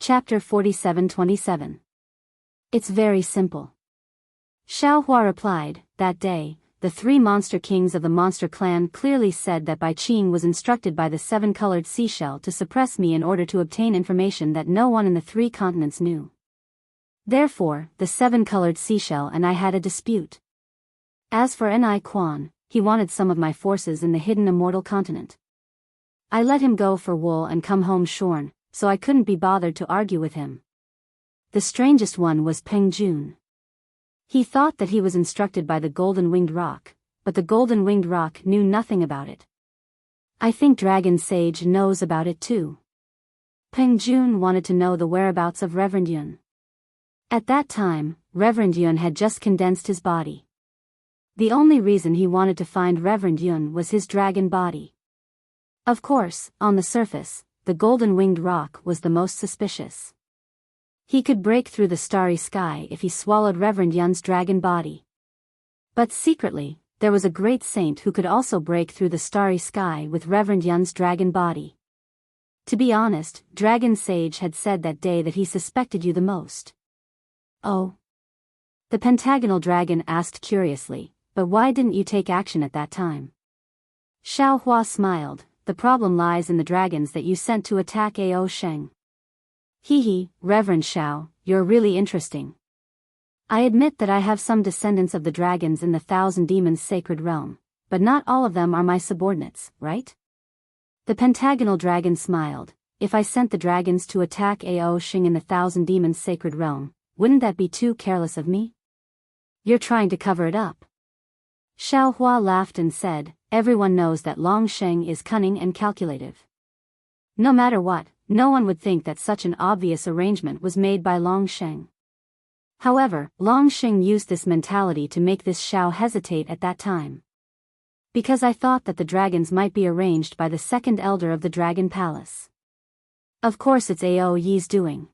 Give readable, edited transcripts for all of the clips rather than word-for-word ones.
Chapter 47-27. It's very simple. Xiaohua replied, that day, the three monster kings of the monster clan clearly said that Bai Qing was instructed by the seven-colored seashell to suppress me in order to obtain information that no one in the three continents knew. Therefore, the seven-colored seashell and I had a dispute. As for Ni Quan, he wanted some of my forces in the hidden immortal continent. I let him go for wool and come home shorn, so I couldn't be bothered to argue with him. The strangest one was Peng Jun. He thought that he was instructed by the golden-winged rock, but the golden-winged rock knew nothing about it. I think Dragon Sage knows about it too. Peng Jun wanted to know the whereabouts of Reverend Yun. At that time, Reverend Yun had just condensed his body. The only reason he wanted to find Reverend Yun was his dragon body. Of course, on the surface, the golden-winged rock was the most suspicious. He could break through the starry sky if he swallowed Reverend Yun's dragon body. But secretly, there was a great saint who could also break through the starry sky with Reverend Yun's dragon body. To be honest, Dragon Sage had said that day that he suspected you the most. Oh? The pentagonal dragon asked curiously, but why didn't you take action at that time? Xiaohua smiled. The problem lies in the dragons that you sent to attack Ao Sheng. Hee, Reverend Xiao, you're really interesting. I admit that I have some descendants of the dragons in the Thousand Demons Sacred Realm, but not all of them are my subordinates, right? The pentagonal dragon smiled. If I sent the dragons to attack Ao Sheng in the Thousand Demons Sacred Realm, wouldn't that be too careless of me? You're trying to cover it up. Xiaohua laughed and said, everyone knows that Long Sheng is cunning and calculative. No matter what, no one would think that such an obvious arrangement was made by Long Sheng. However, Long Sheng used this mentality to make this Xiao hesitate at that time. Because I thought that the dragons might be arranged by the second elder of the Dragon Palace. Of course it's Ao Yi's doing.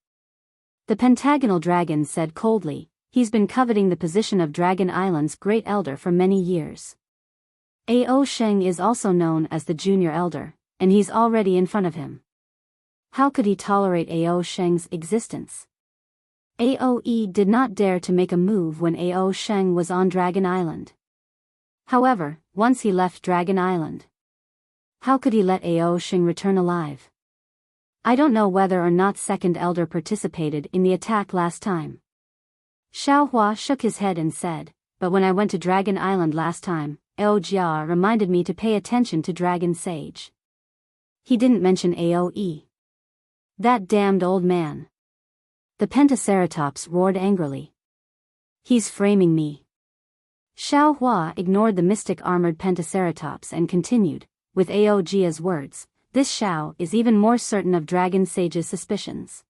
The pentagonal dragon said coldly, he's been coveting the position of Dragon Island's great elder for many years. Ao Sheng is also known as the junior elder, and he's already in front of him. How could he tolerate Ao Sheng's existence? Aoe did not dare to make a move when Ao Sheng was on Dragon Island. However, once he left Dragon Island, how could he let Ao Sheng return alive? I don't know whether or not second elder participated in the attack last time. Xiaohua shook his head and said, but when I went to Dragon Island last time, Ao Jia reminded me to pay attention to Dragon Sage. He didn't mention Aoe. That damned old man. The Pentaceratops roared angrily. He's framing me. Xiaohua ignored the mystic armored Pentaceratops and continued, with Ao Jia's words, this Xiao is even more certain of Dragon Sage's suspicions.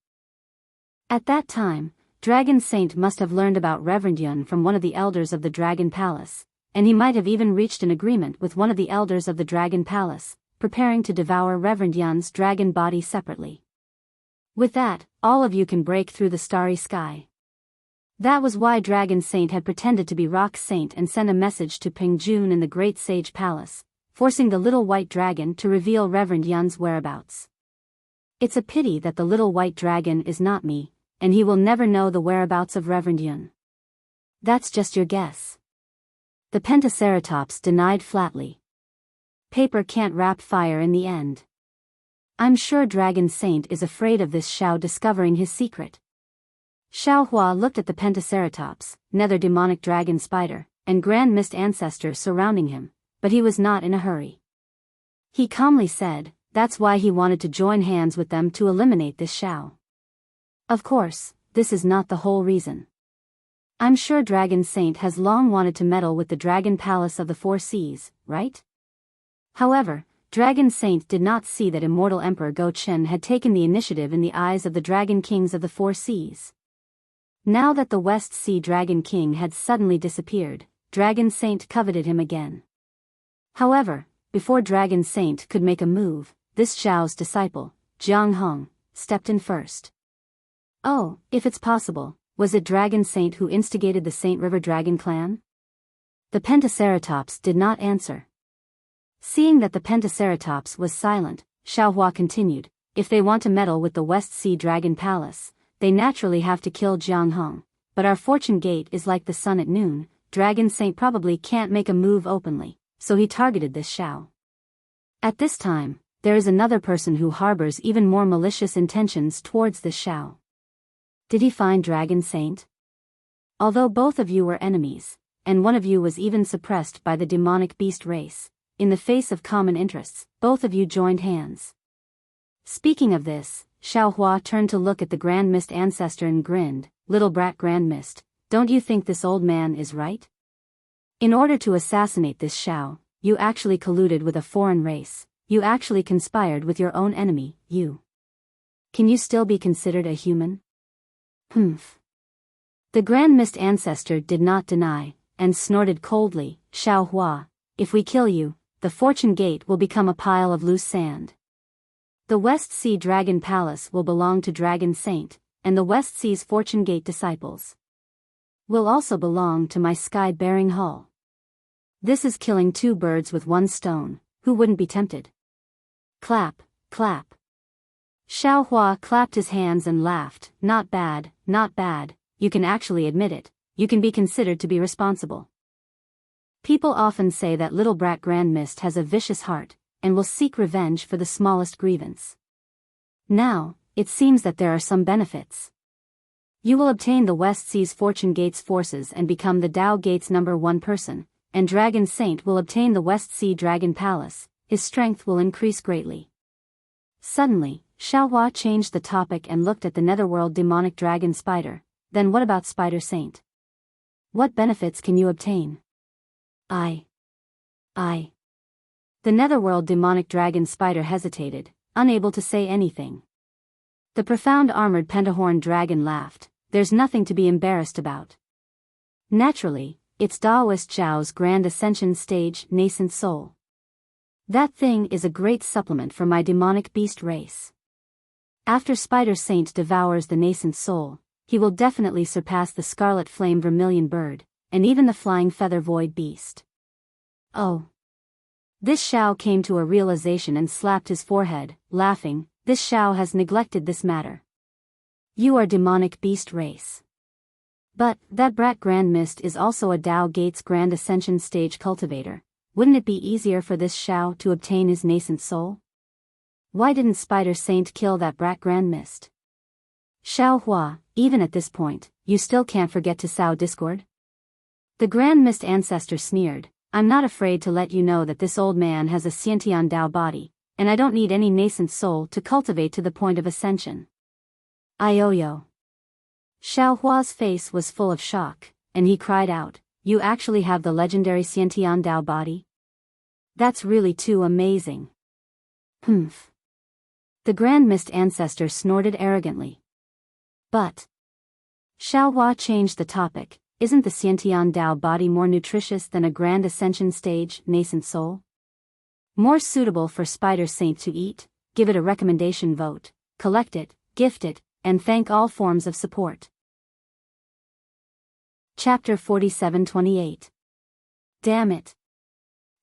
At that time, Dragon Saint must have learned about Reverend Yun from one of the elders of the Dragon Palace, and he might have even reached an agreement with one of the elders of the Dragon Palace, preparing to devour Reverend Yun's dragon body separately. With that, all of you can break through the starry sky. That was why Dragon Saint had pretended to be Rock Saint and sent a message to Peng Jun in the Great Sage Palace, forcing the little white dragon to reveal Reverend Yun's whereabouts. It's a pity that the little white dragon is not me, and he will never know the whereabouts of Reverend Yun. That's just your guess. The Pentaceratops denied flatly. Paper can't wrap fire in the end. I'm sure Dragon Saint is afraid of this Xiao discovering his secret. Xiaohua looked at the Pentaceratops, nether demonic dragon spider, and grand mist ancestor surrounding him, but he was not in a hurry. He calmly said, that's why he wanted to join hands with them to eliminate this Xiao. Of course, this is not the whole reason. I'm sure Dragon Saint has long wanted to meddle with the Dragon Palace of the Four Seas, right? However, Dragon Saint did not see that Immortal Emperor Go Chen had taken the initiative in the eyes of the Dragon Kings of the Four Seas. Now that the West Sea Dragon King had suddenly disappeared, Dragon Saint coveted him again. However, before Dragon Saint could make a move, this Xiao's disciple, Jiang Hong, stepped in first. Oh, if it's possible, was it Dragon Saint who instigated the Saint River Dragon clan? The Pentaceratops did not answer. Seeing that the Pentaceratops was silent, Xiaohua continued, if they want to meddle with the West Sea Dragon Palace, they naturally have to kill Jiang Hong. But our fortune gate is like the sun at noon, Dragon Saint probably can't make a move openly, so he targeted this Xiao. At this time, there is another person who harbors even more malicious intentions towards this Xiao. Did he find Dragon Saint? Although both of you were enemies, and one of you was even suppressed by the demonic beast race, in the face of common interests, both of you joined hands. Speaking of this, Xiao Hua turned to look at the Grand Mist ancestor and grinned, "Little brat Grand Mist, don't you think this old man is right? In order to assassinate this Xiao, you actually colluded with a foreign race, you actually conspired with your own enemy, you. Can you still be considered a human?" Humph. The Grand Mist ancestor did not deny, and snorted coldly, "Xiao Hua, if we kill you, the fortune gate will become a pile of loose sand. The West Sea Dragon Palace will belong to Dragon Saint, and the West Sea's fortune gate disciples will also belong to my sky-bearing hull. This is killing two birds with one stone, who wouldn't be tempted?" Clap, clap. Xiao Hua clapped his hands and laughed, "Not bad, not bad, you can actually admit it, you can be considered to be responsible. People often say that little brat Grand Mist has a vicious heart, and will seek revenge for the smallest grievance. Now, it seems that there are some benefits. You will obtain the West Sea's Fortune Gate's forces and become the Dao Gate's #1 person, and Dragon Saint will obtain the West Sea Dragon Palace, his strength will increase greatly." Suddenly, Xiao Hua changed the topic and looked at the netherworld demonic dragon Spider. "Then what about Spider Saint? What benefits can you obtain?" I. The netherworld demonic dragon Spider hesitated, unable to say anything. The profound armored pentahorn dragon laughed, "There's nothing to be embarrassed about. Naturally, it's Daoist Zhao's Grand Ascension Stage nascent soul. That thing is a great supplement for my demonic beast race. After Spider Saint devours the nascent soul, he will definitely surpass the scarlet flame vermilion bird, and even the flying feather void beast." Oh. This Xiao came to a realization and slapped his forehead, laughing, "This Xiao has neglected this matter. You are demonic beast race. But, that brat Grand Mist is also a Dao Gates Grand Ascension Stage cultivator. Wouldn't it be easier for this Xiao to obtain his nascent soul? Why didn't Spider Saint kill that brat Grand Mist?" "Xiao Hua, even at this point, you still can't forget to sow discord?" The Grand Mist ancestor sneered, "I'm not afraid to let you know that this old man has a Xiantian Dao body, and I don't need any nascent soul to cultivate to the point of ascension." "Ioyo." Xiao Hua's face was full of shock, and he cried out, "You actually have the legendary Xiantian Dao body? That's really too amazing." Humph. The Grand Mist ancestor snorted arrogantly. "But..." Xiao Hua changed the topic, "Isn't the Xiantian Dao body more nutritious than a Grand Ascension Stage nascent soul? More suitable for Spider Saint to eat? Give it a recommendation vote, collect it, gift it, and thank all forms of support." Chapter 47-28. Damn it.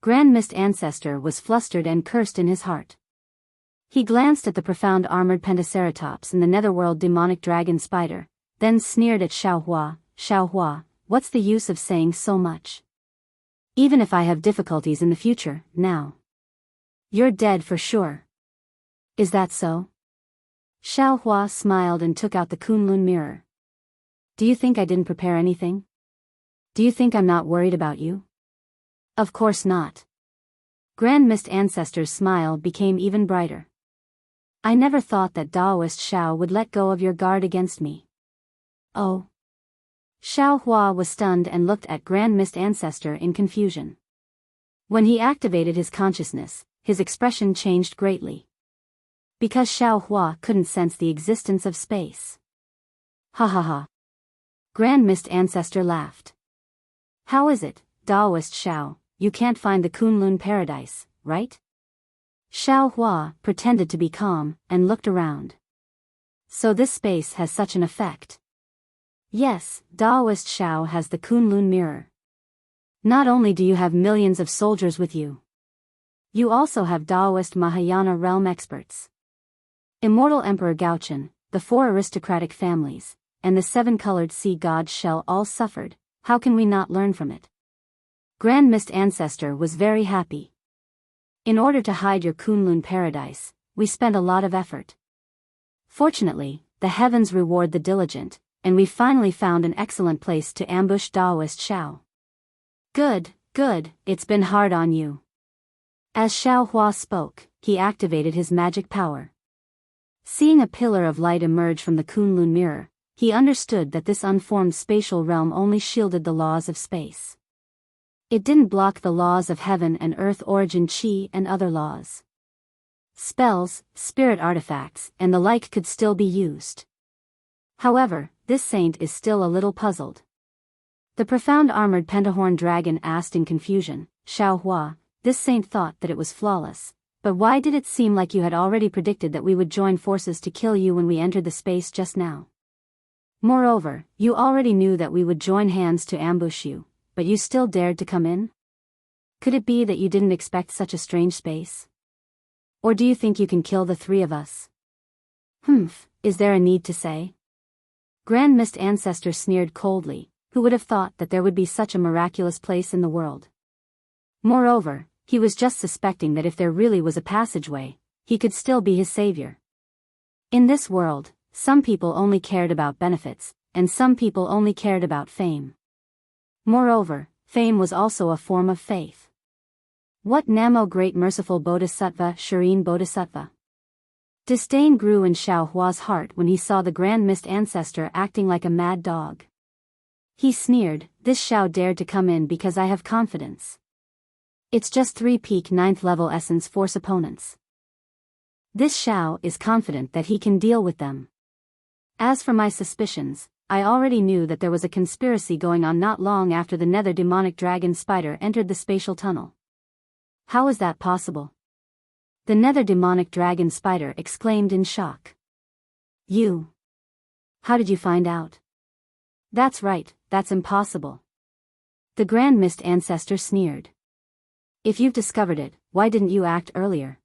Grand Mist ancestor was flustered and cursed in his heart. He glanced at the profound armored Pentaceratops and the netherworld demonic dragon Spider, then sneered at Xiao Hua, "Xiao Hua, what's the use of saying so much? Even if I have difficulties in the future, now. You're dead for sure. Is that so?" Xiao Hua smiled and took out the Kunlun mirror. "Do you think I didn't prepare anything? Do you think I'm not worried about you?" "Of course not." Grand Mist ancestor's smile became even brighter. "I never thought that Daoist Xiao would let go of your guard against me." "Oh." Xiao Hua was stunned and looked at Grand Mist ancestor in confusion. When he activated his consciousness, his expression changed greatly. Because Xiao Hua couldn't sense the existence of space. "Ha ha ha." Grand Mist ancestor laughed. "How is it, Daoist Xiao, you can't find the Kunlun paradise, right?" Xiao Hua pretended to be calm, and looked around. "So this space has such an effect?" "Yes, Daoist Xiao has the Kunlun mirror. Not only do you have millions of soldiers with you, you also have Daoist Mahayana realm experts. Immortal Emperor Gauchen, the 4 aristocratic families, and the 7 colored sea gods shall all suffered, how can we not learn from it? Grand Mist Ancestor was very happy. In order to hide your Kunlun paradise, we spent a lot of effort. Fortunately, the heavens reward the diligent, and we finally found an excellent place to ambush Daoist Xiao. Good, good, it's been hard on you. As Xiao Hua spoke, he activated his magic power. Seeing a pillar of light emerge from the Kunlun mirror, he understood that this unformed spatial realm only shielded the laws of space. It didn't block the laws of heaven and earth origin chi and other laws. Spells, spirit artifacts, and the like could still be used. However, this saint is still a little puzzled. The profound armored pentahorn dragon asked in confusion, Xiao Hua, this saint thought that it was flawless, but why did it seem like you had already predicted that we would join forces to kill you when we entered the space just now? Moreover, you already knew that we would join hands to ambush you, but you still dared to come in? Could it be that you didn't expect such a strange space? Or do you think you can kill the 3 of us? Is there a need to say? Grand Mist Ancestor sneered coldly, who would have thought that there would be such a miraculous place in the world? Moreover, he was just suspecting that if there really was a passageway, he could still be his savior. In this world, some people only cared about benefits, and some people only cared about fame. Moreover, fame was also a form of faith. What Namo Great Merciful Bodhisattva Shireen Bodhisattva? Disdain grew in Xiao Hua's heart when he saw the Grand Mist Ancestor acting like a mad dog. He sneered, this Xiao dared to come in because I have confidence. It's just 3 peak 9th level essence force opponents. This Xiao is confident that he can deal with them. As for my suspicions, I already knew that there was a conspiracy going on not long after the nether demonic dragon spider entered the spatial tunnel. How is that possible? The nether demonic dragon spider exclaimed in shock. You? How did you find out? That's right, that's impossible. The Grand Mist Ancestor sneered. If you've discovered it, why didn't you act earlier?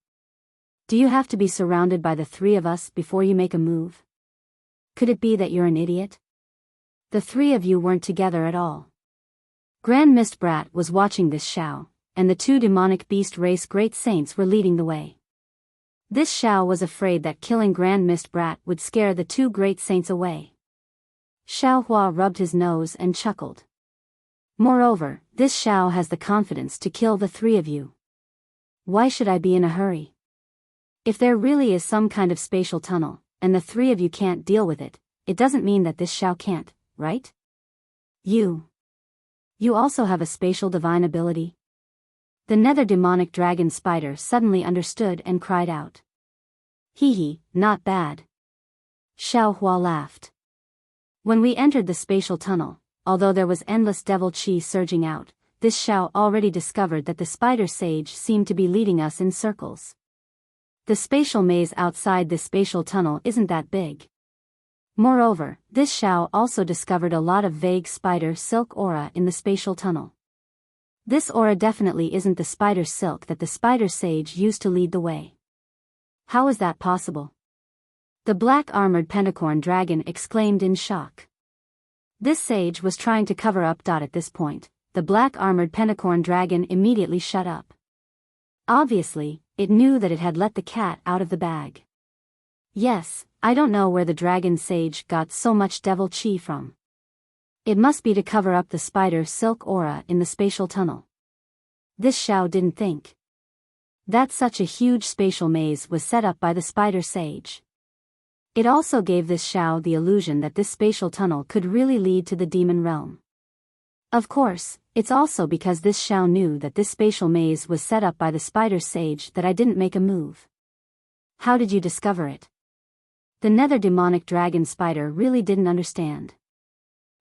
Do you have to be surrounded by the 3 of us before you make a move? Could it be that you're an idiot? The 3 of you weren't together at all. Grand Mist Brat was watching this Xiao, and the 2 demonic beast race great saints were leading the way. This Xiao was afraid that killing Grand Mist Brat would scare the 2 great saints away. Xiao Hua rubbed his nose and chuckled. Moreover, this Xiao has the confidence to kill the 3 of you. Why should I be in a hurry? If there really is some kind of spatial tunnel, and the 3 of you can't deal with it, it doesn't mean that this Xiao can't, right? You also have a spatial divine ability? The nether demonic dragon spider suddenly understood and cried out. Hee, not bad. Xiao Hua laughed. When we entered the spatial tunnel, although there was endless devil chi surging out, this Xiao already discovered that the spider sage seemed to be leading us in circles. The spatial maze outside this spatial tunnel isn't that big. Moreover, this Xiao also discovered a lot of vague spider silk aura in the spatial tunnel. This aura definitely isn't the spider silk that the spider sage used to lead the way. How is that possible? The black armored pentacorn dragon exclaimed in shock. This sage was trying to cover up. At this point, the black armored pentacorn dragon immediately shut up. Obviously, it knew that it had let the cat out of the bag. Yes, I don't know where the dragon sage got so much devil chi from. It must be to cover up the spider silk aura in the spatial tunnel. This Xiao didn't think that such a huge spatial maze was set up by the spider sage. It also gave this Xiao the illusion that this spatial tunnel could really lead to the demon realm. Of course, it's also because this Xiao knew that this spatial maze was set up by the spider sage that I didn't make a move. How did you discover it? The nether demonic dragon spider really didn't understand.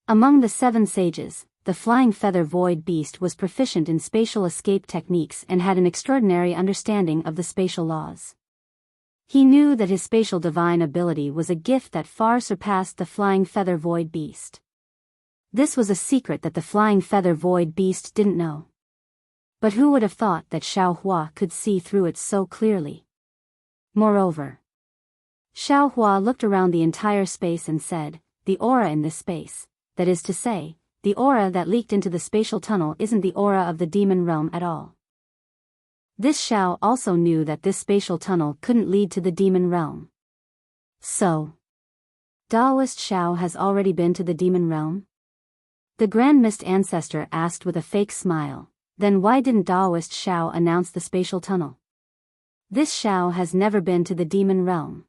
Among the 7 sages, the flying feather void beast was proficient in spatial escape techniques and had an extraordinary understanding of the spatial laws. He knew that his spatial divine ability was a gift that far surpassed the flying feather void beast. This was a secret that the flying feather void beast didn't know. But who would have thought that Xiao Hua could see through it so clearly? Moreover, Xiao Hua looked around the entire space and said, the aura in this space, that is to say, the aura that leaked into the spatial tunnel isn't the aura of the demon realm at all. This Xiao also knew that this spatial tunnel couldn't lead to the demon realm. So, Taoist Xiao has already been to the demon realm? The Grand Mist Ancestor asked with a fake smile. Then why didn't Taoist Xiao announce the spatial tunnel? This Xiao has never been to the demon realm.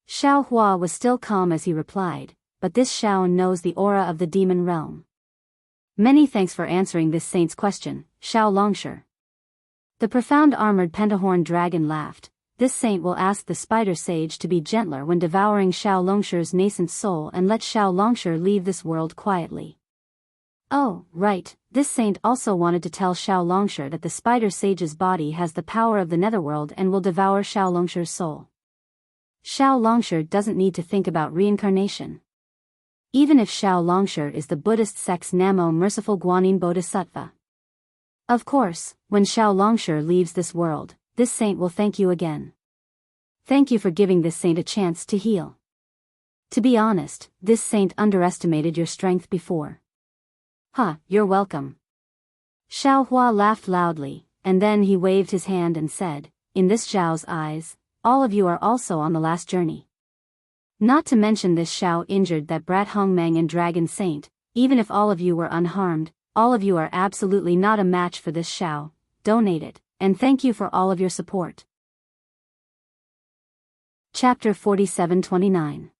Xiao Hua was still calm as he replied, but this Xiao knows the aura of the demon realm. Many thanks for answering this saint's question, Xiao Longsher. The profound armored pentahorn dragon laughed. This saint will ask the spider sage to be gentler when devouring Xiao Longsher's nascent soul and let Xiao Longsher leave this world quietly. Oh, right, this saint also wanted to tell Xiao Longsher that the spider sage's body has the power of the netherworld and will devour Xiao Longsher's soul. Xiao Longsher doesn't need to think about reincarnation. Even if Xiao Longsher is the Buddhist sect's Namo Merciful Guanyin Bodhisattva. Of course, when Xiao Longsher leaves this world, this saint will thank you again. Thank you for giving this saint a chance to heal. To be honest, this saint underestimated your strength before. You're welcome. Xiao Hua laughed loudly, and then he waved his hand and said, in this Xiao's eyes, all of you are also on the last journey. Not to mention this Xiao injured that brat Hongmeng and Dragon Saint, even if all of you were unharmed, all of you are absolutely not a match for this Xiao. Donate it, and thank you for all of your support. Chapter 47-29.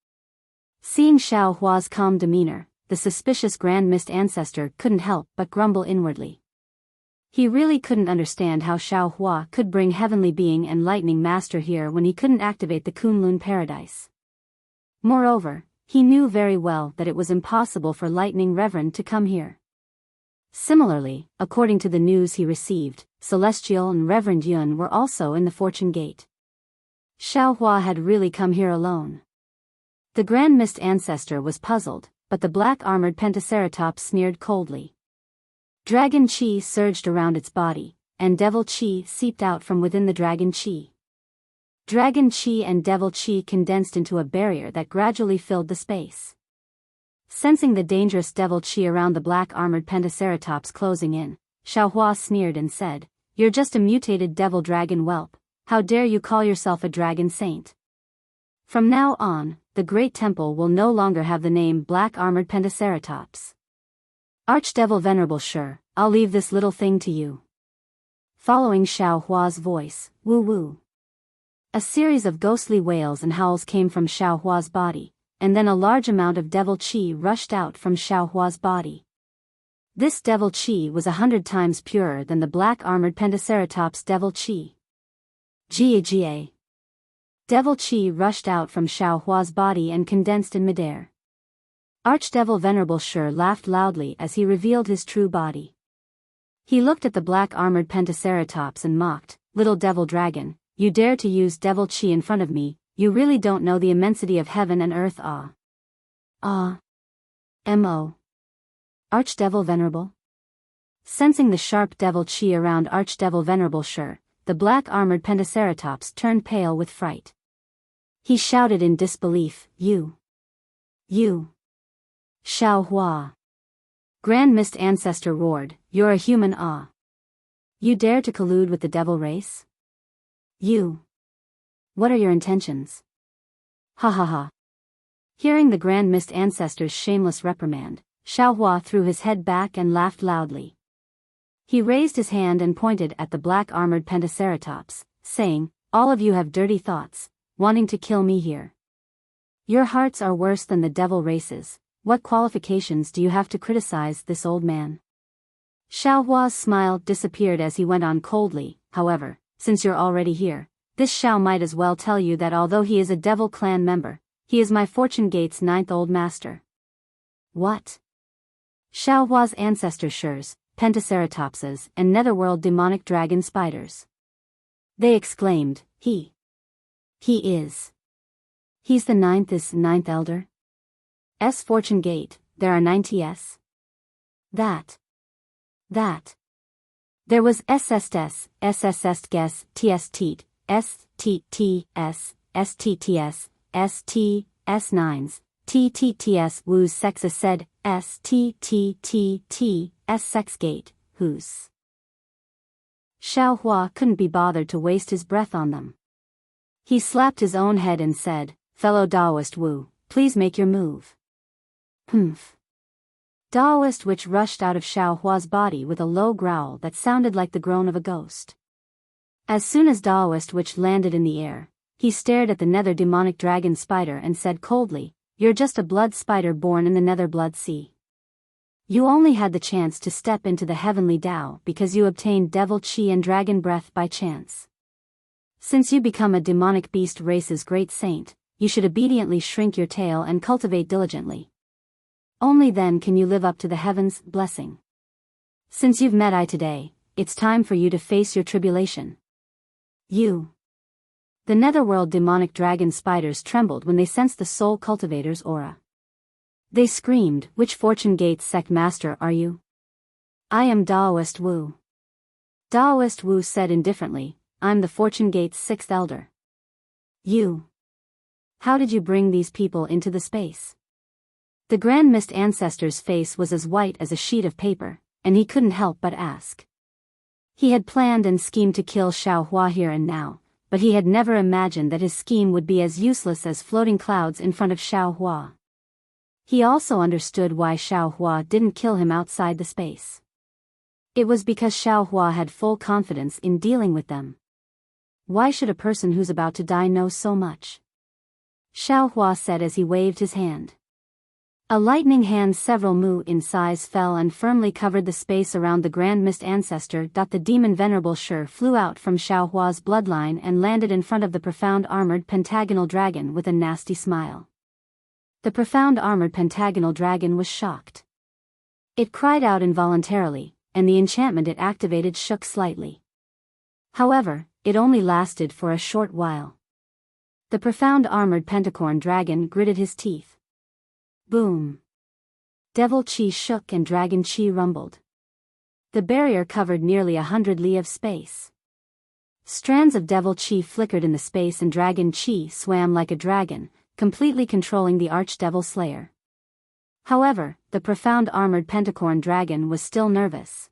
Seeing Xiao Hua's calm demeanor, the suspicious Grand Mist Ancestor couldn't help but grumble inwardly. He really couldn't understand how Xiao Hua could bring Heavenly Being and Lightning Master here when he couldn't activate the Kunlun Paradise. Moreover, he knew very well that it was impossible for Lightning Reverend to come here. Similarly, according to the news he received, Celestial and Reverend Yun were also in the Fortune Gate. Xiao Hua had really come here alone. The Grand Mist Ancestor was puzzled, but the black-armored Pentaceratops sneered coldly. Dragon Qi surged around its body, and Devil Qi seeped out from within the Dragon Qi. Dragon Qi and Devil Qi condensed into a barrier that gradually filled the space. Sensing the dangerous Devil Qi around the black-armored Pentaceratops closing in, Xiao Hua sneered and said, "You're just a mutated devil dragon whelp. How dare you call yourself a dragon saint? From now on, the Great Temple will no longer have the name Black-Armored Pentaceratops. Archdevil Venerable Sure, I'll leave this little thing to you." Following Xiao Hua's voice, woo woo. A series of ghostly wails and howls came from Xiao Hua's body, and then a large amount of Devil Qi rushed out from Xiao Hua's body. This Devil Qi was 100 times purer than the Black-Armored Pentaceratops' Devil Qi. Ga. Devil Qi rushed out from Xiao Hua's body and condensed in midair. Archdevil Venerable Sure laughed loudly as he revealed his true body. He looked at the black-armored Pentaceratops and mocked, "Little devil dragon, you dare to use Devil Qi in front of me, you really don't know the immensity of heaven and earth." M.O. Archdevil Venerable? Sensing the sharp Devil Qi around Archdevil Venerable Sure, the black-armored Pentaceratops turned pale with fright. He shouted in disbelief, You! Xiao Hua! Grand Mist Ancestor roared, "You're a human, You dare to collude with the devil race? What are your intentions?" Ha ha ha. Hearing the Grand Mist Ancestor's shameless reprimand, Xiao Hua threw his head back and laughed loudly. He raised his hand and pointed at the black-armored Pentaceratops, saying, "All of you have dirty thoughts, wanting to kill me here. Your hearts are worse than the devil races. What qualifications do you have to criticize this old man?" Xiao Hua's smile disappeared as he went on coldly, "However, since you're already here, this Xiao might as well tell you that although he is a devil clan member, he is my Fortune Gate's 9th old master." What? Xiao Hua's ancestor Shurs, Pentaceratopses, and netherworld demonic dragon spiders. They exclaimed, He's the 9th elder? Fortune Gate, there are 9 TS? That. There was SSS, SSS guess, TS teat, STTS, STTS, st, s9s, ttts whose sexa said, stttt, sexgate, whose. Xiao Hua couldn't be bothered to waste his breath on them. He slapped his own head and said, fellow Daoist Wu, please make your move. Humph. Daoist Witch rushed out of Xiao Hua's body with a low growl that sounded like the groan of a ghost. As soon as Daoist Witch landed in the air, he stared at the nether demonic dragon spider and said coldly, you're just a blood spider born in the nether blood sea. You only had the chance to step into the heavenly Tao because you obtained devil chi and dragon breath by chance. Since you become a demonic beast race's great saint, you should obediently shrink your tail and cultivate diligently. Only then can you live up to the heavens' blessing. Since you've met I today, it's time for you to face your tribulation. You. The netherworld demonic dragon spiders trembled when they sensed the soul cultivator's aura. They screamed, which Fortune Gate's sect master are you? I am Daoist Wu. Daoist Wu said indifferently, I'm the Fortune Gate's 6th elder. You. How did you bring these people into the space? The Grand Mist ancestor's face was as white as a sheet of paper, and he couldn't help but ask. He had planned and schemed to kill Xiao Hua here and now, but he had never imagined that his scheme would be as useless as floating clouds in front of Xiao Hua. He also understood why Xiao Hua didn't kill him outside the space. It was because Xiao Hua had full confidence in dealing with them. Why should a person who's about to die know so much? Xiao Hua said as he waved his hand. A lightning hand several mu in size fell and firmly covered the space around the Grand Mist ancestor. The demon Venerable Shi flew out from Xiao Hua's bloodline and landed in front of the profound armored pentagonal dragon with a nasty smile. The profound armored pentagonal dragon was shocked. It cried out involuntarily, and the enchantment it activated shook slightly. However, it only lasted for a short while. The profound armored pentacorn dragon gritted his teeth. Boom. Devil chi shook and dragon chi rumbled. The barrier covered nearly 100 li of space. Strands of devil chi flickered in the space and dragon chi swam like a dragon, completely controlling the archdevil slayer. However, the profound armored pentacorn dragon was still nervous.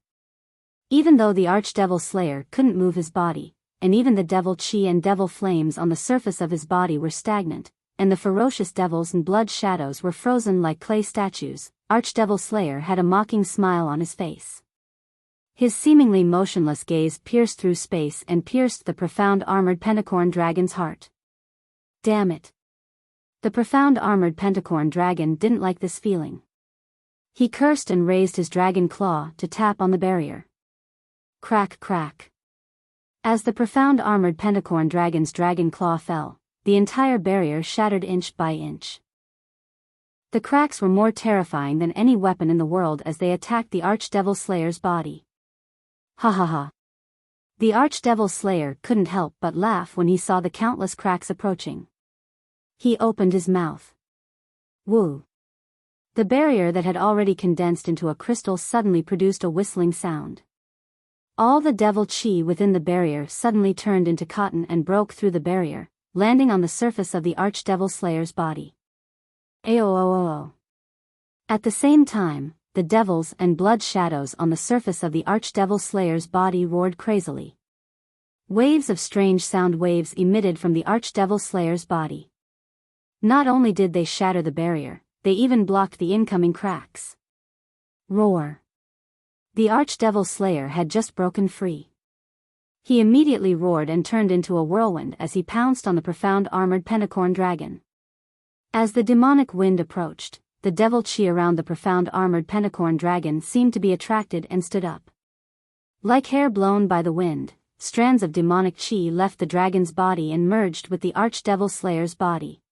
Even though the archdevil slayer couldn't move his body, and even the devil chi and devil flames on the surface of his body were stagnant, and the ferocious devils and blood shadows were frozen like clay statues, archdevil slayer had a mocking smile on his face. His seemingly motionless gaze pierced through space and pierced the profound armored pentacorn dragon's heart. Damn it. The profound armored pentacorn dragon didn't like this feeling. He cursed and raised his dragon claw to tap on the barrier. Crack crack. As the profound armored pentacorn dragon's dragon claw fell, the entire barrier shattered inch by inch. The cracks were more terrifying than any weapon in the world as they attacked the archdevil slayer's body. Ha ha ha. The archdevil slayer couldn't help but laugh when he saw the countless cracks approaching. He opened his mouth. Woo. The barrier that had already condensed into a crystal suddenly produced a whistling sound. All the devil chi within the barrier suddenly turned into cotton and broke through the barrier, landing on the surface of the archdevil slayer's body. Aooooo. At the same time, the devils and blood shadows on the surface of the archdevil slayer's body roared crazily. Waves of strange sound waves emitted from the archdevil slayer's body. Not only did they shatter the barrier, they even blocked the incoming cracks. Roar. The archdevil slayer had just broken free. He immediately roared and turned into a whirlwind as he pounced on the profound armored pentacorn dragon. As the demonic wind approached, the devil chi around the profound armored pentacorn dragon seemed to be attracted and stood up. Like hair blown by the wind, strands of demonic chi left the dragon's body and merged with the archdevil slayer's body.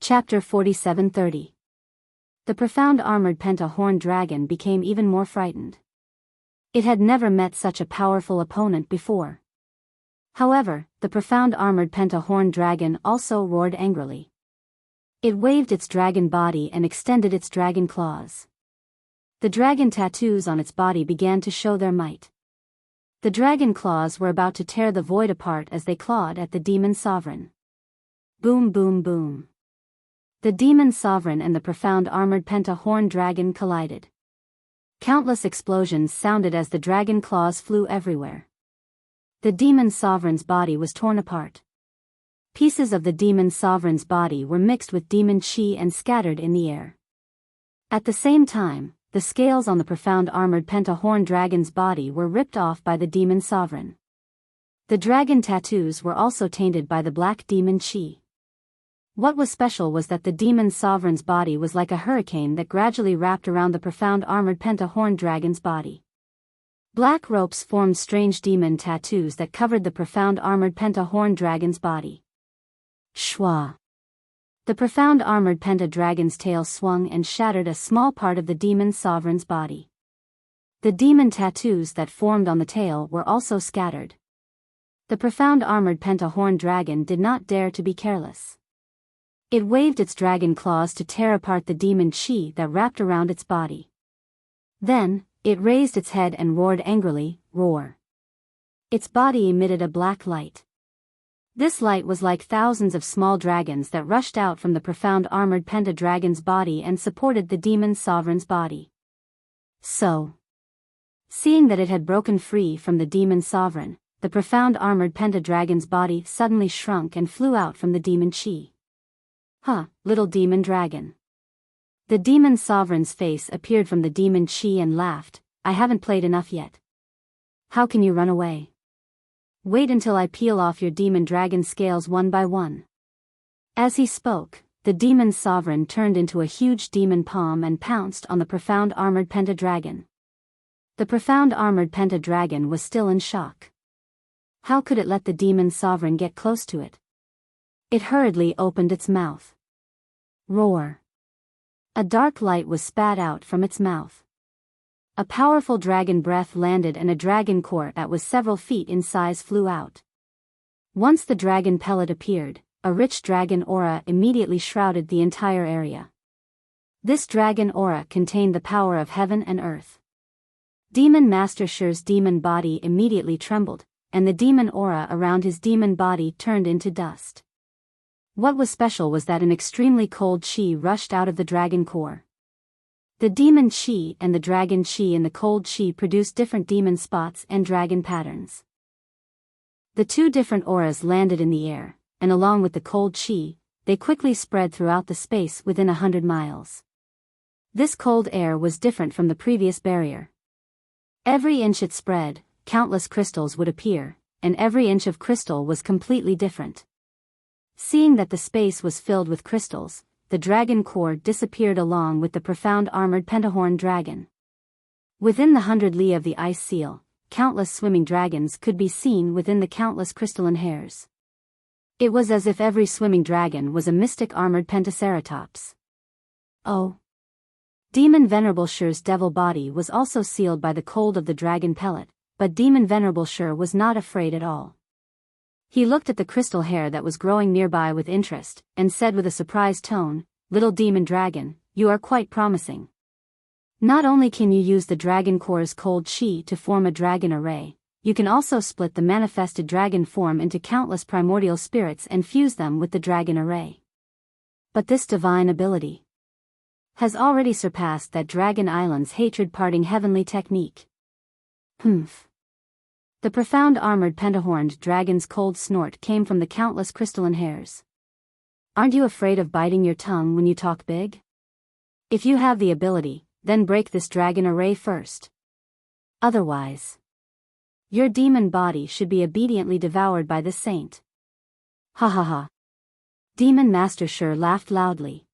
Chapter 47:30. The profound armored penta-horned dragon became even more frightened. It had never met such a powerful opponent before. However, the profound armored penta-horned dragon also roared angrily. It waved its dragon body and extended its dragon claws. The dragon tattoos on its body began to show their might. The dragon claws were about to tear the void apart as they clawed at the demon sovereign. Boom boom boom. The demon sovereign and the profound armored penta-horn dragon collided. Countless explosions sounded as the dragon claws flew everywhere. The demon sovereign's body was torn apart. Pieces of the demon sovereign's body were mixed with demon chi and scattered in the air. At the same time, the scales on the profound armored penta-horn dragon's body were ripped off by the demon sovereign. The dragon tattoos were also tainted by the black demon chi. What was special was that the demon sovereign's body was like a hurricane that gradually wrapped around the profound armored penta-horn dragon's body. Black ropes formed strange demon tattoos that covered the profound armored penta-horn dragon's body. Shwa. The profound armored penta-dragon's tail swung and shattered a small part of the demon sovereign's body. The demon tattoos that formed on the tail were also scattered. The profound armored penta-horn dragon did not dare to be careless. It waved its dragon claws to tear apart the demon chi that wrapped around its body. Then, it raised its head and roared angrily, roar. Its body emitted a black light. This light was like thousands of small dragons that rushed out from the profound armored penta-dragon's body and supported the demon sovereign's body. So, seeing that it had broken free from the demon sovereign, the profound armored penta-dragon's body suddenly shrunk and flew out from the demon chi. Huh, little demon dragon. The demon sovereign's face appeared from the demon chi and laughed, I haven't played enough yet. How can you run away? Wait until I peel off your demon dragon scales one by one. As he spoke, the demon sovereign turned into a huge demon palm and pounced on the profound armored penta-dragon. The profound armored penta-dragon was still in shock. How could it let the demon sovereign get close to it? It hurriedly opened its mouth. Roar. A dark light was spat out from its mouth. A powerful dragon breath landed and a dragon core that was several feet in size flew out. Once the dragon pellet appeared, a rich dragon aura immediately shrouded the entire area. This dragon aura contained the power of heaven and earth. Demon Master Shur's demon body immediately trembled, and the demon aura around his demon body turned into dust. What was special was that an extremely cold chi rushed out of the dragon core. The demon chi and the dragon chi in the cold chi produced different demon spots and dragon patterns. The two different auras landed in the air, and along with the cold chi, they quickly spread throughout the space within 100 miles. This cold air was different from the previous barrier. Every inch it spread, countless crystals would appear, and every inch of crystal was completely different. Seeing that the space was filled with crystals, the dragon core disappeared along with the profound armored pentahorn dragon. Within the 100 li of the ice seal, countless swimming dragons could be seen within the countless crystalline hairs. It was as if every swimming dragon was a mystic armored pentaceratops. Oh! Demon Venerable Shur's devil body was also sealed by the cold of the dragon pellet, but Demon Venerable Shur was not afraid at all. He looked at the crystal hair that was growing nearby with interest, and said with a surprised tone, "Little demon dragon, you are quite promising. Not only can you use the dragon core's cold chi to form a dragon array, you can also split the manifested dragon form into countless primordial spirits and fuse them with the dragon array. But this divine ability has already surpassed that Dragon Island's hatred-parting heavenly technique." Humph. The profound armored pentahorned dragon's cold snort came from the countless crystalline hairs. Aren't you afraid of biting your tongue when you talk big? If you have the ability, then break this dragon array first. Otherwise, your demon body should be obediently devoured by this saint. Ha ha ha. Demon Master Shur laughed loudly.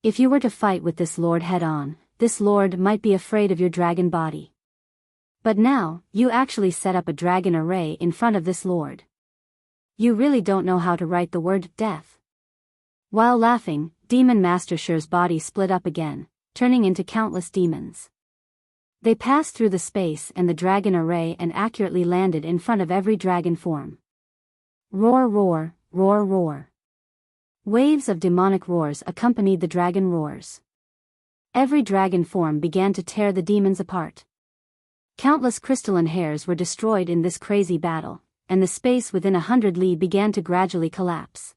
If you were to fight with this lord head-on, this lord might be afraid of your dragon body. But now, you actually set up a dragon array in front of this lord. You really don't know how to write the word death. While laughing, Demon Master Shur's body split up again, turning into countless demons. They passed through the space and the dragon array and accurately landed in front of every dragon form. Roar roar, roar roar. Waves of demonic roars accompanied the dragon roars. Every dragon form began to tear the demons apart. Countless crystalline hairs were destroyed in this crazy battle, and the space within 100 li began to gradually collapse.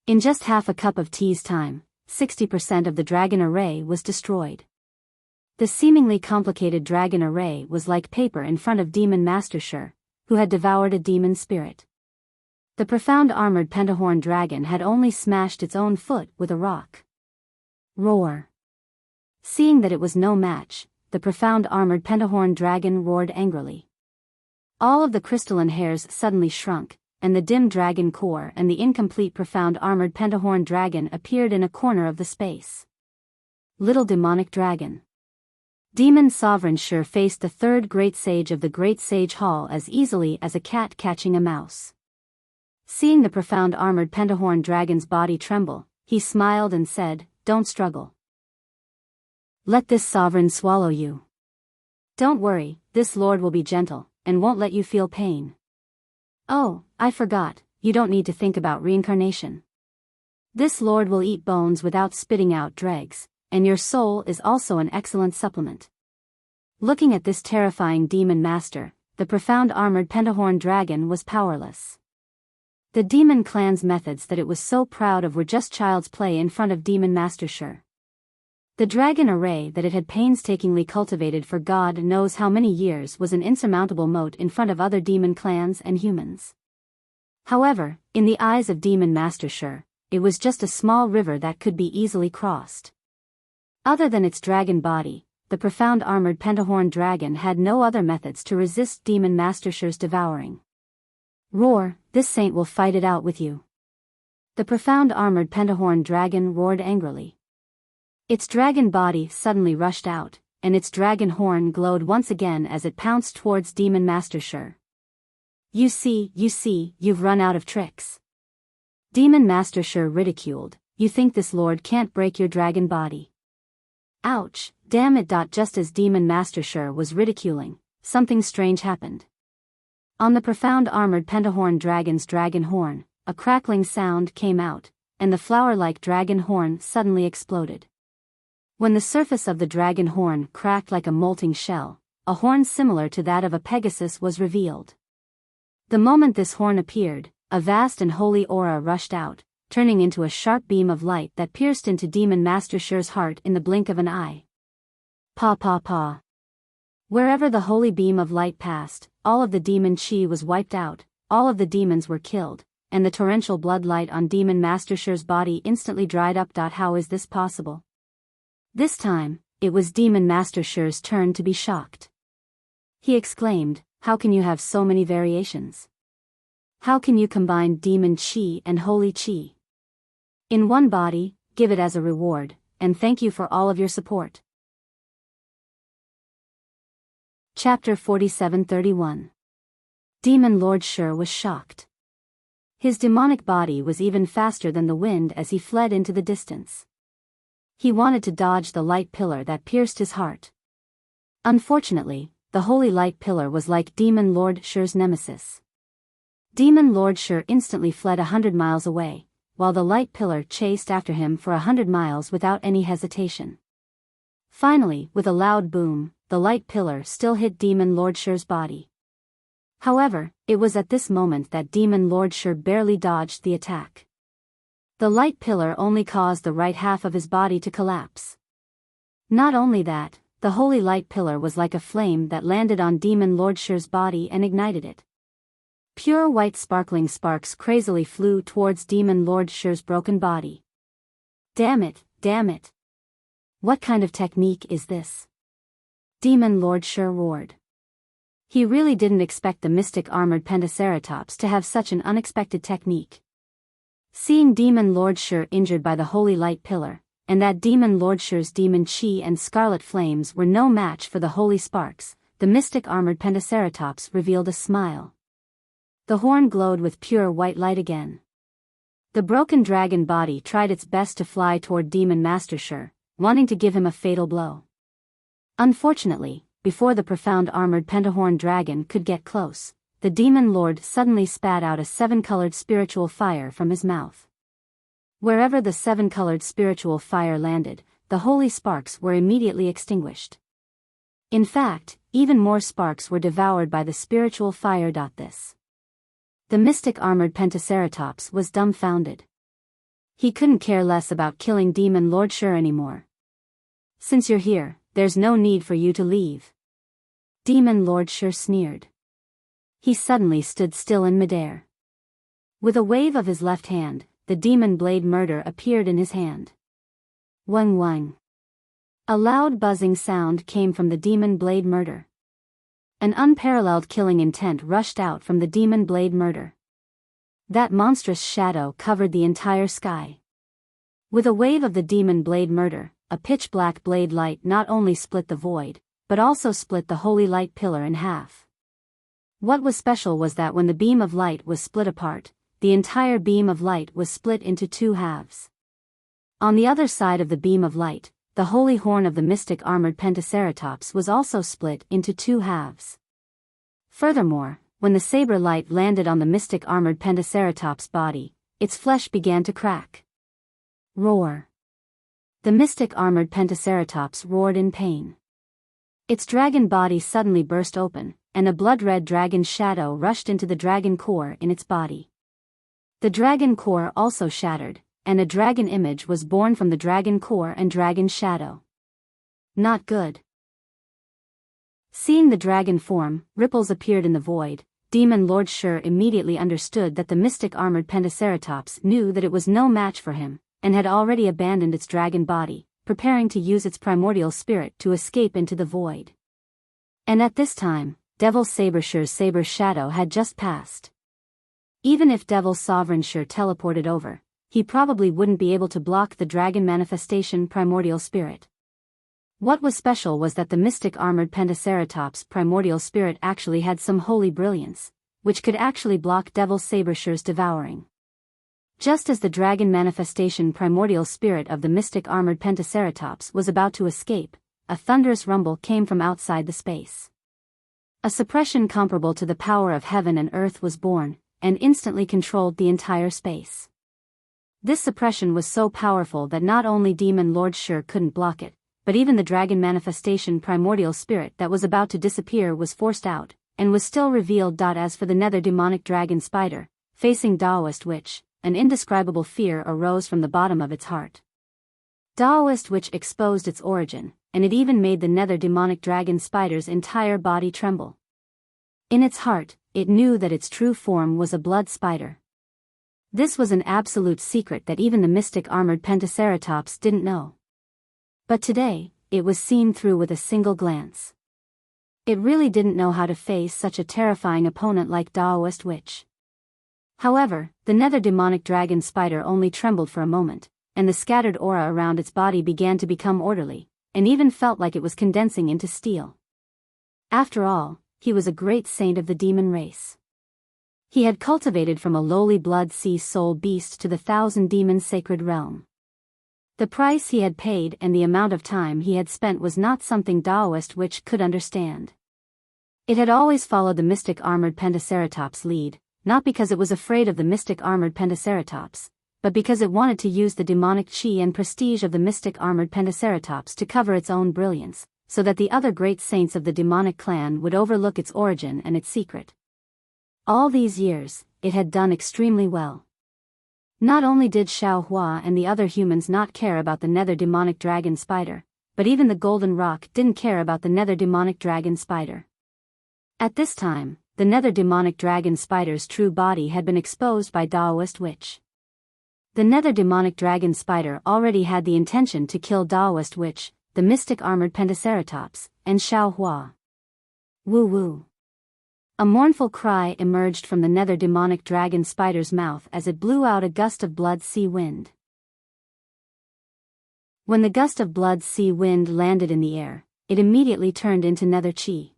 In just half a cup of tea's time, 60% of the dragon array was destroyed. The seemingly complicated dragon array was like paper in front of Demon Master Shur, who had devoured a demon spirit. The profound armored pentahorn dragon had only smashed its own foot with a rock. Roar! Seeing that it was no match, the profound armored pentahorn dragon roared angrily. All of the crystalline hairs suddenly shrunk, and the dim dragon core and the incomplete profound armored pentahorn dragon appeared in a corner of the space. Little demonic dragon. Demon Sovereign Shur faced the third great sage of the Great Sage Hall as easily as a cat catching a mouse. Seeing the profound armored pentahorn dragon's body tremble, he smiled and said, "Don't struggle. Let this sovereign swallow you. Don't worry, this lord will be gentle, and won't let you feel pain. Oh, I forgot, you don't need to think about reincarnation. This lord will eat bones without spitting out dregs, and your soul is also an excellent supplement." Looking at this terrifying demon master, the profound armored pentahorn dragon was powerless. The demon clan's methods that it was so proud of were just child's play in front of Demon Master Shur. The dragon array that it had painstakingly cultivated for God knows how many years was an insurmountable moat in front of other demon clans and humans. However, in the eyes of Demon Master Shur, it was just a small river that could be easily crossed. Other than its dragon body, the profound armored pentahorn dragon had no other methods to resist Demon Master Shur's devouring. "Roar, this saint will fight it out with you." The profound armored pentahorn dragon roared angrily. Its dragon body suddenly rushed out, and its dragon horn glowed once again as it pounced towards Demon Master Shur. You see, you've run out of tricks." Demon Master Shur ridiculed, "You think this lord can't break your dragon body?" Ouch, damn it. Just as Demon Master Shur was ridiculing, something strange happened. On the profound armored pentahorn dragon's dragon horn, a crackling sound came out, and the flower-like dragon horn suddenly exploded. When the surface of the dragon horn cracked like a molting shell, a horn similar to that of a Pegasus was revealed. The moment this horn appeared, a vast and holy aura rushed out, turning into a sharp beam of light that pierced into Demon Master Shur's heart in the blink of an eye. Pa pa pa. Wherever the holy beam of light passed, all of the demon chi was wiped out, all of the demons were killed, and the torrential blood light on Demon Master Shur's body instantly dried up. How is this possible? This time, it was Demon Master Shur's turn to be shocked. He exclaimed, "How can you have so many variations? How can you combine demon chi and holy chi in one body? Give it as a reward, and thank you for all of your support." Chapter 47:31. Demon Lord Shur was shocked. His demonic body was even faster than the wind as he fled into the distance. He wanted to dodge the light pillar that pierced his heart. Unfortunately, the holy light pillar was like Demon Lord Shur's nemesis. Demon Lord Shur instantly fled 100 miles away, while the light pillar chased after him for 100 miles without any hesitation. Finally, with a loud boom, the light pillar still hit Demon Lord Shur's body. However, it was at this moment that Demon Lord Shur barely dodged the attack. The light pillar only caused the right half of his body to collapse. Not only that, the holy light pillar was like a flame that landed on Demon Lord Shur's body and ignited it. Pure white sparkling sparks crazily flew towards Demon Lord Shur's broken body. Damn it, damn it. What kind of technique is this? Demon Lord Shur roared. He really didn't expect the mystic armored Pentaceratops to have such an unexpected technique. Seeing Demon Lord Shur injured by the holy light pillar, and that Demon Lord Shur's demon chi and scarlet flames were no match for the holy sparks, the mystic armored Pentaceratops revealed a smile. The horn glowed with pure white light again. The broken dragon body tried its best to fly toward Demon Master Shur, wanting to give him a fatal blow. Unfortunately, before the profound armored pentahorn dragon could get close, the demon lord suddenly spat out a 7-colored spiritual fire from his mouth. Wherever the 7-colored spiritual fire landed, the holy sparks were immediately extinguished. In fact, even more sparks were devoured by the spiritual fire. The mystic armored Pentaceratops was dumbfounded. He couldn't care less about killing Demon Lord Shur anymore. Since you're here, there's no need for you to leave. Demon Lord Shur sneered. He suddenly stood still in midair. With a wave of his left hand, the demon blade murder appeared in his hand. Wang wang. A loud buzzing sound came from the demon blade murder. An unparalleled killing intent rushed out from the demon blade murder. That monstrous shadow covered the entire sky. With a wave of the demon blade murder, a pitch-black blade light not only split the void, but also split the holy light pillar in half. What was special was that when the beam of light was split apart, the entire beam of light was split into two halves. On the other side of the beam of light, the holy horn of the mystic armored Pentaceratops was also split into two halves. Furthermore, when the saber light landed on the mystic armored Pentaceratops' body, its flesh began to crack. Roar. The mystic armored Pentaceratops roared in pain. Its dragon body suddenly burst open, and a blood-red dragon shadow rushed into the dragon core in its body. The dragon core also shattered, and a dragon image was born from the dragon core and dragon shadow. Not good. Seeing the dragon form, ripples appeared in the void. Demon Lord Shur immediately understood that the mystic armored Pentaceratops knew that it was no match for him, and had already abandoned its dragon body, preparing to use its primordial spirit to escape into the void. And at this time, Devil Saber Shur's saber shadow had just passed. Even if Devil Sovereign Shur teleported over, he probably wouldn't be able to block the dragon manifestation primordial spirit. What was special was that the mystic armored Pentaceratops' primordial spirit actually had some holy brilliance, which could actually block Devil Saber Shur's devouring. Just as the dragon manifestation primordial spirit of the mystic armored Pentaceratops was about to escape, a thunderous rumble came from outside the space. A suppression comparable to the power of heaven and earth was born, and instantly controlled the entire space. This suppression was so powerful that not only Demon Lord Shur couldn't block it, but even the dragon manifestation primordial spirit that was about to disappear was forced out, and was still revealed. As for the nether demonic dragon spider, facing Taoist Witch, an indescribable fear arose from the bottom of its heart. Taoist Witch exposed its origin, and it even made the nether demonic dragon spider's entire body tremble. In its heart, it knew that its true form was a blood spider. This was an absolute secret that even the mystic armored Pentaceratops didn't know. But today, it was seen through with a single glance. It really didn't know how to face such a terrifying opponent like Taoist Witch. However, the nether demonic dragon spider only trembled for a moment, and the scattered aura around its body began to become orderly, and even felt like it was condensing into steel. After all, he was a great saint of the demon race. He had cultivated from a lowly blood sea soul beast to the 1,000-demon sacred realm. The price he had paid and the amount of time he had spent was not something Taoist Witch could understand. It had always followed the mystic armored Pentaceratops' lead, not because it was afraid of the mystic armored Pentaceratops, but because it wanted to use the demonic chi and prestige of the mystic armored Pentaceratops to cover its own brilliance, so that the other great saints of the demonic clan would overlook its origin and its secret. All these years, it had done extremely well. Not only did Xiao Hua and the other humans not care about the nether demonic dragon spider, but even the Golden Rock didn't care about the nether demonic dragon spider. At this time, the nether demonic dragon spider's true body had been exposed by Taoist Witch. The nether demonic dragon spider already had the intention to kill Taoist Witch, the mystic armored Pentaceratops, and Xiao Hua. Woo woo. A mournful cry emerged from the nether demonic dragon spider's mouth as it blew out a gust of blood sea wind. When the gust of blood sea wind landed in the air, it immediately turned into nether chi.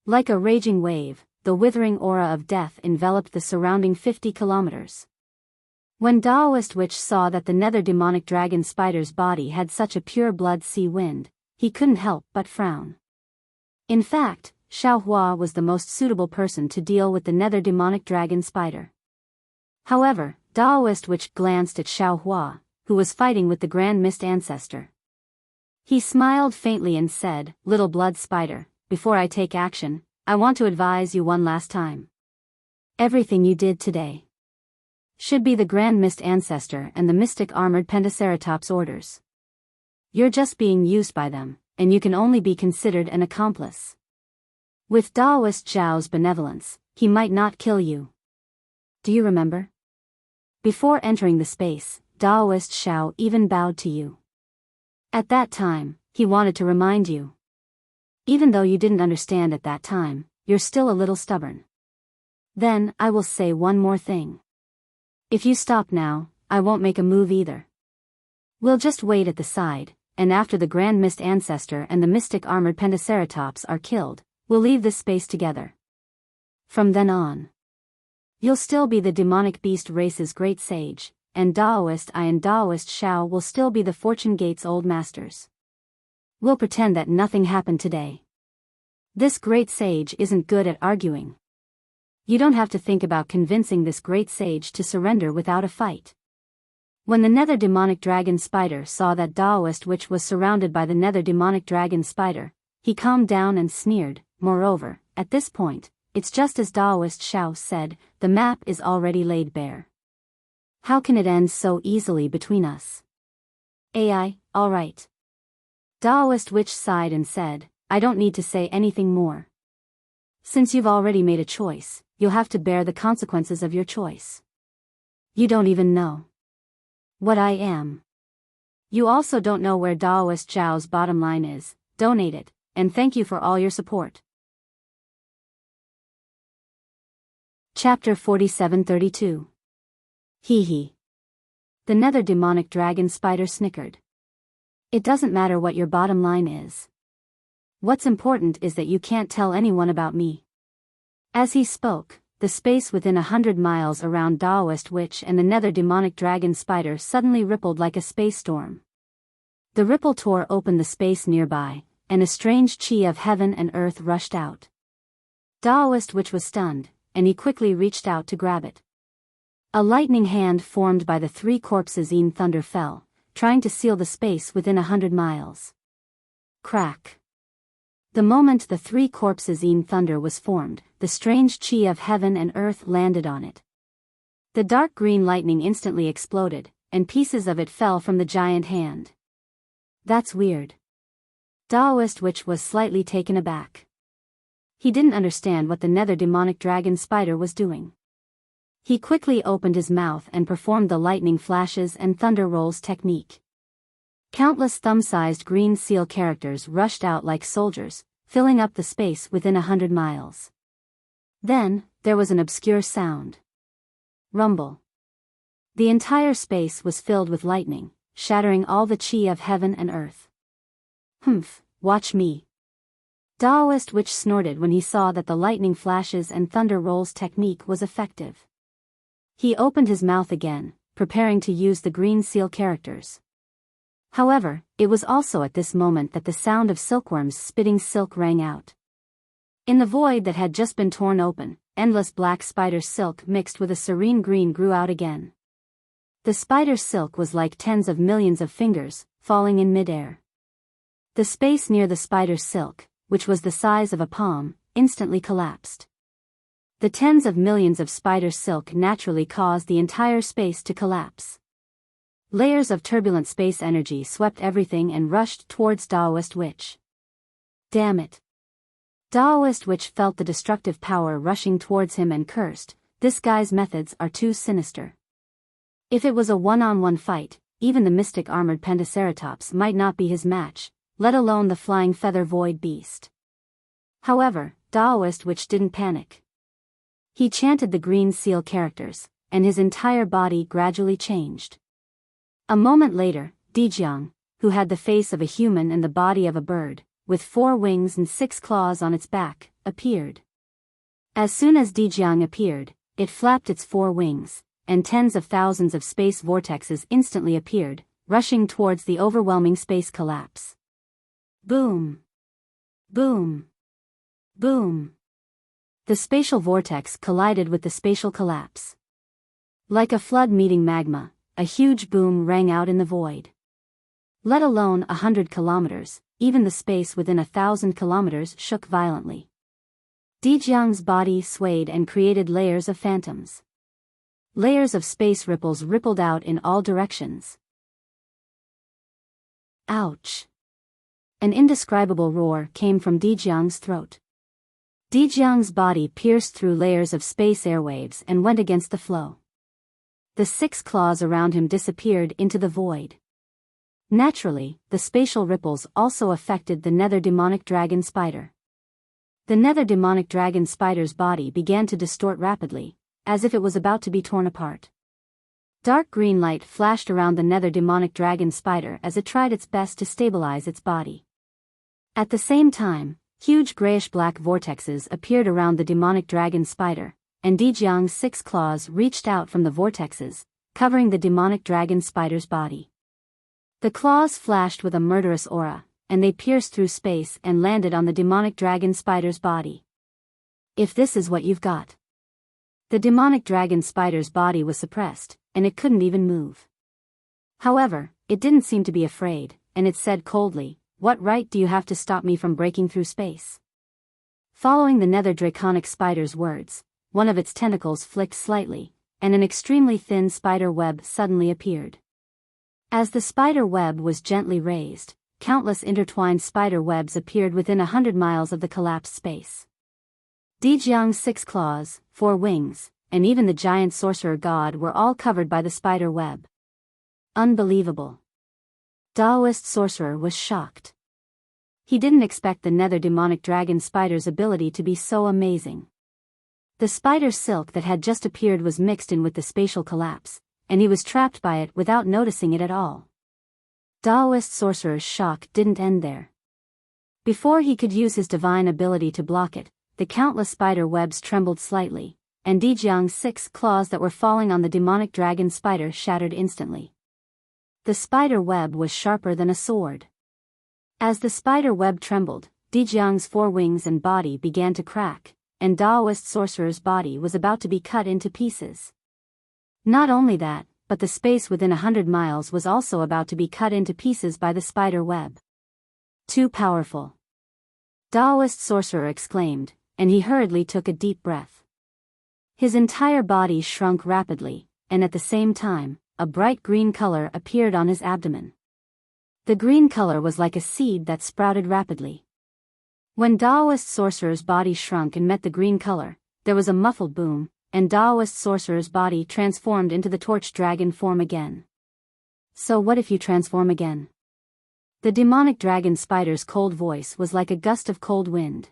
Like a raging wave, the withering aura of death enveloped the surrounding 50 kilometers. When Taoist Witch saw that the nether demonic dragon spider's body had such a pure blood sea wind, he couldn't help but frown. In fact, Xiao Hua was the most suitable person to deal with the nether demonic dragon spider. However, Taoist Witch glanced at Xiao Hua, who was fighting with the Grand Mist Ancestor. He smiled faintly and said, "Little blood spider, before I take action, I want to advise you one last time. Everything you did today. Should be the Grand Mist Ancestor and the Mystic Armored Pentaceratops orders. You're just being used by them, and you can only be considered an accomplice. With Daoist Zhao's benevolence, he might not kill you. Do you remember? Before entering the space, Daoist Zhao even bowed to you. At that time, he wanted to remind you. Even though you didn't understand at that time, you're still a little stubborn. Then, I will say one more thing. If you stop now, I won't make a move either. We'll just wait at the side, and after the Grand Mist Ancestor and the Mystic Armored Pentaceratops are killed, we'll leave this space together. From then on, you'll still be the demonic beast race's great sage, and Daoist I and Daoist Zhao will still be the Fortune Gate's old masters. We'll pretend that nothing happened today. This great sage isn't good at arguing. You don't have to think about convincing this great sage to surrender without a fight. When the nether demonic dragon spider saw that Daoist witch was surrounded by the nether demonic dragon spider, he calmed down and sneered. Moreover, at this point, it's just as Daoist Zhao said, the map is already laid bare. How can it end so easily between us? AI, alright. Daoist witch sighed and said, I don't need to say anything more. Since you've already made a choice, you'll have to bear the consequences of your choice. You don't even know what I am. You also don't know where Daoist Zhao's bottom line is. Donate it, and thank you for all your support. Chapter 4732. Hee hee. The nether demonic dragon spider snickered. It doesn't matter what your bottom line is. What's important is that you can't tell anyone about me. As he spoke, the space within 100 miles around Daoist witch and the nether demonic dragon spider suddenly rippled like a space storm. The ripple tore open the space nearby, and a strange chi of heaven and earth rushed out. Daoist witch was stunned, and he quickly reached out to grab it. A lightning hand formed by the three corpses in thunder fell, trying to seal the space within 100 miles. Crack. The moment the three corpses in thunder was formed, the strange chi of heaven and earth landed on it. The dark green lightning instantly exploded, and pieces of it fell from the giant hand. That's weird. Daoist witch was slightly taken aback. He didn't understand what the nether demonic dragon spider was doing. He quickly opened his mouth and performed the lightning flashes and thunder rolls technique. Countless thumb-sized green seal characters rushed out like soldiers, filling up the space within 100 miles. Then, there was an obscure sound. Rumble. The entire space was filled with lightning, shattering all the chi of heaven and earth. Humph, watch me. Daoist witch snorted when he saw that the lightning flashes and thunder rolls technique was effective. He opened his mouth again, preparing to use the green seal characters. However, it was also at this moment that the sound of silkworms spitting silk rang out. In the void that had just been torn open, endless black spider silk mixed with a serene green grew out again. The spider silk was like tens of millions of fingers, falling in midair. The space near the spider silk, which was the size of a palm, instantly collapsed. The tens of millions of spider silk naturally caused the entire space to collapse. Layers of turbulent space energy swept everything and rushed towards Daoist witch. Damn it. Daoist witch felt the destructive power rushing towards him and cursed, this guy's methods are too sinister. If it was a one-on-one fight, even the mystic armored Pentaceratops might not be his match, let alone the flying feather void beast. However, Daoist witch didn't panic. He chanted the green seal characters, and his entire body gradually changed. A moment later, Dijiang, who had the face of a human and the body of a bird, with 4 wings and 6 claws on its back, appeared. As soon as Dijiang appeared, it flapped its 4 wings, and tens of thousands of space vortexes instantly appeared, rushing towards the overwhelming space collapse. Boom! Boom! Boom! The spatial vortex collided with the spatial collapse. Like a flood meeting magma, a huge boom rang out in the void. Let alone 100 kilometers, even the space within 1,000 kilometers shook violently. Dijiang's body swayed and created layers of phantoms. Layers of space ripples rippled out in all directions. Ouch! An indescribable roar came from Dijiang's throat. Dijiang's body pierced through layers of space airwaves and went against the flow. The 6 claws around him disappeared into the void. Naturally, the spatial ripples also affected the nether demonic dragon spider. The nether demonic dragon spider's body began to distort rapidly, as if it was about to be torn apart. Dark green light flashed around the nether demonic dragon spider as it tried its best to stabilize its body. At the same time, huge grayish-black vortexes appeared around the demonic dragon spider, and Dijiang's 6 claws reached out from the vortexes, covering the demonic dragon spider's body. The claws flashed with a murderous aura, and they pierced through space and landed on the demonic dragon spider's body. If this is what you've got. The demonic dragon spider's body was suppressed, and it couldn't even move. However, it didn't seem to be afraid, and it said coldly, "What right do you have to stop me from breaking through space?" Following the nether draconic spider's words, one of its tentacles flicked slightly, and an extremely thin spider web suddenly appeared. As the spider web was gently raised, countless intertwined spider webs appeared within 100 miles of the collapsed space. Dijiang's 6 claws, 4 wings, and even the giant sorcerer god were all covered by the spider web. Unbelievable. Daoist sorcerer was shocked. He didn't expect the nether demonic dragon spider's ability to be so amazing. The spider silk that had just appeared was mixed in with the spatial collapse, and he was trapped by it without noticing it at all. Daoist sorcerer's shock didn't end there. Before he could use his divine ability to block it, the countless spider webs trembled slightly, and Dijiang's 6 claws that were falling on the demonic dragon spider shattered instantly. The spider web was sharper than a sword. As the spider web trembled, Dijiang's 4 wings and body began to crack, and Daoist sorcerer's body was about to be cut into pieces. Not only that, but the space within 100 miles was also about to be cut into pieces by the spider web. Too powerful. Daoist sorcerer exclaimed, and he hurriedly took a deep breath. His entire body shrunk rapidly, and at the same time, a bright green color appeared on his abdomen. The green color was like a seed that sprouted rapidly. When Daoist sorcerer's body shrunk and met the green color, there was a muffled boom, and Daoist sorcerer's body transformed into the torch dragon form again. So what if you transform again? The demonic dragon spider's cold voice was like a gust of cold wind.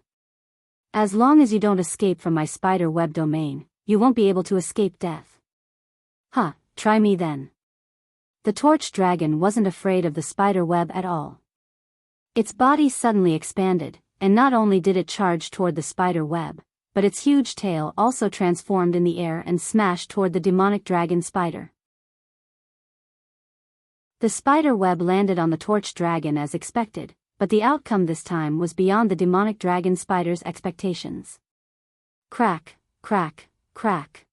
As long as you don't escape from my spider web domain, you won't be able to escape death. Huh, try me then. The torch dragon wasn't afraid of the spider web at all. Its body suddenly expanded, and not only did it charge toward the spider web, but its huge tail also transformed in the air and smashed toward the demonic dragon spider. The spider web landed on the torch dragon as expected, but the outcome this time was beyond the demonic dragon spider's expectations. Crack, crack, crack.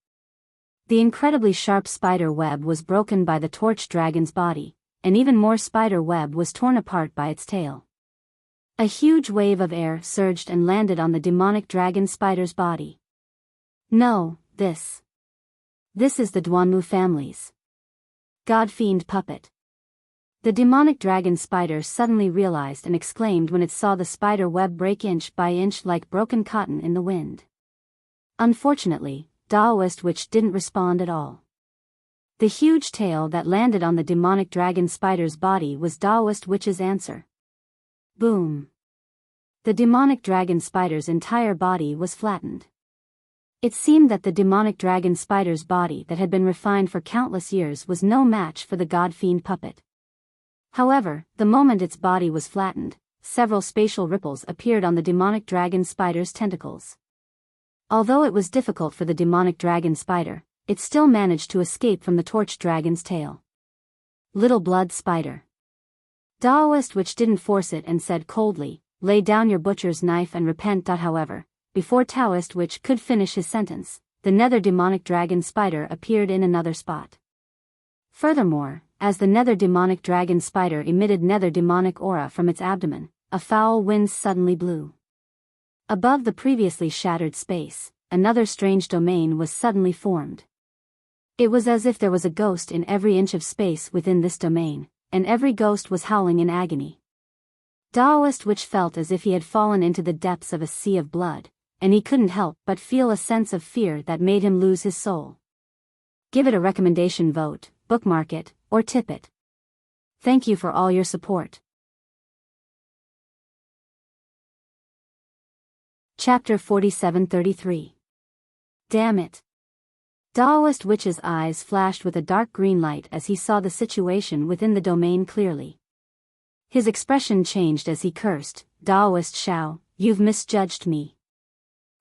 The incredibly sharp spider web was broken by the torch dragon's body, and even more spider web was torn apart by its tail. A huge wave of air surged and landed on the demonic dragon spider's body. No, this is the Duanmu family's God-fiend puppet. The demonic dragon spider suddenly realized and exclaimed when it saw the spider web break inch by inch like broken cotton in the wind. Unfortunately, Daoist Witch didn't respond at all. The huge tail that landed on the demonic dragon spider's body was Daoist Witch's answer. Boom. The demonic dragon spider's entire body was flattened. It seemed that the demonic dragon spider's body that had been refined for countless years was no match for the god-fiend puppet. However, the moment its body was flattened, several spatial ripples appeared on the demonic dragon spider's tentacles. Although it was difficult for the demonic dragon spider, it still managed to escape from the torch dragon's tail. Little blood spider. Daoist Witch didn't force it and said coldly, "Lay down your butcher's knife and repent." However, before Taoist Witch could finish his sentence, the nether demonic dragon spider appeared in another spot. Furthermore, as the nether demonic dragon spider emitted nether demonic aura from its abdomen, a foul wind suddenly blew. Above the previously shattered space, another strange domain was suddenly formed. It was as if there was a ghost in every inch of space within this domain, and every ghost was howling in agony. Daoist Witch felt as if he had fallen into the depths of a sea of blood, and he couldn't help but feel a sense of fear that made him lose his soul. Give it a recommendation vote, bookmark it, or tip it. Thank you for all your support. Chapter 4733. Damn it. Daoist Witch's eyes flashed with a dark green light as he saw the situation within the domain clearly. His expression changed as he cursed, Daoist Shao, you've misjudged me.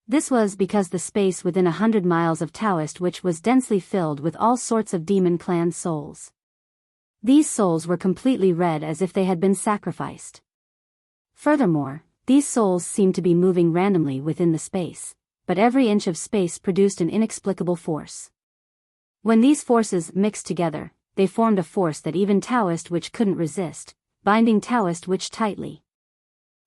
This was because the space within 100 miles of Taoist Witch was densely filled with all sorts of demon clan souls. These souls were completely red as if they had been sacrificed. Furthermore, these souls seemed to be moving randomly within the space, but every inch of space produced an inexplicable force. When these forces mixed together, they formed a force that even Taoist Witch couldn't resist, binding Taoist Witch tightly.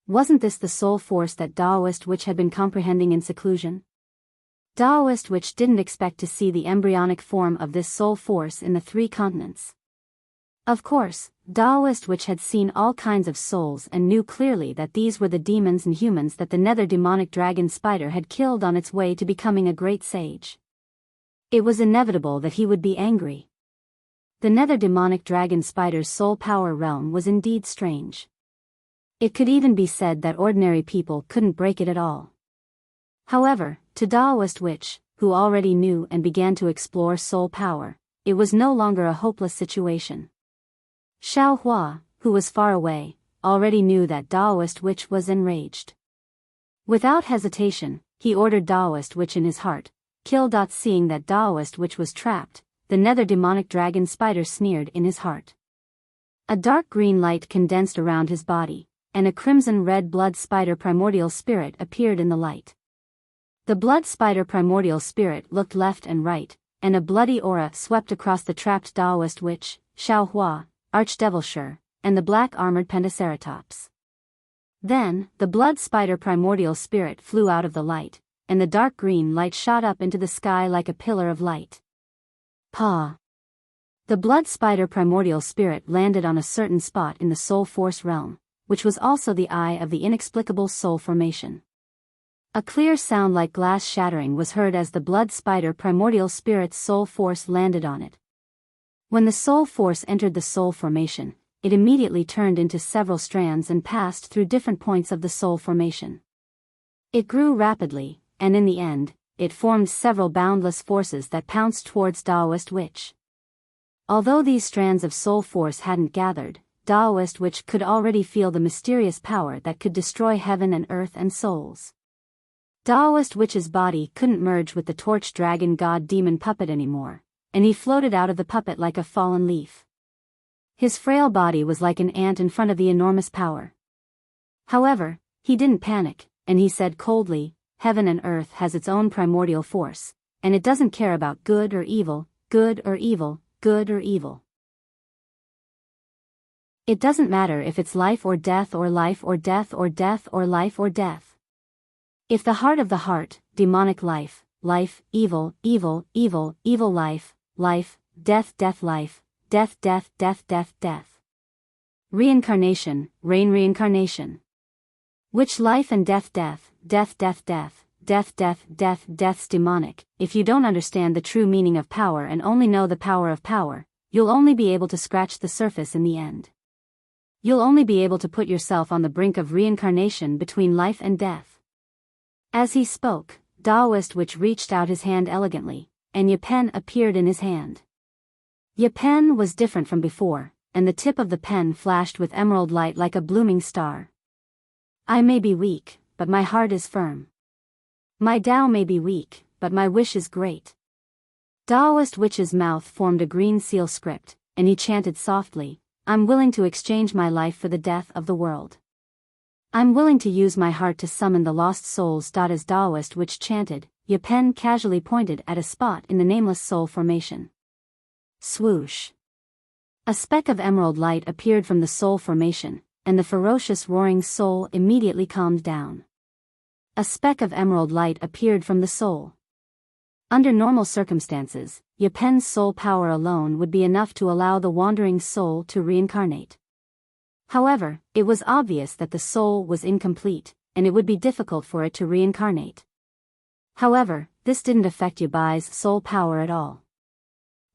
Wasn't this the soul force that Daoist Witch had been comprehending in seclusion? Daoist Witch didn't expect to see the embryonic form of this soul force in the 3 continents. Of course, Daoist Witch had seen all kinds of souls and knew clearly that these were the demons and humans that the nether demonic dragon spider had killed on its way to becoming a great sage. It was inevitable that he would be angry. The nether demonic dragon spider's soul power realm was indeed strange. It could even be said that ordinary people couldn't break it at all. However, to Daoist Witch, who already knew and began to explore soul power, it was no longer a hopeless situation. Xiao Hua, who was far away, already knew that Daoist Witch was enraged. Without hesitation, he ordered Daoist Witch in his heart, kill. Seeing that Daoist Witch was trapped, the nether demonic dragon spider sneered in his heart. A dark green light condensed around his body, and a crimson-red blood spider primordial spirit appeared in the light. The blood spider primordial spirit looked left and right, and a bloody aura swept across the trapped Daoist Witch, Xiao Hua, Archdevil and the black-armored Pentaceratops. Then, the blood spider primordial spirit flew out of the light, and the dark green light shot up into the sky like a pillar of light. Pa! The blood spider primordial spirit landed on a certain spot in the soul force realm, which was also the eye of the inexplicable soul formation. A clear sound like glass shattering was heard as the blood spider primordial spirit's soul force landed on it. When the soul force entered the soul formation, it immediately turned into several strands and passed through different points of the soul formation. It grew rapidly, and in the end, it formed several boundless forces that pounced towards Daoist Witch. Although these strands of soul force hadn't gathered, Daoist Witch could already feel the mysterious power that could destroy heaven and earth and souls. Daoist Witch's body couldn't merge with the torch dragon god demon puppet anymore, and he floated out of the puppet like a fallen leaf. His frail body was like an ant in front of the enormous power. However, he didn't panic, and he said coldly, heaven and earth has its own primordial force, and it doesn't care about good or evil, good or evil, good or evil. It doesn't matter if it's life or death or life or death or death or life or death. If the heart of the heart, demonic life, life, evil, evil, evil, evil life, life, death, death, life, death, death, death, death, death. Reincarnation, rain reincarnation. Which life and death, death, death, death, death, death, death, death, death's demonic. If you don't understand the true meaning of power and only know the power of power, you'll only be able to scratch the surface in the end. You'll only be able to put yourself on the brink of reincarnation between life and death. As he spoke, Daoist Witch reached out his hand elegantly, and Ye pen appeared in his hand. Ye pen was different from before, and the tip of the pen flashed with emerald light like a blooming star. I may be weak, but my heart is firm. My Tao may be weak, but my wish is great. Daoist Witch's mouth formed a green seal script, and he chanted softly, I'm willing to exchange my life for the death of the world. I'm willing to use my heart to summon the lost souls. As Daoist Witch chanted, Ye pen casually pointed at a spot in the nameless soul formation. Swoosh! A speck of emerald light appeared from the soul formation, and the ferocious roaring soul immediately calmed down. A speck of emerald light appeared from the soul. Under normal circumstances, Yapen's soul power alone would be enough to allow the wandering soul to reincarnate. However, it was obvious that the soul was incomplete, and it would be difficult for it to reincarnate. However, this didn't affect Yabai's soul power at all.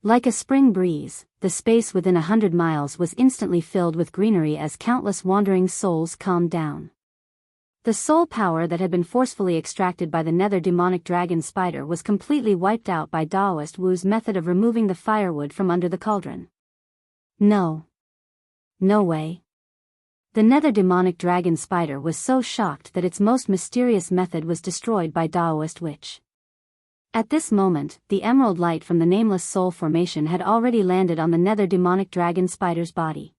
Like a spring breeze, the space within 100 miles was instantly filled with greenery as countless wandering souls calmed down. The soul power that had been forcefully extracted by the nether demonic dragon spider was completely wiped out by Daoist Wu's method of removing the firewood from under the cauldron. No. No way. The nether demonic dragon spider was so shocked that its most mysterious method was destroyed by Daoist Witch. At this moment, the emerald light from the nameless soul formation had already landed on the nether demonic dragon spider's body.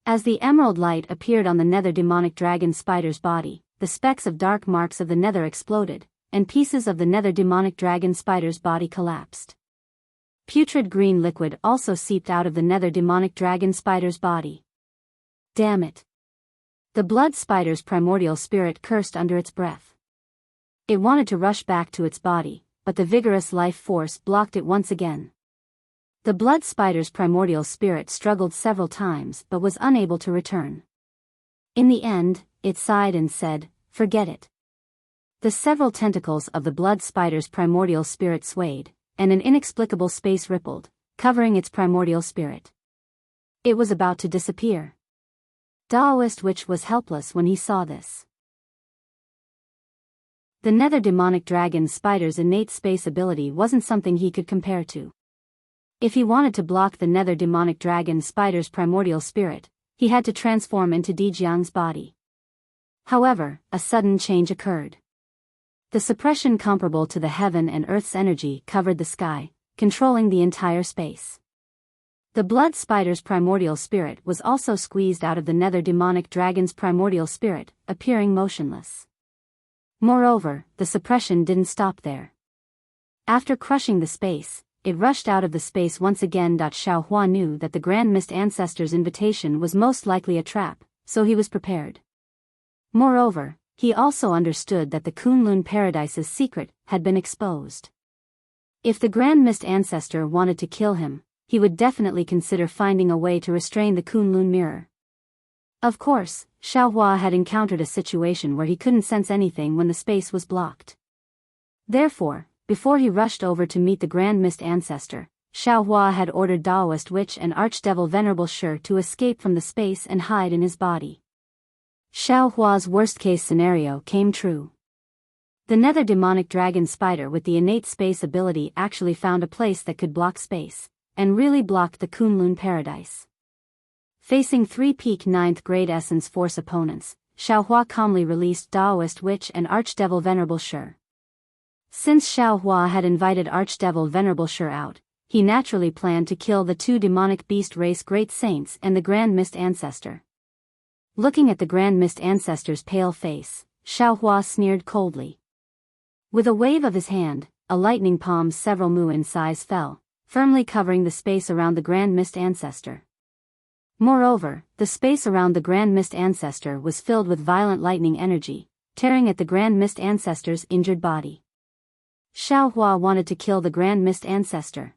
As the emerald light appeared on the nether demonic dragon spider's body, the specks of dark marks of the nether exploded, and pieces of the nether demonic dragon spider's body collapsed. Putrid green liquid also seeped out of the nether demonic dragon spider's body. Damn it. The blood spider's primordial spirit cursed under its breath. It wanted to rush back to its body, but the vigorous life force blocked it once again. The blood spider's primordial spirit struggled several times but was unable to return. In the end, it sighed and said, "Forget it." The several tentacles of the blood spider's primordial spirit swayed, and an inexplicable space rippled, covering its primordial spirit. It was about to disappear. Daoist Witch was helpless when he saw this. The nether demonic dragon spider's innate space ability wasn't something he could compare to. If he wanted to block the nether demonic dragon spider's primordial spirit, he had to transform into Dejiang's body. However, a sudden change occurred. The suppression comparable to the heaven and earth's energy covered the sky, controlling the entire space. The blood spider's primordial spirit was also squeezed out of the nether demonic dragon's primordial spirit, appearing motionless. Moreover, the suppression didn't stop there. After crushing the space, it rushed out of the space once again. Xiaohua knew that the Grand Mist Ancestor's invitation was most likely a trap, so he was prepared. Moreover, he also understood that the Kunlun Paradise's secret had been exposed. If the Grand Mist Ancestor wanted to kill him, he would definitely consider finding a way to restrain the Kunlun mirror. Of course, Xiaohua had encountered a situation where he couldn't sense anything when the space was blocked. Therefore, before he rushed over to meet the Grand Mist Ancestor, Xiaohua had ordered Daoist Witch and Archdevil Venerable Shi to escape from the space and hide in his body. Xiaohua's worst-case scenario came true. The nether demonic dragon spider with the innate space ability actually found a place that could block space, and really blocked the Kunlun Paradise. Facing three peak 9th grade essence force opponents, Xiaohua calmly released Daoist Witch and Archdevil Venerable Shi. Since Xiaohua had invited Archdevil Venerable Shi out, he naturally planned to kill the two demonic beast race great saints and the Grand Mist Ancestor. Looking at the Grand Mist Ancestor's pale face, Xiaohua sneered coldly. With a wave of his hand, a lightning palm several mu in size fell, firmly covering the space around the Grand Mist Ancestor. Moreover, the space around the Grand Mist Ancestor was filled with violent lightning energy, tearing at the Grand Mist Ancestor's injured body. Xiaohua wanted to kill the Grand Mist Ancestor.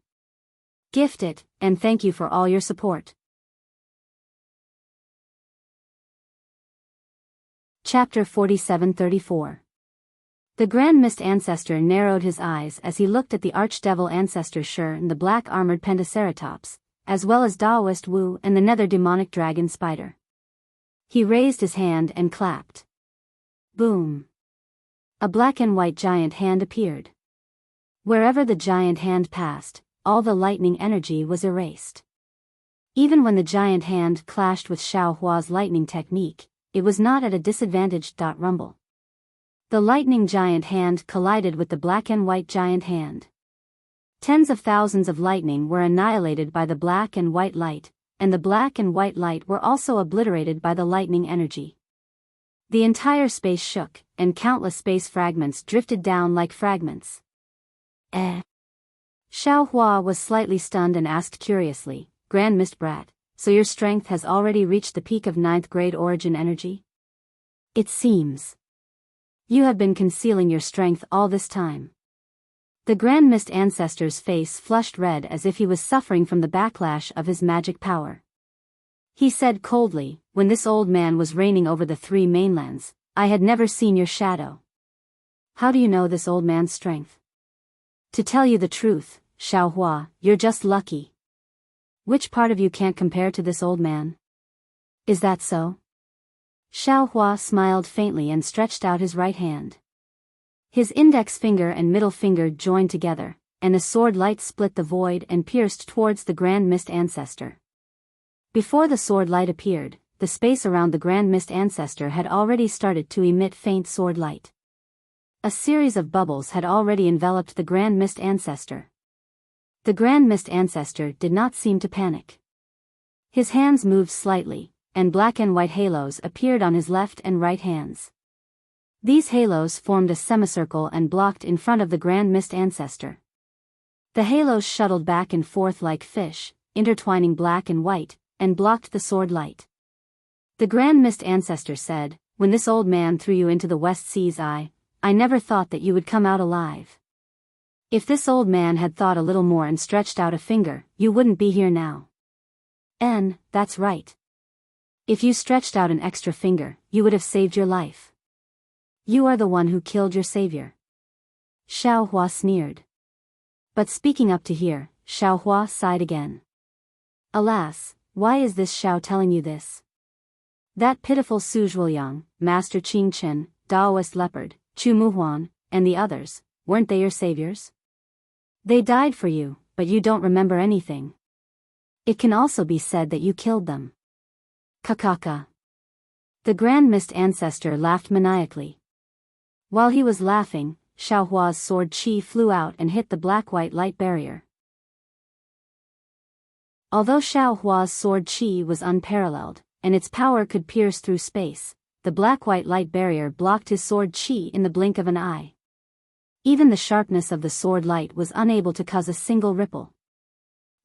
Gift it, and thank you for all your support. Chapter 47-34. The Grand Mist Ancestor narrowed his eyes as he looked at the Archdevil Ancestor Shi and the black armored Pentaceratops, as well as Daoist Wu and the nether demonic dragon spider. He raised his hand and clapped. Boom. A black and white giant hand appeared. Wherever the giant hand passed, all the lightning energy was erased. Even when the giant hand clashed with Xiaohua's lightning technique, it was not at a disadvantage. Rumble. The lightning giant hand collided with the black and white giant hand. Tens of thousands of lightning were annihilated by the black and white light, and the black and white light were also obliterated by the lightning energy. The entire space shook, and countless space fragments drifted down like fragments. Xiaohua was slightly stunned and asked curiously, Grand Mist Brat, so your strength has already reached the peak of 9th grade origin energy? It seems. You have been concealing your strength all this time. The Grand Mist Ancestor's face flushed red as if he was suffering from the backlash of his magic power. He said coldly, when this old man was reigning over the three mainlands, I had never seen your shadow. How do you know this old man's strength? To tell you the truth, Xiaohua, you're just lucky. Which part of you can't compare to this old man? Is that so? Xiaohua smiled faintly and stretched out his right hand. His index finger and middle finger joined together, and a sword light split the void and pierced towards the Grand Mist Ancestor. Before the sword light appeared, the space around the Grand Mist Ancestor had already started to emit faint sword light. A series of bubbles had already enveloped the Grand Mist Ancestor. The Grand Mist Ancestor did not seem to panic. His hands moved slightly, and black and white halos appeared on his left and right hands. These halos formed a semicircle and blocked in front of the Grand Mist Ancestor. The halos shuttled back and forth like fish, intertwining black and white, and blocked the sword light. The Grand Mist Ancestor said, when this old man threw you into the West Sea's eye, I never thought that you would come out alive. If this old man had thought a little more and stretched out a finger, you wouldn't be here now. That's right. If you stretched out an extra finger, you would have saved your life. You are the one who killed your savior. Xiaohua sneered. But speaking up to hear, Xiaohua sighed again. Alas, why is this Xiao telling you this? That pitiful Su Zhuoyang, Master Qing Chen, Daoist Leopard, Chu Muhuan, and the others, weren't they your saviors? They died for you, but you don't remember anything. It can also be said that you killed them. Kakaka. The Grand Mist Ancestor laughed maniacally. While he was laughing, Xiaohua's sword qi flew out and hit the black-white light barrier. Although Xiaohua's sword qi was unparalleled, and its power could pierce through space, the black-white light barrier blocked his sword qi in the blink of an eye. Even the sharpness of the sword light was unable to cause a single ripple.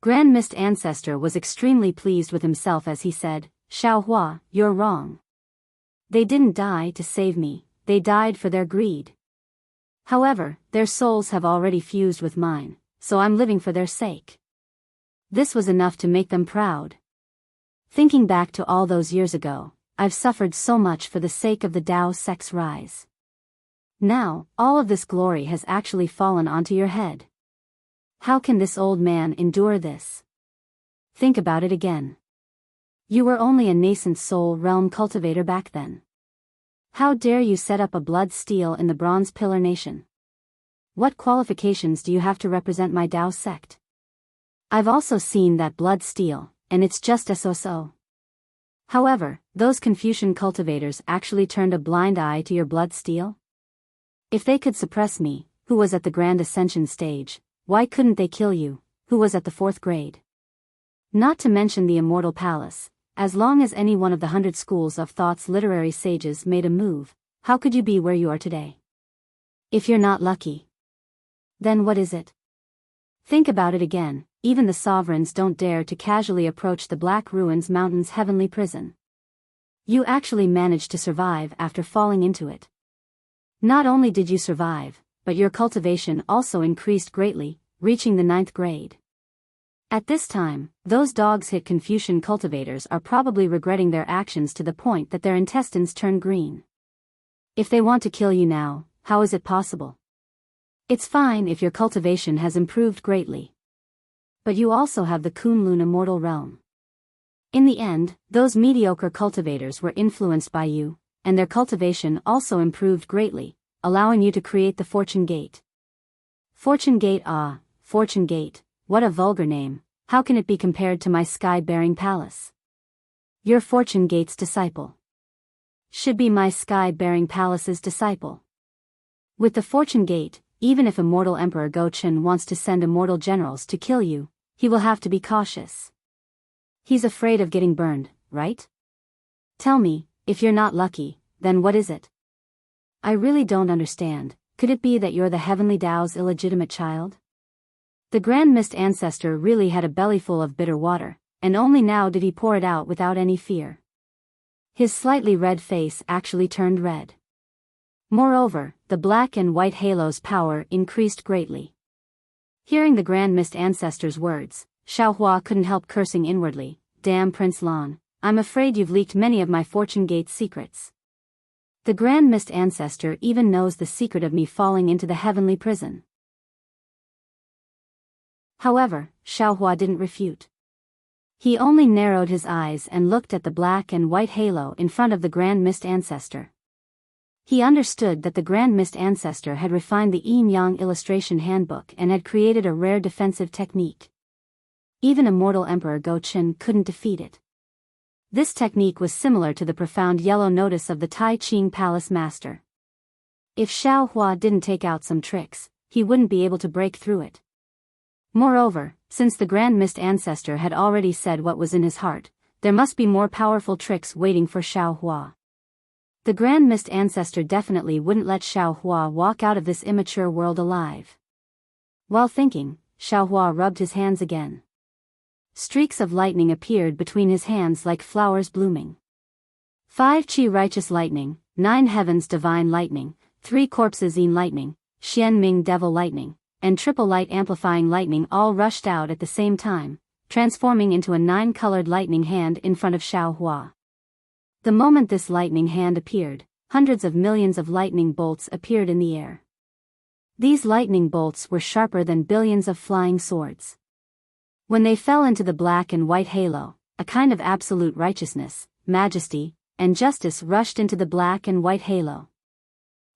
Grand Mist Ancestor was extremely pleased with himself as he said, Xiaohua, you're wrong. They didn't die to save me, they died for their greed. However, their souls have already fused with mine, so I'm living for their sake. This was enough to make them proud. Thinking back to all those years ago, I've suffered so much for the sake of the Tao sect's rise. Now, all of this glory has actually fallen onto your head. How can this old man endure this? Think about it again. You were only a nascent soul realm cultivator back then. How dare you set up a blood steel in the Bronze Pillar Nation? What qualifications do you have to represent my Tao sect? I've also seen that blood steel, and it's just so. However, those Confucian cultivators actually turned a blind eye to your blood steel? If they could suppress me, who was at the Grand Ascension stage, why couldn't they kill you, who was at the 4th grade? Not to mention the Immortal Palace, as long as any one of the 100 schools of thought's literary sages made a move, how could you be where you are today? If you're not lucky. Then what is it? Think about it again, even the sovereigns don't dare to casually approach the Black Ruins Mountain's heavenly prison. You actually managed to survive after falling into it. Not only did you survive, but your cultivation also increased greatly, reaching the 9th grade. At this time, those dogs-hit Confucian cultivators are probably regretting their actions to the point that their intestines turn green. If they want to kill you now, how is it possible? It's fine if your cultivation has improved greatly. But you also have the Kunlun Immortal Realm. In the end, those mediocre cultivators were influenced by you, and their cultivation also improved greatly, allowing you to create the Fortune Gate. Fortune Gate, Fortune Gate. What a vulgar name, how can it be compared to my sky-bearing palace? Your Fortune Gate's disciple should be my sky-bearing palace's disciple. With the Fortune Gate, even if Immortal Emperor Go Chen wants to send immortal generals to kill you, he will have to be cautious. He's afraid of getting burned, right? Tell me, if you're not lucky, then what is it? I really don't understand, could it be that you're the Heavenly Tao's illegitimate child? The Grand Mist Ancestor really had a bellyful of bitter water, and only now did he pour it out without any fear. His slightly red face actually turned red. Moreover, the black and white halo's power increased greatly. Hearing the Grand Mist Ancestor's words, Xiaohua couldn't help cursing inwardly. Damn Prince Lan, I'm afraid you've leaked many of my Fortune Gate secrets. The Grand Mist Ancestor even knows the secret of me falling into the heavenly prison. However, Xiaohua didn't refute. He only narrowed his eyes and looked at the black and white halo in front of the Grand Mist Ancestor. He understood that the Grand Mist Ancestor had refined the Yin-Yang illustration handbook and had created a rare defensive technique. Even immortal Emperor Go-Chen couldn't defeat it. This technique was similar to the profound yellow notice of the Tai Ching Palace Master. If Xiaohua didn't take out some tricks, he wouldn't be able to break through it. Moreover, since the Grand Mist Ancestor had already said what was in his heart, there must be more powerful tricks waiting for Xiaohua. The Grand Mist Ancestor definitely wouldn't let Xiaohua walk out of this immature world alive. While thinking, Xiaohua rubbed his hands again. Streaks of lightning appeared between his hands like flowers blooming. 5 Qi Righteous Lightning, 9 Heavens Divine Lightning, 3 Corpses Yin Lightning, Xian Ming Devil Lightning, and triple light amplifying lightning all rushed out at the same time, transforming into a 9-colored lightning hand in front of Xiaohua. The moment this lightning hand appeared, hundreds of millions of lightning bolts appeared in the air. These lightning bolts were sharper than billions of flying swords. When they fell into the black and white halo, a kind of absolute righteousness, majesty, and justice rushed into the black and white halo.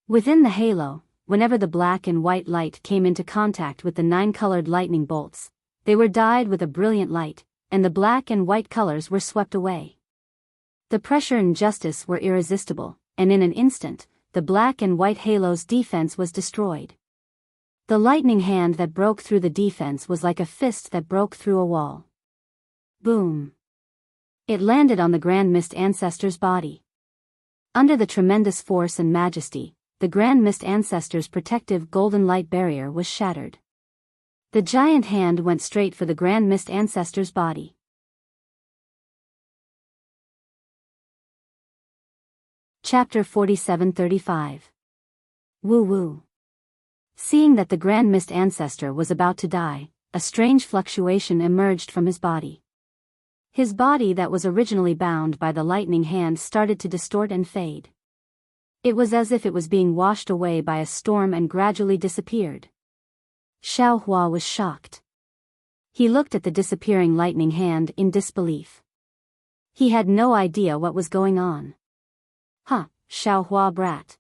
Within the halo, whenever the black and white light came into contact with the 9-colored lightning bolts, they were dyed with a brilliant light, and the black and white colors were swept away. The pressure and justice were irresistible, and in an instant, the black and white halo's defense was destroyed. The lightning hand that broke through the defense was like a fist that broke through a wall. Boom! It landed on the Grand Mist Ancestor's body. Under the tremendous force and majesty, the Grand Mist Ancestor's protective golden light barrier was shattered. The giant hand went straight for the Grand Mist Ancestor's body. Chapter 47-35. Woo-woo. Seeing that the Grand Mist Ancestor was about to die, a strange fluctuation emerged from his body. His body that was originally bound by the lightning hand started to distort and fade. It was as if it was being washed away by a storm and gradually disappeared. Xiaohua was shocked. He looked at the disappearing lightning hand in disbelief. He had no idea what was going on. Huh, Xiaohua brat.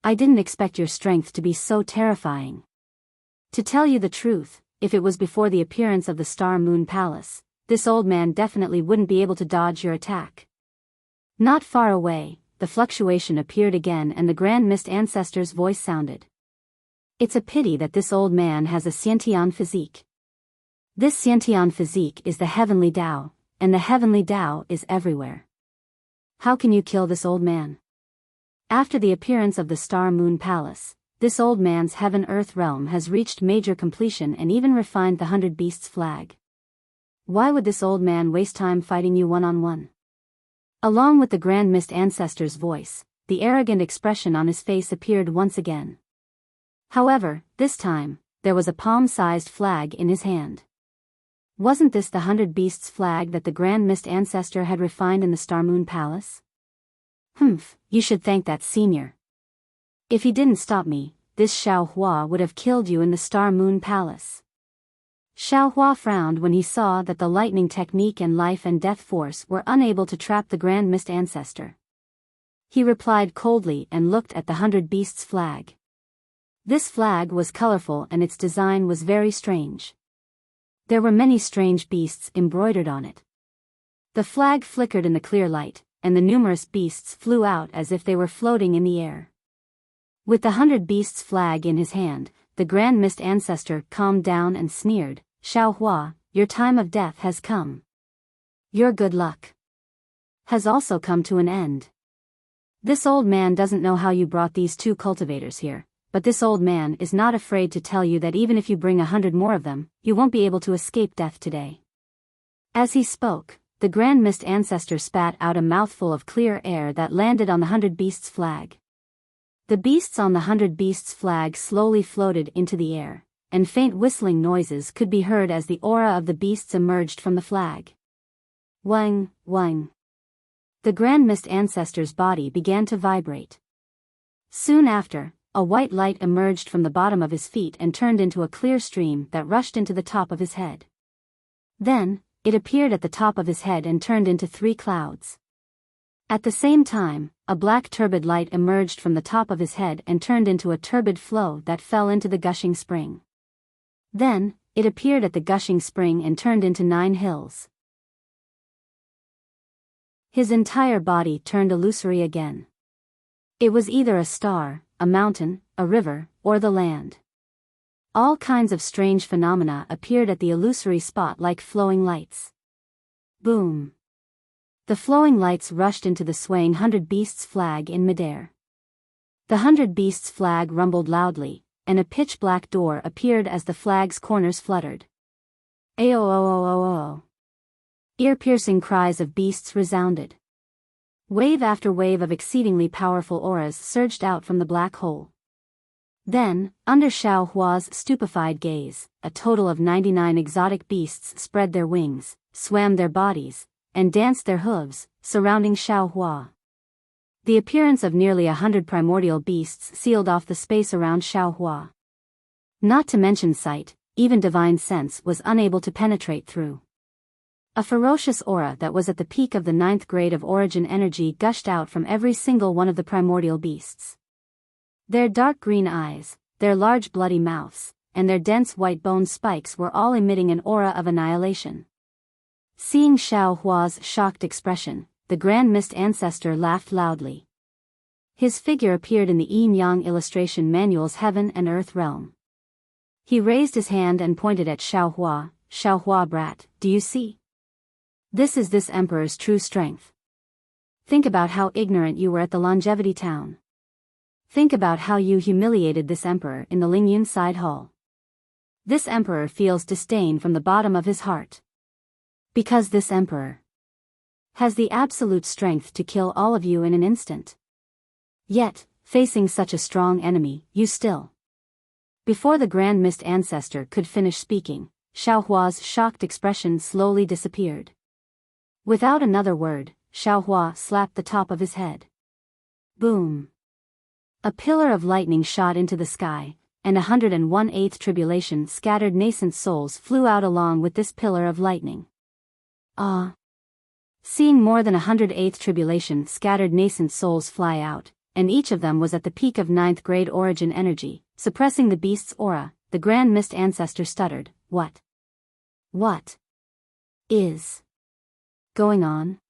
I didn't expect your strength to be so terrifying. To tell you the truth, if it was before the appearance of the Star Moon Palace, this old man definitely wouldn't be able to dodge your attack. Not far away, the fluctuation appeared again and the Grand Mist Ancestor's voice sounded. It's a pity that this old man has a Xiantian physique. This Xiantian physique is the heavenly Tao, and the heavenly Tao is everywhere. How can you kill this old man? After the appearance of the Star Moon Palace, this old man's heaven-earth realm has reached major completion and even refined the 100 Beasts flag. Why would this old man waste time fighting you one-on-one? Along with the Grand Mist Ancestor's voice, the arrogant expression on his face appeared once again. However, this time, there was a palm-sized flag in his hand. Wasn't this the 100 Beasts flag that the Grand Mist Ancestor had refined in the Star Moon Palace? Humph, you should thank that senior. If he didn't stop me, this Xiaohua would have killed you in the Star Moon Palace. Xiaohua frowned when he saw that the lightning technique and life and death force were unable to trap the Grand Mist Ancestor. He replied coldly and looked at the 100 Beasts flag. This flag was colorful and its design was very strange. There were many strange beasts embroidered on it. The flag flickered in the clear light, and the numerous beasts flew out as if they were floating in the air. With the 100 Beasts flag in his hand, the Grand Mist Ancestor calmed down and sneered, Xiaohua, your time of death has come. Your good luck has also come to an end. This old man doesn't know how you brought these 2 cultivators here, but this old man is not afraid to tell you that even if you bring 100 more of them, you won't be able to escape death today. As he spoke, the Grand Mist Ancestor spat out a mouthful of clear air that landed on the 100 Beasts flag. The beasts on the 100 Beasts flag slowly floated into the air, and faint whistling noises could be heard as the aura of the beasts emerged from the flag. Wang, wang. The Grand Mist Ancestor's body began to vibrate. Soon after, a white light emerged from the bottom of his feet and turned into a clear stream that rushed into the top of his head. Then, it appeared at the top of his head and turned into 3 clouds. At the same time, a black turbid light emerged from the top of his head and turned into a turbid flow that fell into the gushing spring. Then, it appeared at the gushing spring and turned into 9 hills. His entire body turned illusory again. It was either a star, a mountain, a river, or the land. All kinds of strange phenomena appeared at the illusory spot like flowing lights. Boom. The flowing lights rushed into the swaying 100 Beasts flag in midair. The 100 Beasts flag rumbled loudly, and a pitch-black door appeared as the flag's corners fluttered. Ayo-oh-oh-oh-oh. Ear-piercing cries of beasts resounded. Wave after wave of exceedingly powerful auras surged out from the black hole. Then, under Xiao Hua's stupefied gaze, a total of 99 exotic beasts spread their wings, swam their bodies, and danced their hooves, surrounding Xiao Hua. The appearance of nearly 100 primordial beasts sealed off the space around Xiao Hua. Not to mention sight, even divine sense was unable to penetrate through. A ferocious aura that was at the peak of the 9th grade of origin energy gushed out from every single one of the primordial beasts. Their dark green eyes, their large bloody mouths, and their dense white bone spikes were all emitting an aura of annihilation. Seeing Xiao Hua's shocked expression, the Grand Mist Ancestor laughed loudly. His figure appeared in the Yin-Yang illustration manual's Heaven and Earth realm. He raised his hand and pointed at Xiao Hua, brat, do you see? This is this emperor's true strength. Think about how ignorant you were at the Longevity Town. Think about how you humiliated this emperor in the Lingyun side hall. This emperor feels disdain from the bottom of his heart. Because this emperor has the absolute strength to kill all of you in an instant. Yet, facing such a strong enemy, you still. Before the Grand Mist Ancestor could finish speaking, Xiao Hua's shocked expression slowly disappeared. Without another word, Xiao Hua slapped the top of his head. Boom. A pillar of lightning shot into the sky, and 101/8 tribulation scattered nascent souls flew out along with this pillar of lightning. Ah! Seeing more than 108th tribulation scattered nascent souls fly out, and each of them was at the peak of 9th grade origin energy, suppressing the beast's aura, the Grand Mist Ancestor stuttered, What is going on?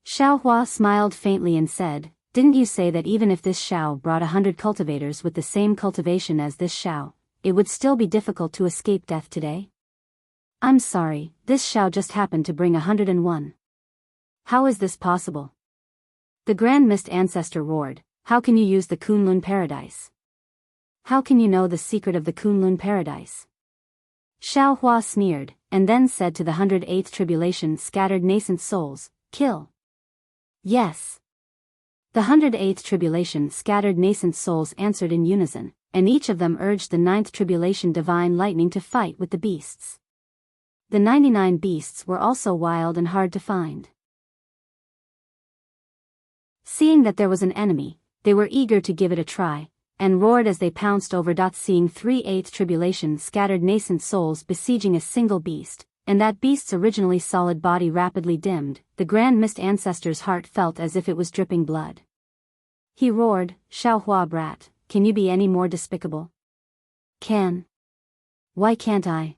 Xiao Hua smiled faintly and said, Didn't you say that even if this Xiao brought 100 cultivators with the same cultivation as this Xiao, it would still be difficult to escape death today? I'm sorry, this Xiao just happened to bring 101. How is this possible? The Grand Mist Ancestor roared, How can you use the Kunlun Paradise? How can you know the secret of the Kunlun Paradise? Xiao Hua sneered, and then said to the 108th tribulation scattered nascent souls, Kill. Yes. The 108th tribulation scattered nascent souls answered in unison, and each of them urged the 9th tribulation divine lightning to fight with the beasts. The 99 beasts were also wild and hard to find. Seeing that there was an enemy, they were eager to give it a try, and roared as they pounced over. Seeing 3/8 tribulation scattered nascent souls besieging a single beast, and that beast's originally solid body rapidly dimmed, the Grand Mist Ancestor's heart felt as if it was dripping blood. He roared, Xiao Hua brat, can you be any more despicable? Why can't I?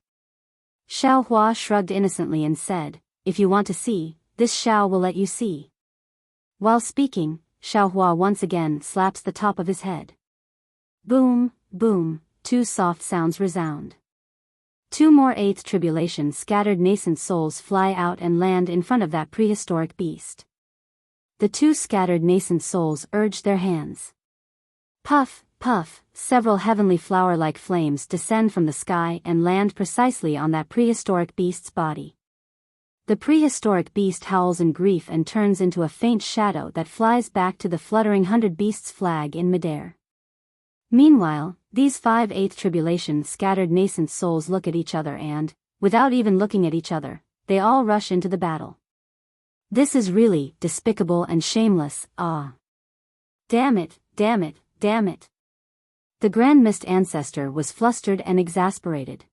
Xiao Hua shrugged innocently and said, If you want to see, this Xiao will let you see. While speaking, Xiao Hua once again slaps the top of his head. Boom, boom, 2 soft sounds resound. 2 more 8th tribulation scattered nascent souls fly out and land in front of that prehistoric beast. The 2 scattered nascent souls urged their hands. Puff, puff, several heavenly flower-like flames descend from the sky and land precisely on that prehistoric beast's body. The prehistoric beast howls in grief and turns into a faint shadow that flies back to the fluttering 100 Beasts flag in midair. Meanwhile, These 5/8 tribulation scattered nascent souls look at each other and, without even looking at each other, they all rush into the battle. This is really despicable and shameless, ah. Damn it, damn it, damn it. The Grand Mist Ancestor was flustered and exasperated.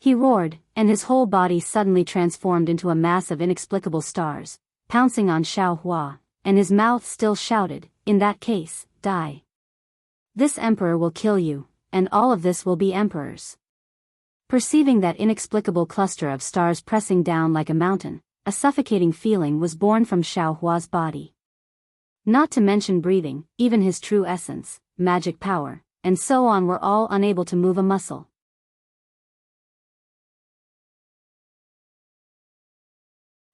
He roared, and his whole body suddenly transformed into a mass of inexplicable stars, pouncing on Xiao Hua, and his mouth still shouted, "In that case, die. This emperor will kill you, and all of this will be emperors." Perceiving that inexplicable cluster of stars pressing down like a mountain, a suffocating feeling was born from Xiao Hua's body. Not to mention breathing, even his true essence, magic power, and so on were all unable to move a muscle.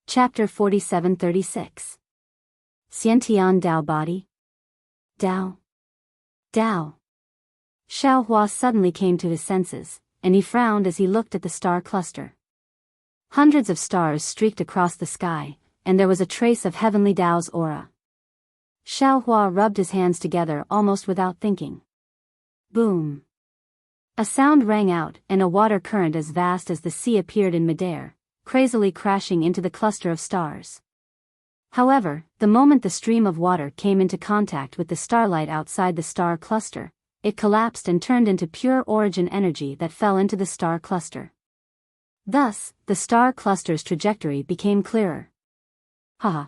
Chapter 47-36. Xiantian Dao Body? Dao? Dao. Xiao Hua suddenly came to his senses, and he frowned as he looked at the star cluster. Hundreds of stars streaked across the sky, and there was a trace of heavenly Dao's aura. Xiao Hua rubbed his hands together almost without thinking. Boom. A sound rang out, and a water current as vast as the sea appeared in midair, crazily crashing into the cluster of stars. However, the moment the stream of water came into contact with the starlight outside the star cluster, it collapsed and turned into pure origin energy that fell into the star cluster. Thus, the star cluster's trajectory became clearer. Haha.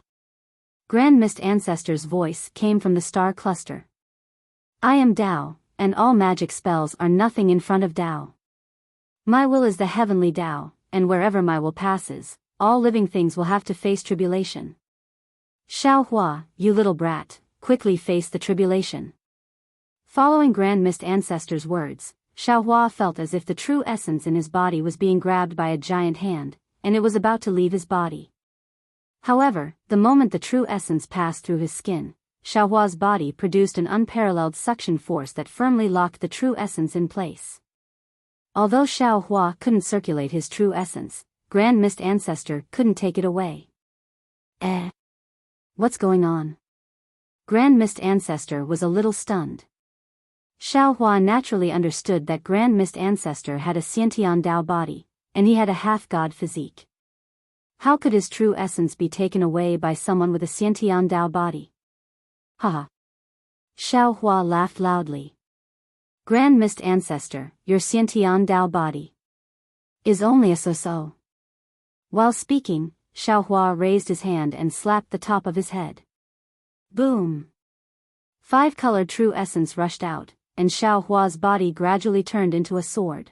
Grand Mist Ancestor's voice came from the star cluster. I am Dao, and all magic spells are nothing in front of Dao. My will is the heavenly Dao, and wherever my will passes, all living things will have to face tribulation. Xiao Hua, you little brat, quickly face the tribulation. Following Grand Mist Ancestor's words, Xiao Hua felt as if the true essence in his body was being grabbed by a giant hand, and it was about to leave his body. However, the moment the true essence passed through his skin, Xiao Hua's body produced an unparalleled suction force that firmly locked the true essence in place. Although Xiao Hua couldn't circulate his true essence, Grand Mist Ancestor couldn't take it away. What's going on? Grand Mist Ancestor was a little stunned. Xiao Hua naturally understood that Grand Mist Ancestor had a Xiantian Dao body, and he had a half-god physique. How could his true essence be taken away by someone with a Xiantian Dao body? Haha. Xiao Hua laughed loudly. Grand Mist Ancestor, your Xiantian Dao body is only a so-so. While speaking, Xiao Hua raised his hand and slapped the top of his head. Boom! 5-colored true essence rushed out, and Xiao Hua's body gradually turned into a sword.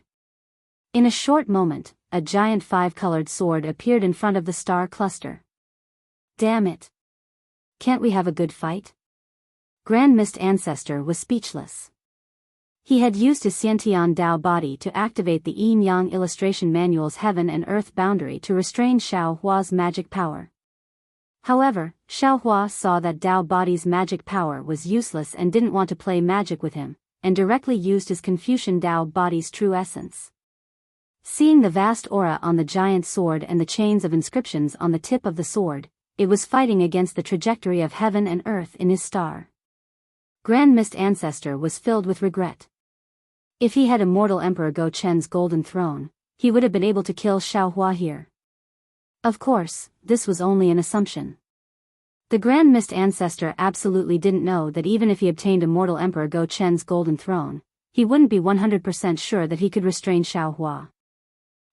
In a short moment, a giant 5-colored sword appeared in front of the star cluster. Damn it! Can't we have a good fight? Grand Mist Ancestor was speechless. He had used his Xiantian Dao body to activate the Yin-Yang Illustration Manual's heaven and earth boundary to restrain Xiao Hua's magic power. However, Xiao Hua saw that Dao body's magic power was useless and didn't want to play magic with him, and directly used his Confucian Dao body's true essence. Seeing the vast aura on the giant sword and the chains of inscriptions on the tip of the sword, it was fighting against the trajectory of heaven and earth in his star. Grand Mist Ancestor was filled with regret. If he had immortal Emperor Go Chen's golden throne, he would have been able to kill Xiao Hua here. Of course, this was only an assumption. The Grand Mist Ancestor absolutely didn't know that even if he obtained immortal Emperor Go Chen's golden throne, he wouldn't be 100% sure that he could restrain Xiao Hua.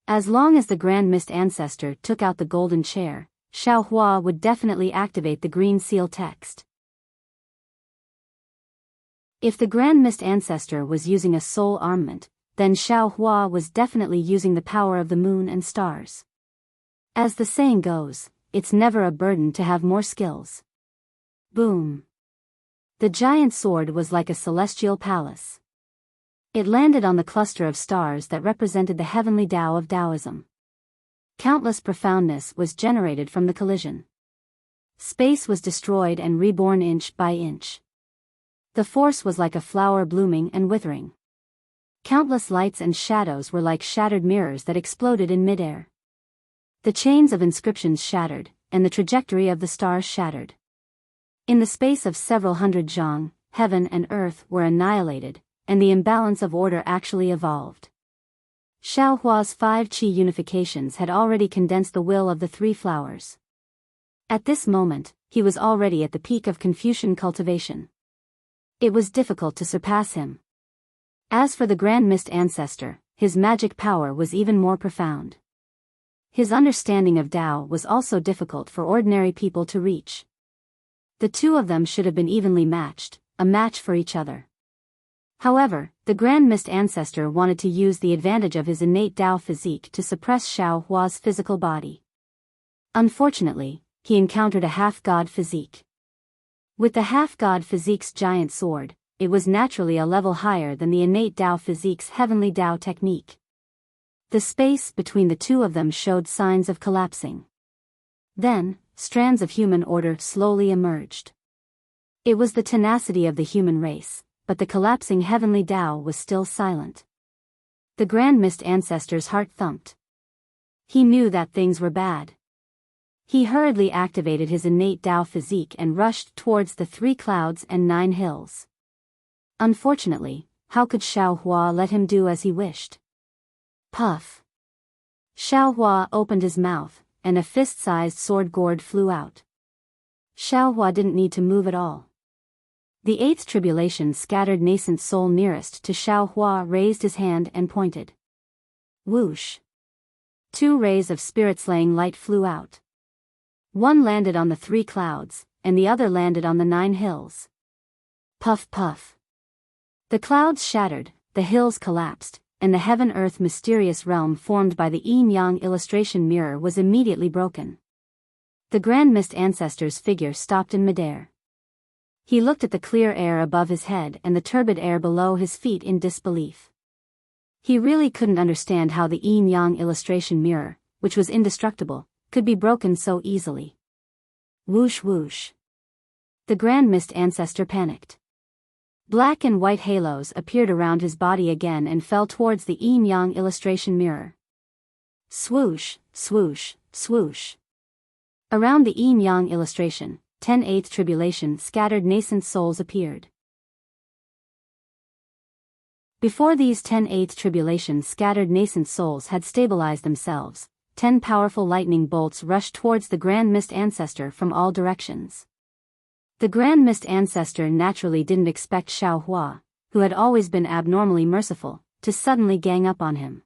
As long as the Grand Mist Ancestor took out the golden chair, Xiao Hua would definitely activate the green seal text. If the Grand Mist Ancestor was using a soul armament, then Xiao Hua was definitely using the power of the moon and stars. As the saying goes, it's never a burden to have more skills. Boom! The giant sword was like a celestial palace. It landed on the cluster of stars that represented the heavenly Tao of Taoism. Countless profoundness was generated from the collision. Space was destroyed and reborn inch by inch. The force was like a flower blooming and withering. Countless lights and shadows were like shattered mirrors that exploded in midair. The chains of inscriptions shattered, and the trajectory of the stars shattered. In the space of several hundred zhang, heaven and earth were annihilated, and the imbalance of order actually evolved. Xiao Hua's 5 qi unifications had already condensed the will of the 3 flowers. At this moment, he was already at the peak of Confucian cultivation. It was difficult to surpass him. As for the Grand Mist Ancestor, his magic power was even more profound. His understanding of Tao was also difficult for ordinary people to reach. The two of them should have been evenly matched, a match for each other. However, the Grand Mist Ancestor wanted to use the advantage of his innate Tao physique to suppress Xiao Hua's physical body. Unfortunately, he encountered a half-god physique. With the half-god physique's giant sword, it was naturally a level higher than the innate Tao physique's heavenly Tao technique. The space between the two of them showed signs of collapsing. Then, strands of human order slowly emerged. It was the tenacity of the human race, but the collapsing heavenly Tao was still silent. The Grand Mist Ancestor's heart thumped. He knew that things were bad. He hurriedly activated his innate Tao physique and rushed towards the 3 clouds and 9 hills. Unfortunately, how could Xiao Hua let him do as he wished? Puff! Xiao Hua opened his mouth, and a fist-sized sword gourd flew out. Xiao Hua didn't need to move at all. The 8th tribulation scattered nascent soul nearest to Xiao Hua raised his hand and pointed. Whoosh! 2 rays of spirit-slaying light flew out. One landed on the 3 clouds, and the other landed on the 9 hills. Puff puff! The clouds shattered, the hills collapsed, and the heaven-earth mysterious realm formed by the yin-yang illustration mirror was immediately broken. The Grand Mist Ancestor's figure stopped in midair. He looked at the clear air above his head and the turbid air below his feet in disbelief. He really couldn't understand how the yin-yang illustration mirror, which was indestructible, could be broken so easily. Whoosh whoosh! The Grand Mist Ancestor panicked. Black and white halos appeared around his body again and fell towards the yin-yang illustration mirror. Swoosh, swoosh, swoosh. Around the yin-yang illustration, 10th tribulation scattered nascent souls appeared. Before these 10th tribulation scattered nascent souls had stabilized themselves, 10 powerful lightning bolts rushed towards the Grand Mist Ancestor from all directions. The Grand Mist Ancestor naturally didn't expect Xiao Hua, who had always been abnormally merciful, to suddenly gang up on him.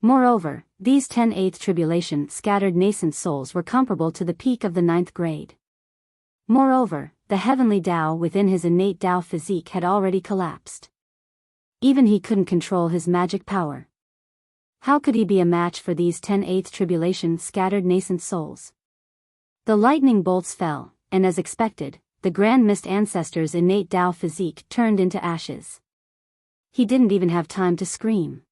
Moreover, these 10th tribulation scattered nascent souls were comparable to the peak of the 9th grade. Moreover, the heavenly Tao within his innate Tao physique had already collapsed. Even he couldn't control his magic power. How could he be a match for these 10th tribulation scattered nascent souls? The lightning bolts fell, and as expected, the Grand Mist Ancestor's innate Tao physique turned into ashes. He didn't even have time to scream.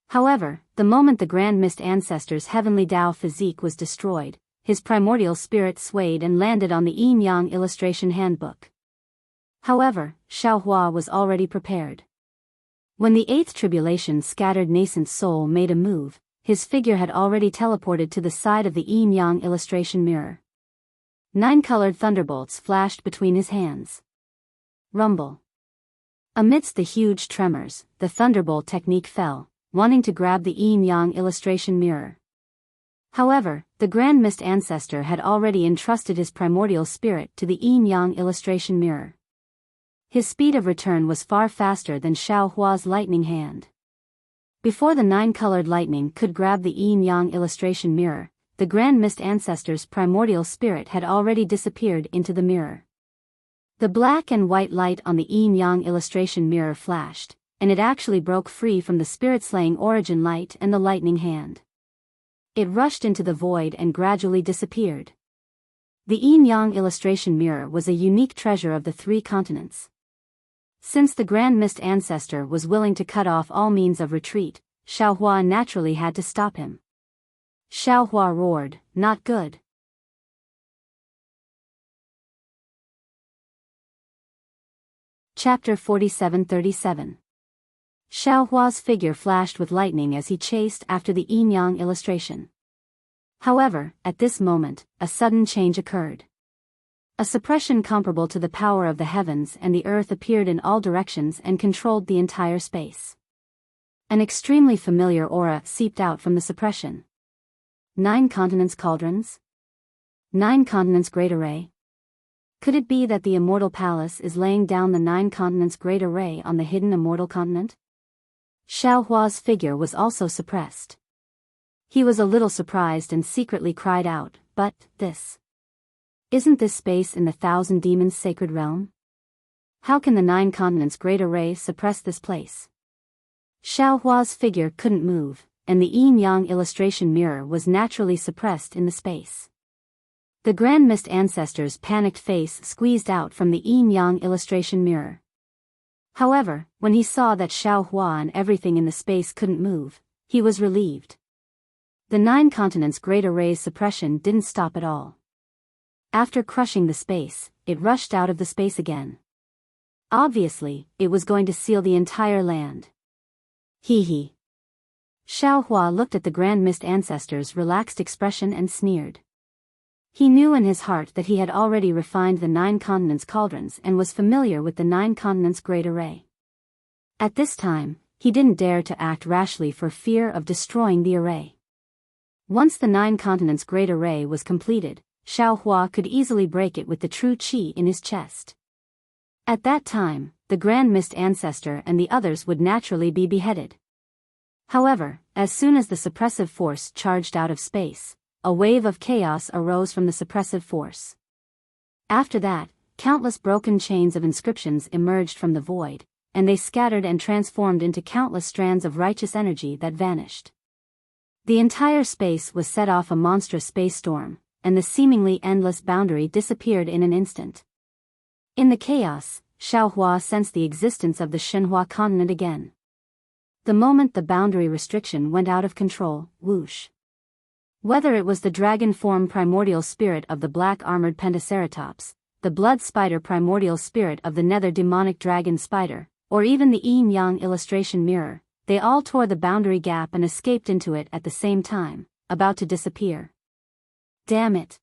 However, the moment the Grand Mist Ancestor's heavenly Tao physique was destroyed, his primordial spirit swayed and landed on the yin-yang illustration handbook. However, Xiao Hua was already prepared. When the 8th tribulation scattered nascent soul made a move, his figure had already teleported to the side of the yin-yang illustration mirror. 9 colored thunderbolts flashed between his hands. Rumble. Amidst the huge tremors, the thunderbolt technique fell, wanting to grab the yin-yang illustration mirror. However, the Grand Mist Ancestor had already entrusted his primordial spirit to the yin-yang illustration mirror. His speed of return was far faster than Xiao Hua's lightning hand. Before the 9-colored lightning could grab the yin-yang illustration mirror, the Grand Mist Ancestor's primordial spirit had already disappeared into the mirror. The black and white light on the yin-yang illustration mirror flashed, and it actually broke free from the spirit-slaying origin light and the lightning hand. It rushed into the void and gradually disappeared. The yin-yang illustration mirror was a unique treasure of the 3 continents. Since the Grand Mist Ancestor was willing to cut off all means of retreat, Xiao Hua naturally had to stop him. Xiao Hua roared, "Not good." Chapter 47-37. Xiao Hua's figure flashed with lightning as he chased after the yin-yang illustration. However, at this moment, a sudden change occurred. A suppression comparable to the power of the heavens and the earth appeared in all directions and controlled the entire space. An extremely familiar aura seeped out from the suppression. 9 continents cauldrons? 9 continents great array? Could it be that the immortal palace is laying down the 9 continents great array on the hidden immortal continent? Xiao Hua's figure was also suppressed. He was a little surprised and secretly cried out, "But, isn't this space in the 1,000 demons' sacred realm? How can the 9 continents great array suppress this place?" Xiao Hua's figure couldn't move, and the yin-yang illustration mirror was naturally suppressed in the space. The Grand Mist Ancestor's panicked face squeezed out from the yin-yang illustration mirror. However, when he saw that Xiao Hua and everything in the space couldn't move, he was relieved. The 9 continents great array's suppression didn't stop at all. After crushing the space, it rushed out of the space again. Obviously, it was going to seal the entire land. Hee. Xiao Hua looked at the Grand Mist Ancestor's relaxed expression and sneered. He knew in his heart that he had already refined the 9 continents cauldrons and was familiar with the 9 continents great array. At this time, he didn't dare to act rashly for fear of destroying the array. Once the 9 continents great array was completed, Xiao Hua could easily break it with the true qi in his chest. At that time, the Grand Mist Ancestor and the others would naturally be beheaded. However, as soon as the suppressive force charged out of space, a wave of chaos arose from the suppressive force. After that, countless broken chains of inscriptions emerged from the void, and they scattered and transformed into countless strands of righteous energy that vanished. The entire space was set off a monstrous space storm, and the seemingly endless boundary disappeared in an instant. In the chaos, Xiao Hua sensed the existence of the Shenhua continent again. The moment the boundary restriction went out of control, whoosh. Whether it was the dragon form primordial spirit of the black-armored Pentaceratops, the blood spider primordial spirit of the nether demonic dragon spider, or even the yin-yang illustration mirror, they all tore the boundary gap and escaped into it at the same time, about to disappear. Damn it!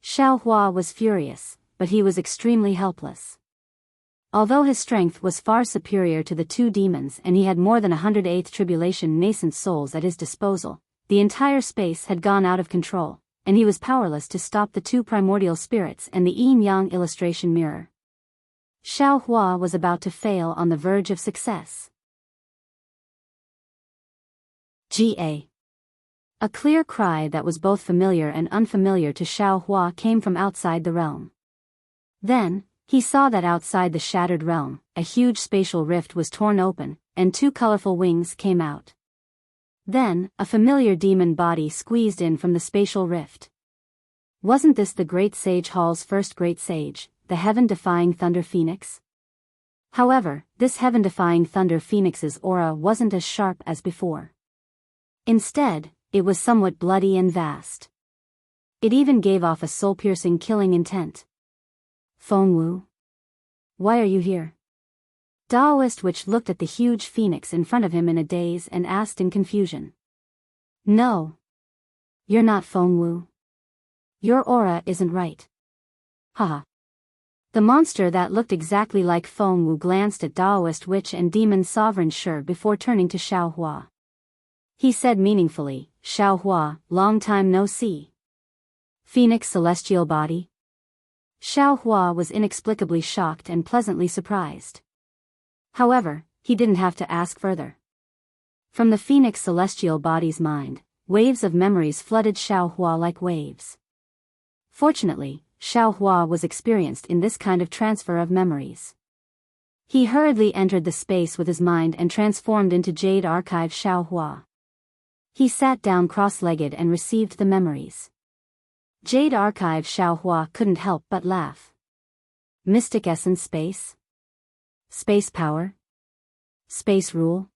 Xiao Hua was furious, but he was extremely helpless. Although his strength was far superior to the 2 demons and he had more than 108th tribulation nascent souls at his disposal, the entire space had gone out of control, and he was powerless to stop the 2 primordial spirits and the yin-yang illustration mirror. Xiao Hua was about to fail on the verge of success. Ga. A clear cry that was both familiar and unfamiliar to Xiao Hua came from outside the realm. Then, he saw that outside the shattered realm, a huge spatial rift was torn open, and 2 colorful wings came out. Then, a familiar demon body squeezed in from the spatial rift. Wasn't this the Great Sage Hall's first Great Sage, the heaven-defying Thunder Phoenix? However, this heaven-defying Thunder Phoenix's aura wasn't as sharp as before. Instead, it was somewhat bloody and vast. It even gave off a soul-piercing killing intent. Fengwu? Why are you here? Daoist Witch looked at the huge phoenix in front of him in a daze and asked in confusion. No. You're not Fengwu. Your aura isn't right. Haha. The monster that looked exactly like Fengwu glanced at Daoist Witch and Demon Sovereign Shi before turning to Xiao Hua. He said meaningfully, "Xiao Hua, long time no see. Phoenix celestial body?" Xiao Hua was inexplicably shocked and pleasantly surprised. However, he didn't have to ask further. From the Phoenix celestial body's mind, waves of memories flooded Xiao Hua like waves. Fortunately, Xiao Hua was experienced in this kind of transfer of memories. He hurriedly entered the space with his mind and transformed into Jade Archive Xiao Hua. He sat down cross-legged and received the memories. Jade Archive Xiao Hua couldn't help but laugh. Mystic Essence Space? Space Power? Space Rule?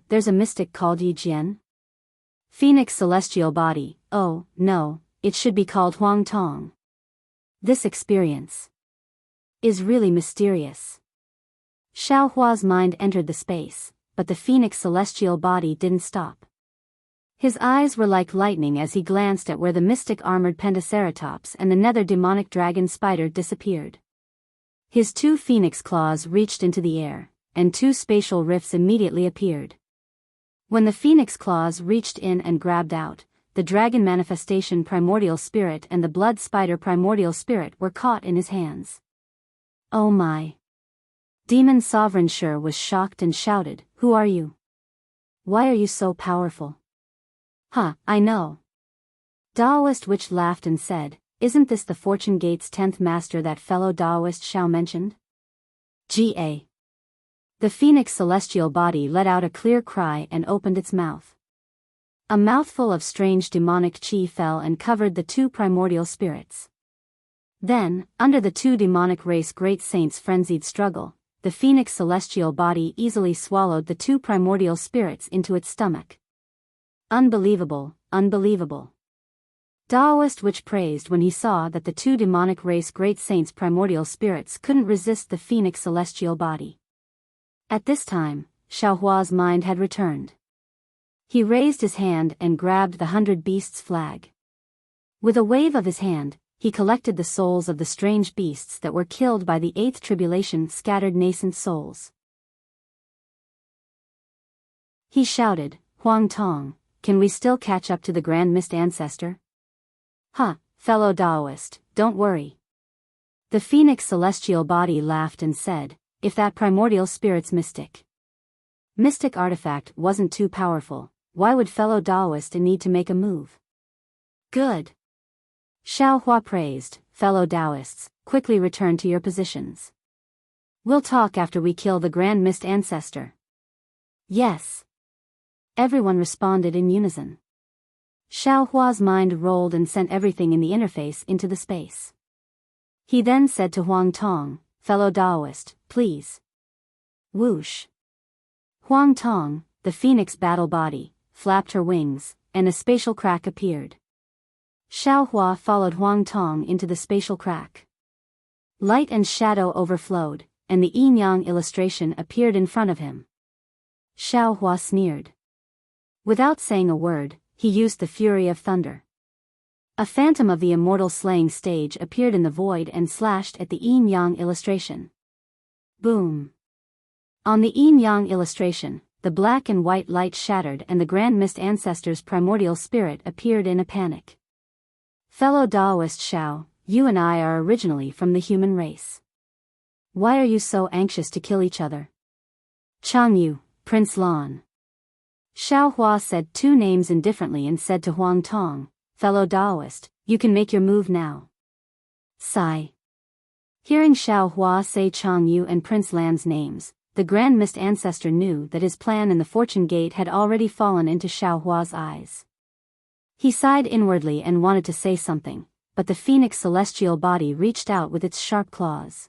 There's a mystic called Yi Jian? Phoenix Celestial Body, oh, no, it should be called Huang Tong. This experience is really mysterious. Xiao Hua's mind entered the space, but the Phoenix Celestial Body didn't stop. His eyes were like lightning as he glanced at where the mystic armored Pentaceratops and the nether demonic dragon spider disappeared. His 2 phoenix claws reached into the air, and 2 spatial rifts immediately appeared. When the phoenix claws reached in and grabbed out, the dragon manifestation primordial spirit and the blood spider primordial spirit were caught in his hands. Oh my! Demon Sovereign Sure was shocked and shouted, "Who are you? Why are you so powerful?" "Huh, I know." Daoist Witch laughed and said, "Isn't this the Fortune Gate's 10th master that fellow Daoist Xiao mentioned?" Ga. The phoenix celestial body let out a clear cry and opened its mouth. A mouthful of strange demonic chi fell and covered the 2 primordial spirits. Then, under the 2 demonic race great saints' frenzied struggle, the phoenix celestial body easily swallowed the 2 primordial spirits into its stomach. Unbelievable, unbelievable. Daoist Witch praised when he saw that the 2 demonic race great saints' primordial spirits couldn't resist the phoenix celestial body. At this time, Xiaohua's mind had returned. He raised his hand and grabbed the 100 Beasts flag. With a wave of his hand, he collected the souls of the strange beasts that were killed by the 8th tribulation scattered nascent souls. He shouted, "Huang Tong, can we still catch up to the Grand Mist Ancestor?" "Huh, fellow Daoist, don't worry." The phoenix celestial body laughed and said, "If that primordial spirit's mystic artifact wasn't too powerful, why would fellow Daoist need to make a move?" "Good." Xiaohua praised, "Fellow Daoists, quickly return to your positions. We'll talk after we kill the Grand Mist Ancestor." "Yes." Everyone responded in unison. Xiaohua's mind rolled and sent everything in the interface into the space. He then said to Huang Tong, "Fellow Daoist, please." Whoosh. Huang Tong, the phoenix battle body, flapped her wings, and a spatial crack appeared. Xiaohua followed Huang Tong into the spatial crack. Light and shadow overflowed, and the yin-yang illustration appeared in front of him. Xiaohua sneered. Without saying a word, he used the fury of thunder. A phantom of the immortal slaying stage appeared in the void and slashed at the yin-yang illustration. Boom. On the yin-yang illustration, the black and white light shattered and the Grand Mist Ancestor's primordial spirit appeared in a panic. "Fellow Daoist Xiao, you and I are originally from the human race. Why are you so anxious to kill each other?" "Chang Yu, Prince Lan." Xiaohua said 2 names indifferently and said to Huang Tong, "Fellow Daoist, you can make your move now." Sigh. Hearing Xiaohua say Chang Yu and Prince Lan's names, the Grand Mist Ancestor knew that his plan in the Fortune Gate had already fallen into Xiaohua's eyes. He sighed inwardly and wanted to say something, but the phoenix celestial body reached out with its sharp claws.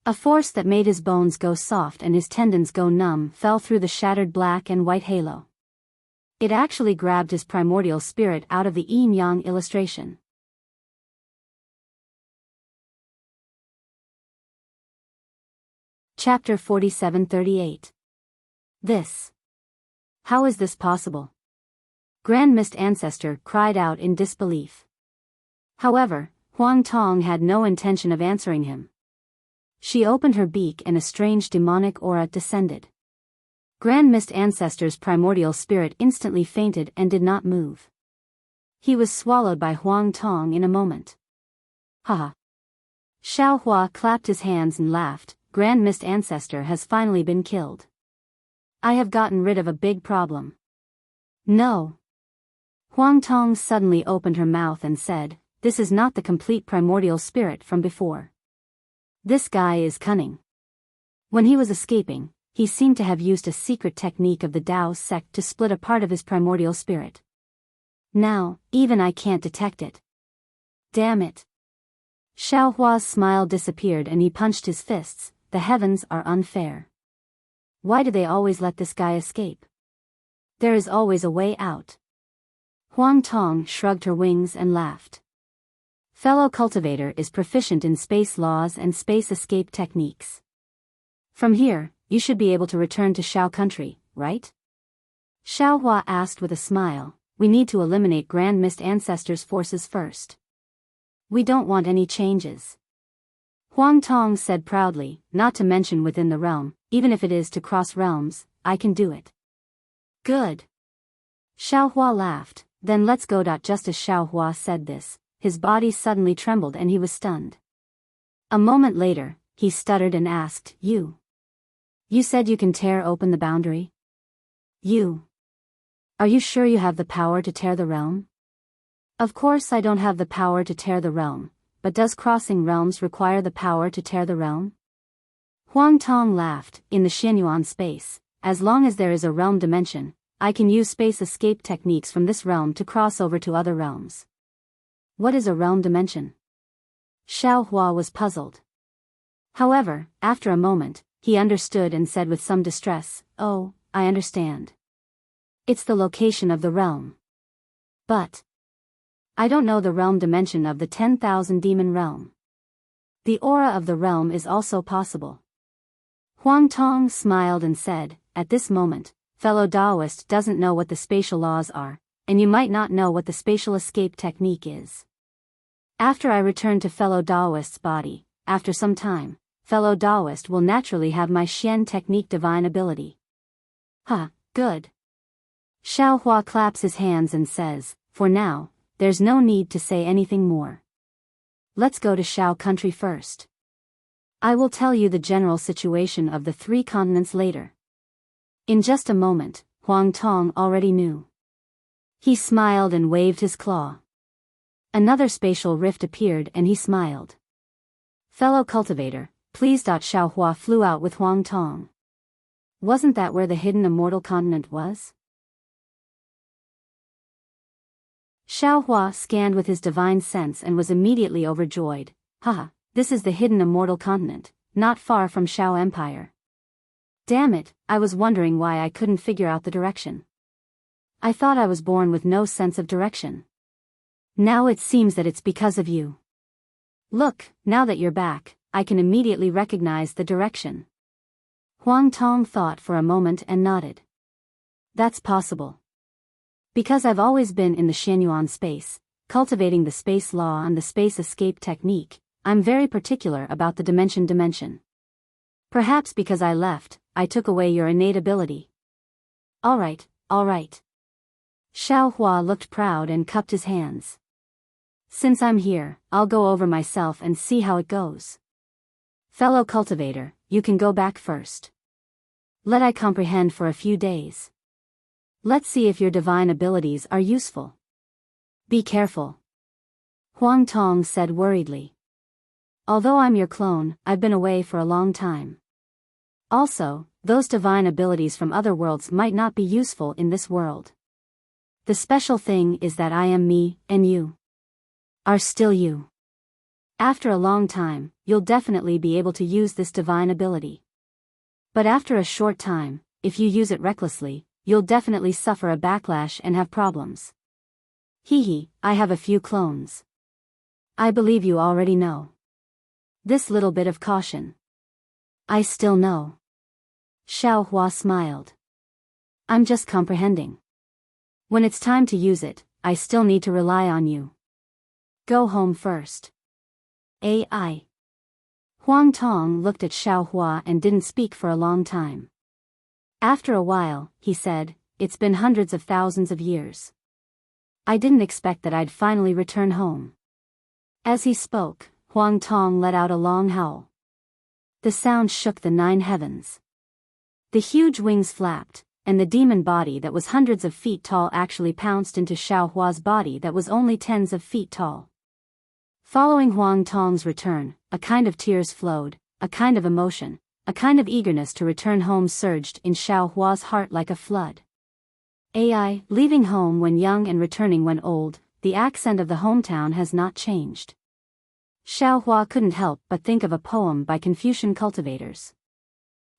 A force that made his bones go soft and his tendons go numb fell through the shattered black and white halo. It actually grabbed his primordial spirit out of the yin-yang illustration. Chapter 47-38. This. How is this possible? Grand Mist Ancestor cried out in disbelief. However, Huang Tong had no intention of answering him. She opened her beak and a strange demonic aura descended. Grand Mist Ancestor's primordial spirit instantly fainted and did not move. He was swallowed by Huang Tong in a moment. Haha. Xiaohua clapped his hands and laughed, Grand Mist Ancestor has finally been killed. I have gotten rid of a big problem. No. Huang Tong suddenly opened her mouth and said, this is not the complete primordial spirit from before. This guy is cunning. When he was escaping, he seemed to have used a secret technique of the Tao sect to split a part of his primordial spirit. Now, even I can't detect it. Damn it. Xiaohua's smile disappeared and he punched his fists. The heavens are unfair. Why do they always let this guy escape? There is always a way out. Huang Tong shrugged her wings and laughed. Fellow cultivator is proficient in space laws and space escape techniques. From here, you should be able to return to Xiao country, right? Xiaohua asked with a smile. We need to eliminate Grand Mist Ancestors' forces first. We don't want any changes. Huang Tong said proudly, not to mention within the realm, even if it is to cross realms, I can do it. Good. Xiaohua laughed, then let's go. Just as Xiaohua said this, his body suddenly trembled and he was stunned. A moment later, he stuttered and asked, You said you can tear open the boundary? Are you sure you have the power to tear the realm? Of course I don't have the power to tear the realm, but does crossing realms require the power to tear the realm? Huang Tong laughed. In the Xianyuan space, as long as there is a realm dimension, I can use space escape techniques from this realm to cross over to other realms. What is a realm dimension? Xiaohua was puzzled. However, after a moment, he understood and said with some distress, Oh, I understand. It's the location of the realm. But I don't know the realm dimension of the 10,000 demon realm. The aura of the realm is also possible. Huang Tong smiled and said, At this moment, fellow Taoist doesn't know what the spatial laws are, and you might not know what the spatial escape technique is. After I return to fellow Taoist's body, after some time, fellow Taoist will naturally have my Xian technique divine ability. Good. Xiaohua claps his hands and says, For now, there's no need to say anything more. Let's go to Xiao country first. I will tell you the general situation of the 3 continents later. In just a moment, Huang Tong already knew. He smiled and waved his claw. Another spatial rift appeared and he smiled. Fellow cultivator, please. Xiaohua flew out with Huang Tong. Wasn't that where the hidden immortal continent was? Xiaohua scanned with his divine sense and was immediately overjoyed. This is the hidden immortal continent, not far from Xiao Empire. Damn it, I was wondering why I couldn't figure out the direction. I thought I was born with no sense of direction. Now it seems that it's because of you. Look, now that you're back, I can immediately recognize the direction. Huang Tong thought for a moment and nodded. That's possible. Because I've always been in the Xianyuan space, cultivating the space law and the space escape technique, I'm very particular about the dimension. Perhaps because I left, I took away your innate ability. Alright. Xiaohua looked proud and cupped his hands. Since I'm here, I'll go over myself and see how it goes. Fellow cultivator, you can go back first. Let I comprehend for a few days. Let's see if your divine abilities are useful. Be careful. Huang Tong said worriedly. Although I'm your clone, I've been away for a long time. Also, those divine abilities from other worlds might not be useful in this world. The special thing is that I am me, and you are still you. After a long time, you'll definitely be able to use this divine ability. But after a short time, if you use it recklessly, you'll definitely suffer a backlash and have problems. I have a few clones. I believe you already know. This little bit of caution. I still know. Xiaohua smiled. I'm just comprehending. When it's time to use it, I still need to rely on you. Go home first. AI. Huang Tong looked at Xiaohua and didn't speak for a long time. After a while, he said, It's been hundreds of thousands of years. I didn't expect that I'd finally return home. As he spoke, Huang Tong let out a long howl. The sound shook the 9 heavens. The huge wings flapped, and the demon body that was hundreds of feet tall actually pounced into Xiaohua's body that was only tens of feet tall. Following Huang Tong's return, a kind of tears flowed, a kind of emotion, a kind of eagerness to return home surged in Xiaohua's heart like a flood. AI, leaving home when young and returning when old, the accent of the hometown has not changed. Xiaohua couldn't help but think of a poem by Confucian cultivators.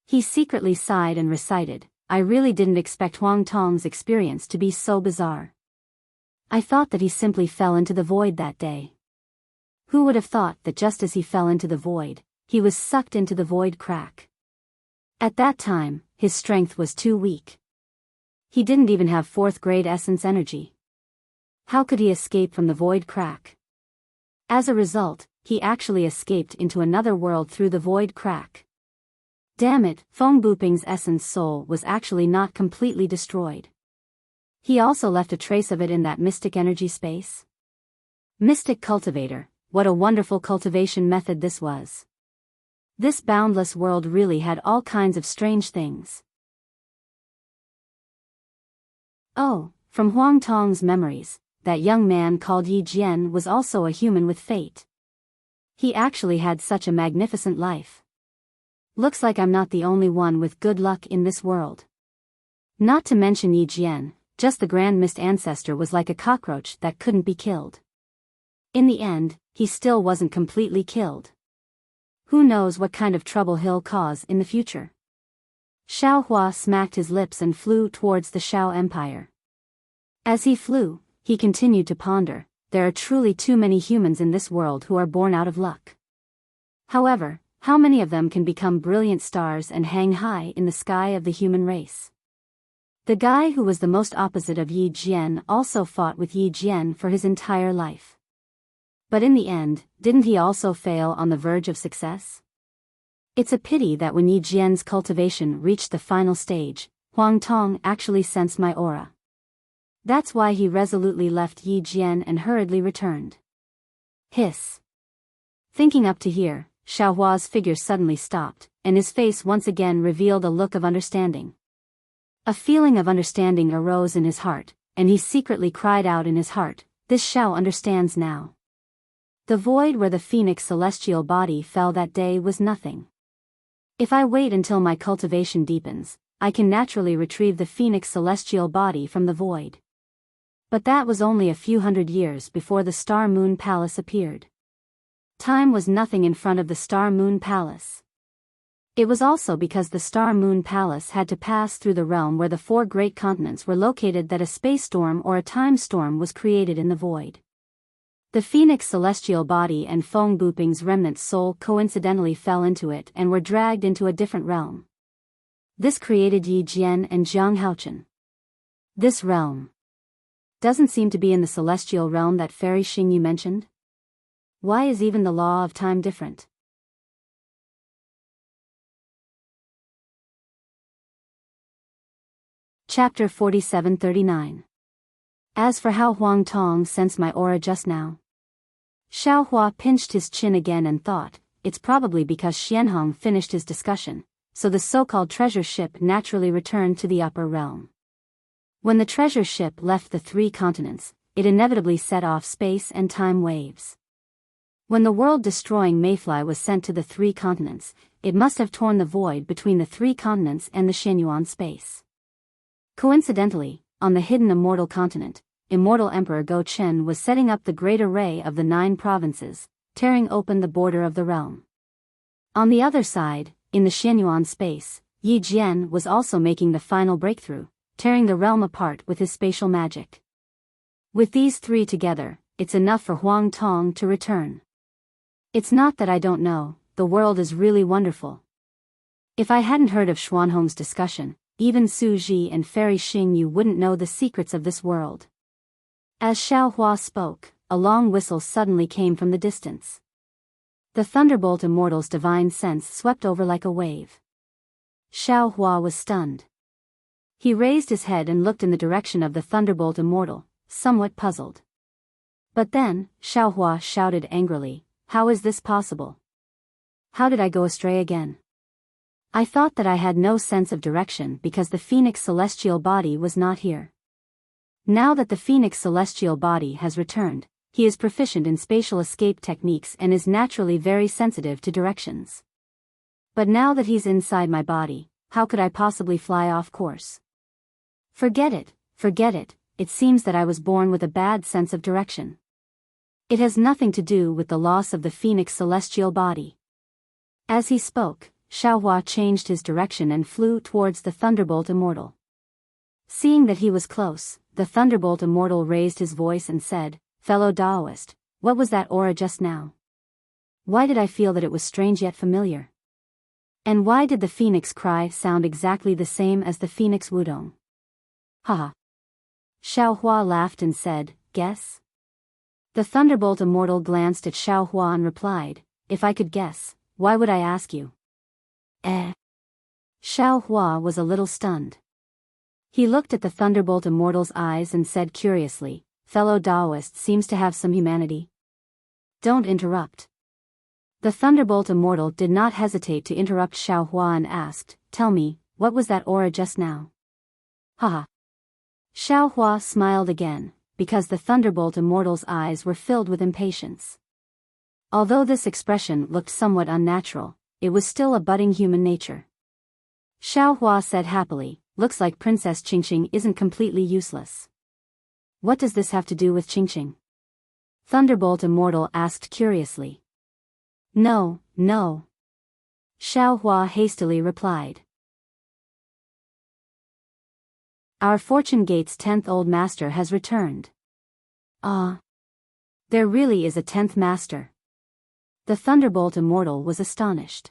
He secretly sighed and recited, I really didn't expect Huang Tong's experience to be so bizarre. I thought that he simply fell into the void that day. Who would have thought that just as he fell into the void, he was sucked into the void crack? At that time, his strength was too weak. He didn't even have fourth-grade essence energy. How could he escape from the void crack? As a result, he actually escaped into another world through the void crack. Damn it, Feng Buping's essence soul was actually not completely destroyed. He also left a trace of it in that mystic energy space. Mystic cultivator, what a wonderful cultivation method this was. This boundless world really had all kinds of strange things. Oh, from Huang Tong's memories, that young man called Yi Jian was also a human with fate. He actually had such a magnificent life. Looks like I'm not the only one with good luck in this world. Not to mention Yi Jian, just the Grand Mist ancestor was like a cockroach that couldn't be killed. In the end, he still wasn't completely killed. Who knows what kind of trouble he'll cause in the future. Xiao Hua smacked his lips and flew towards the Shao Empire. As he flew, he continued to ponder, there are truly too many humans in this world who are born out of luck. However, how many of them can become brilliant stars and hang high in the sky of the human race? The guy who was the most opposite of Yi Jian also fought with Yi Jian for his entire life. But in the end, didn't he also fail on the verge of success? It's a pity that when Yi Jian's cultivation reached the final stage, Huang Tong actually sensed my aura. That's why he resolutely left Yi Jian and hurriedly returned. Hiss. Thinking up to here, Xiao Hua's figure suddenly stopped, and his face once again revealed a look of understanding. A feeling of understanding arose in his heart, and he secretly cried out in his heart, "This Xiao understands now." The void where the phoenix celestial body fell that day was nothing. If I wait until my cultivation deepens, I can naturally retrieve the phoenix celestial body from the void. But that was only a few hundred years before the Star Moon Palace appeared. Time was nothing in front of the Star Moon Palace. It was also because the Star Moon Palace had to pass through the realm where the four great continents were located that a space storm or a time storm was created in the void. The phoenix celestial body and Feng Buping's remnant soul coincidentally fell into it and were dragged into a different realm. This created Yi Jian and Jiang Haochen. This realm doesn't seem to be in the celestial realm that Fairy Xing you mentioned. Why is even the law of time different? Chapter 4739. As for how Huang Tong sensed my aura just now. Xiao Hua pinched his chin again and thought, it's probably because Xianhong finished his discussion, so the so-called treasure ship naturally returned to the upper realm. When the treasure ship left the three continents, it inevitably set off space and time waves. When the world-destroying Mayfly was sent to the three continents, it must have torn the void between the three continents and the Shenyuan space. Coincidentally, on the hidden immortal continent, Immortal Emperor Go Chen was setting up the great array of the 9 provinces, tearing open the border of the realm. On the other side, in the Shenyuan space, Yi Jian was also making the final breakthrough, tearing the realm apart with his spatial magic. With these three together, it's enough for Huang Tong to return. It's not that I don't know, the world is really wonderful. If I hadn't heard of Xuanhong's discussion, even Su Ji and Fairy Xing you wouldn't know the secrets of this world. As Xiao Hua spoke, a long whistle suddenly came from the distance. The Thunderbolt Immortal's divine sense swept over like a wave. Xiao Hua was stunned. He raised his head and looked in the direction of the Thunderbolt Immortal, somewhat puzzled. But then, Xiao Hua shouted angrily, "How is this possible? How did I go astray again? I thought that I had no sense of direction because the Phoenix celestial body was not here. Now that the Phoenix celestial body has returned, he is proficient in spatial escape techniques and is naturally very sensitive to directions. But now that he's inside my body, how could I possibly fly off course? Forget it, it seems that I was born with a bad sense of direction. It has nothing to do with the loss of the Phoenix celestial body." As he spoke, Xiao Hua changed his direction and flew towards the Thunderbolt Immortal. Seeing that he was close, the Thunderbolt Immortal raised his voice and said, "Fellow Daoist, what was that aura just now? Why did I feel that it was strange yet familiar? And why did the Phoenix cry sound exactly the same as the Phoenix Wudong? Haha. Xiao Hua laughed and said, guess? The Thunderbolt Immortal glanced at Xiao Hua and replied, if I could guess, why would I ask you? Xiao Hua was a little stunned. He looked at the Thunderbolt Immortal's eyes and said curiously, fellow Taoist seems to have some humanity. Don't interrupt. The Thunderbolt Immortal did not hesitate to interrupt Xiao Hua and asked, tell me, what was that aura just now? Haha. Xiao Hua smiled again, because the Thunderbolt Immortal's eyes were filled with impatience. Although this expression looked somewhat unnatural, it was still a budding human nature. Xiao Hua said happily, looks like Princess Qingqing isn't completely useless. What does this have to do with Qingqing? Thunderbolt Immortal asked curiously. No. Xiao Hua hastily replied. Our Fortune Gate's 10th Old Master has returned. Ah. There really is a 10th Master. The Thunderbolt Immortal was astonished.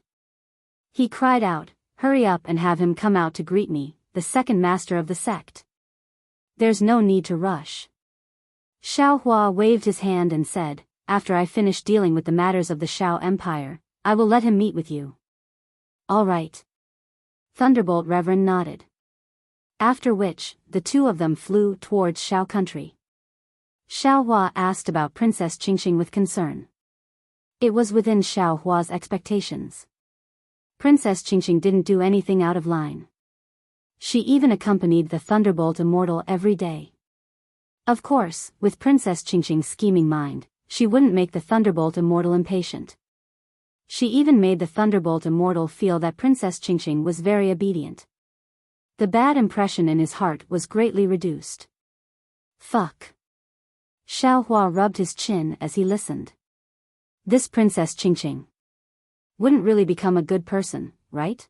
He cried out, hurry up and have him come out to greet me, the second master of the sect. There's no need to rush. Xiao Hua waved his hand and said, after I finish dealing with the matters of the Shao Empire, I will let him meet with you. All right. Thunderbolt Reverend nodded. After which, the two of them flew towards Shao country. Xiao Hua asked about Princess Qingqing with concern. It was within Xiao Hua's expectations. Princess Qingqing didn't do anything out of line. She even accompanied the Thunderbolt Immortal every day. Of course, with Princess Qingqing's scheming mind, she wouldn't make the Thunderbolt Immortal impatient. She even made the Thunderbolt Immortal feel that Princess Qingqing was very obedient. The bad impression in his heart was greatly reduced. Fuck. Xiao Hua rubbed his chin as he listened. This Princess Qingqing wouldn't really become a good person, right?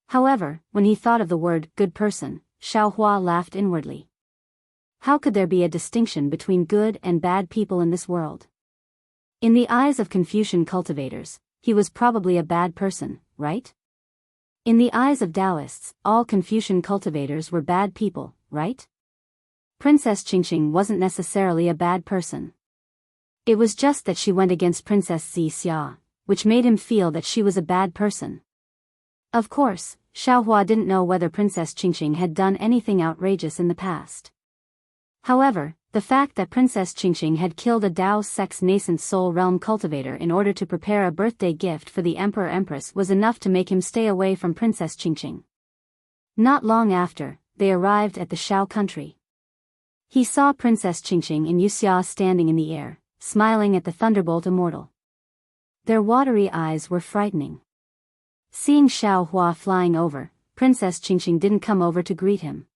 However, when he thought of the word good person, Xiao Hua laughed inwardly. How could there be a distinction between good and bad people in this world? In the eyes of Confucian cultivators, he was probably a bad person, right? In the eyes of Taoists, all Confucian cultivators were bad people, right? Princess Qingqing wasn't necessarily a bad person. It was just that she went against Princess Xia, which made him feel that she was a bad person. Of course, Xiao Hua didn't know whether Princess Qingqing had done anything outrageous in the past. However, the fact that Princess Qingqing had killed a Dao Sect's nascent soul realm cultivator in order to prepare a birthday gift for the Emperor-Empress was enough to make him stay away from Princess Qingqing. Not long after, they arrived at the Shao country. He saw Princess Qingqing and Yuxia standing in the air, smiling at the Thunderbolt Immortal. Their watery eyes were frightening. Seeing Xiao Hua flying over, Princess Qingqing didn't come over to greet him.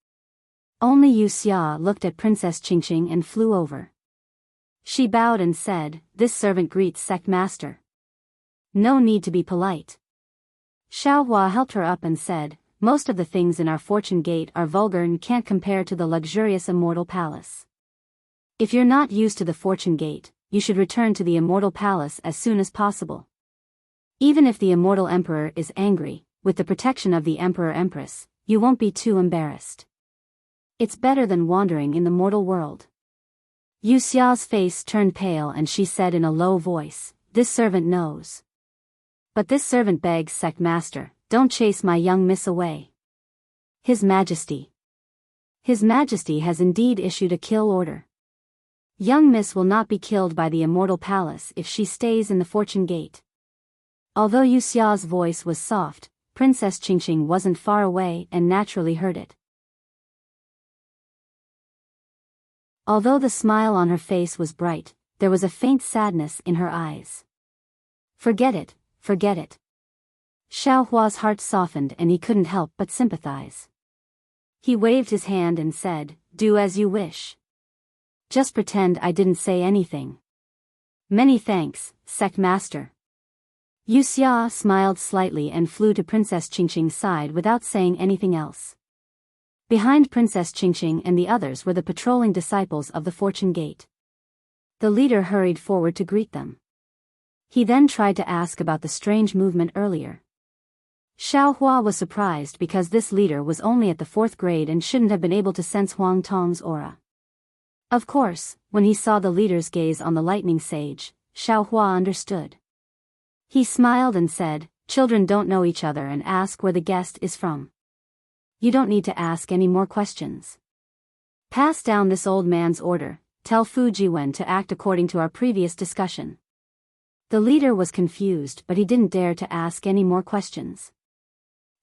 Only Yuxia looked at Princess Qingqing and flew over. She bowed and said, this servant greets sect master. No need to be polite. Xiao Hua helped her up and said, most of the things in our Fortune Gate are vulgar and can't compare to the luxurious Immortal Palace. If you're not used to the Fortune Gate, you should return to the Immortal Palace as soon as possible. Even if the Immortal Emperor is angry, with the protection of the Emperor-Empress, you won't be too embarrassed. It's better than wandering in the mortal world. Yuxia's face turned pale and she said in a low voice, this servant knows. But this servant begs sect master, don't chase my young miss away. His Majesty has indeed issued a kill order. Young miss will not be killed by the Immortal Palace if she stays in the Fortune Gate. Although Yuxia's voice was soft, Princess Qingqing wasn't far away and naturally heard it. Although the smile on her face was bright, there was a faint sadness in her eyes. Forget it. Xiao Hua's heart softened and he couldn't help but sympathize. He waved his hand and said, do as you wish. Just pretend I didn't say anything. Many thanks, sect master. Yuxia smiled slightly and flew to Princess Qingqing's side without saying anything else. Behind Princess Qingqing and the others were the patrolling disciples of the Fortune Gate. The leader hurried forward to greet them. He then tried to ask about the strange movement earlier. Xiao Hua was surprised because this leader was only at the 4th grade and shouldn't have been able to sense Huang Tong's aura. Of course, when he saw the leader's gaze on the lightning sage, Xiao Hua understood. He smiled and said, "Children don't know each other and ask where the guest is from. You don't need to ask any more questions. Pass down this old man's order, tell Fu Jiwen to act according to our previous discussion." The leader was confused, but he didn't dare to ask any more questions.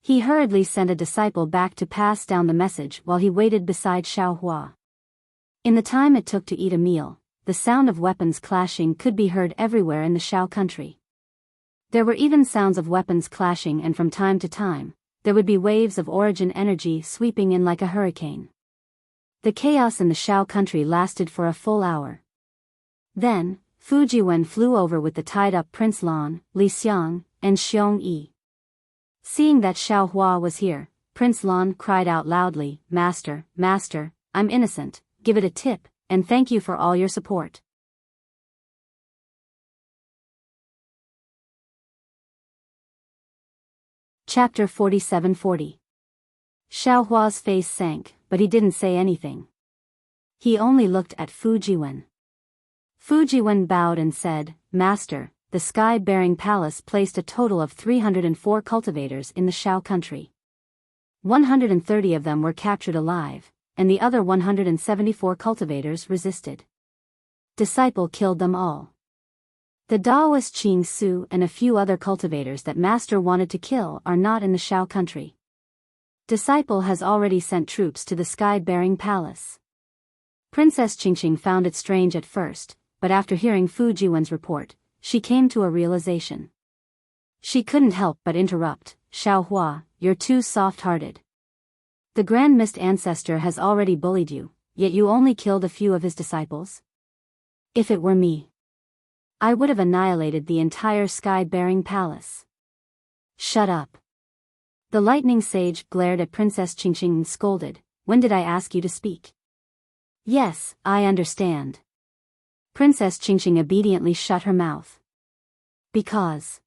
He hurriedly sent a disciple back to pass down the message while he waited beside Xiao Hua. In the time it took to eat a meal, the sound of weapons clashing could be heard everywhere in the Shao country. There were even sounds of weapons clashing, and from time to time, there would be waves of origin energy sweeping in like a hurricane. The chaos in the Shao country lasted for a full hour. Then, Fu Jiwen flew over with the tied-up Prince Lan, Li Xiang, and Xiong Yi. Seeing that Xiao Hua was here, Prince Lan cried out loudly, "Master, Master, I'm innocent, give it a tip, and thank you for all your support." Chapter 47-40. Xiao Hua's face sank, but he didn't say anything. He only looked at Fu Jiwen. Fu Jiwen bowed and said, "Master, the Sky-Bearing Palace placed a total of 304 cultivators in the Shao country. 130 of them were captured alive, and the other 174 cultivators resisted. Disciple killed them all. The Daoist Qing Su and a few other cultivators that Master wanted to kill are not in the Shao country. Disciple has already sent troops to the Sky-Bearing Palace." Princess Qingqing found it strange at first, but after hearing Fu Jiwen's report, she came to a realization. She couldn't help but interrupt, "Xiao Hua, you're too soft-hearted. The Grand Mist Ancestor has already bullied you, yet you only killed a few of his disciples. If it were me, I would have annihilated the entire Sky-Bearing Palace." "Shut up." The lightning sage glared at Princess Qingqing and scolded, "When did I ask you to speak?" "Yes, I understand." Princess Qingqing obediently shut her mouth. "Because."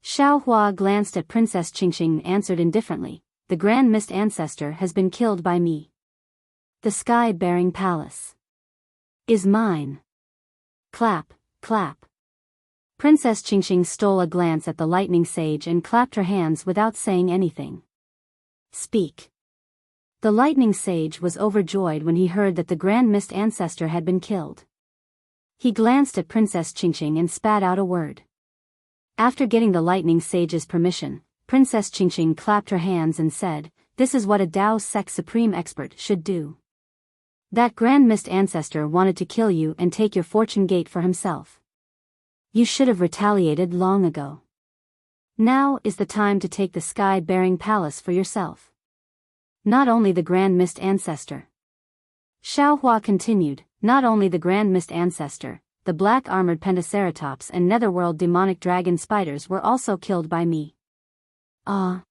Xiao Hua glanced at Princess Qingqing and answered indifferently, "The Grand Mist Ancestor has been killed by me. The Sky-Bearing Palace is mine." Clap, clap. Princess Qingqing stole a glance at the lightning sage and clapped her hands without saying anything. "Speak." The lightning sage was overjoyed when he heard that the Grand Mist Ancestor had been killed. He glanced at Princess Qingqing and spat out a word. After getting the lightning sage's permission, Princess Qingqing clapped her hands and said, "This is what a Dao Sect Supreme Expert should do. That Grand Mist Ancestor wanted to kill you and take your fortune gate for himself. You should have retaliated long ago. Now is the time to take the Sky-Bearing Palace for yourself. Not only the Grand Mist Ancestor." Xiao Hua continued, "Not only the Grand Mist Ancestor, the black-armored Pentaceratops and netherworld demonic dragon spiders were also killed by me." "Ah."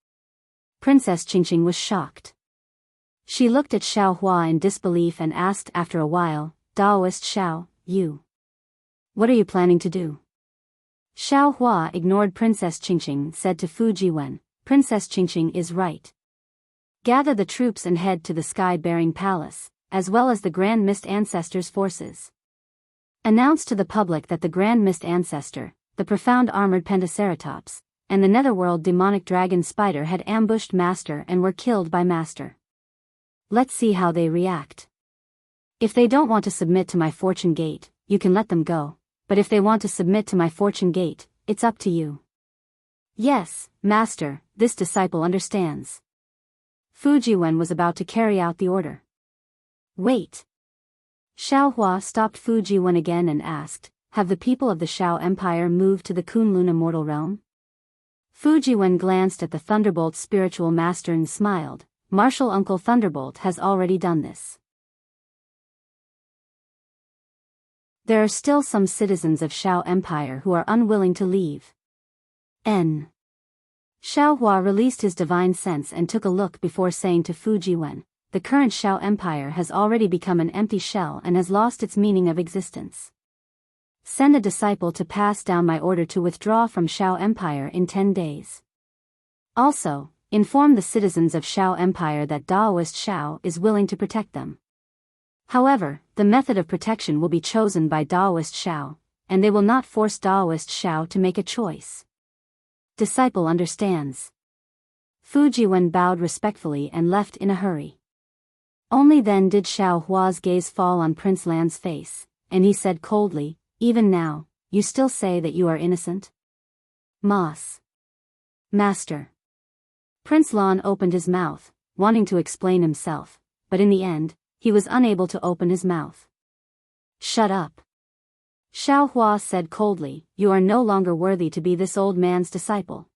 Princess Qingqing was shocked. She looked at Xiao Hua in disbelief and asked after a while, "Daoist Xiao, you. What are you planning to do?" Xiao Hua ignored Princess Qingqing and said to Fu Jiwen, "Princess Qingqing is right. Gather the troops and head to the Sky-Bearing Palace, as well as the Grand Mist Ancestor's forces. Announce to the public that the Grand Mist Ancestor, the profound armored Pentaceratops, and the netherworld demonic dragon spider had ambushed Master and were killed by Master. Let's see how they react. If they don't want to submit to my fortune gate, you can let them go, but if they want to submit to my fortune gate, it's up to you." "Yes, Master, this disciple understands." Fu Jiwen was about to carry out the order. "Wait." Xiao Hua stopped Fu Jiwen again and asked, "Have the people of the Shao Empire moved to the Kunlun immortal realm?" Fu Jiwen glanced at the Thunderbolt spiritual master and smiled, "Martial Uncle Thunderbolt has already done this. There are still some citizens of Shao Empire who are unwilling to leave." Xiao Hua released his divine sense and took a look before saying to Fu Jiwen, "The current Shao Empire has already become an empty shell and has lost its meaning of existence. Send a disciple to pass down my order to withdraw from Shao Empire in 10 days. Also, inform the citizens of Shao Empire that Daoist Shao is willing to protect them. However, the method of protection will be chosen by Daoist Shao, and they will not force Daoist Shao to make a choice. Disciple understands. Fu Jiwen bowed respectfully and left in a hurry. Only then did Xiao Hua's gaze fall on Prince Lan's face, and he said coldly, "Even now, you still say that you are innocent?" Moss. Master. Prince Lan opened his mouth, wanting to explain himself, but in the end, he was unable to open his mouth. Shut up. Xiao Hua said coldly, "You are no longer worthy to be this old man's disciple.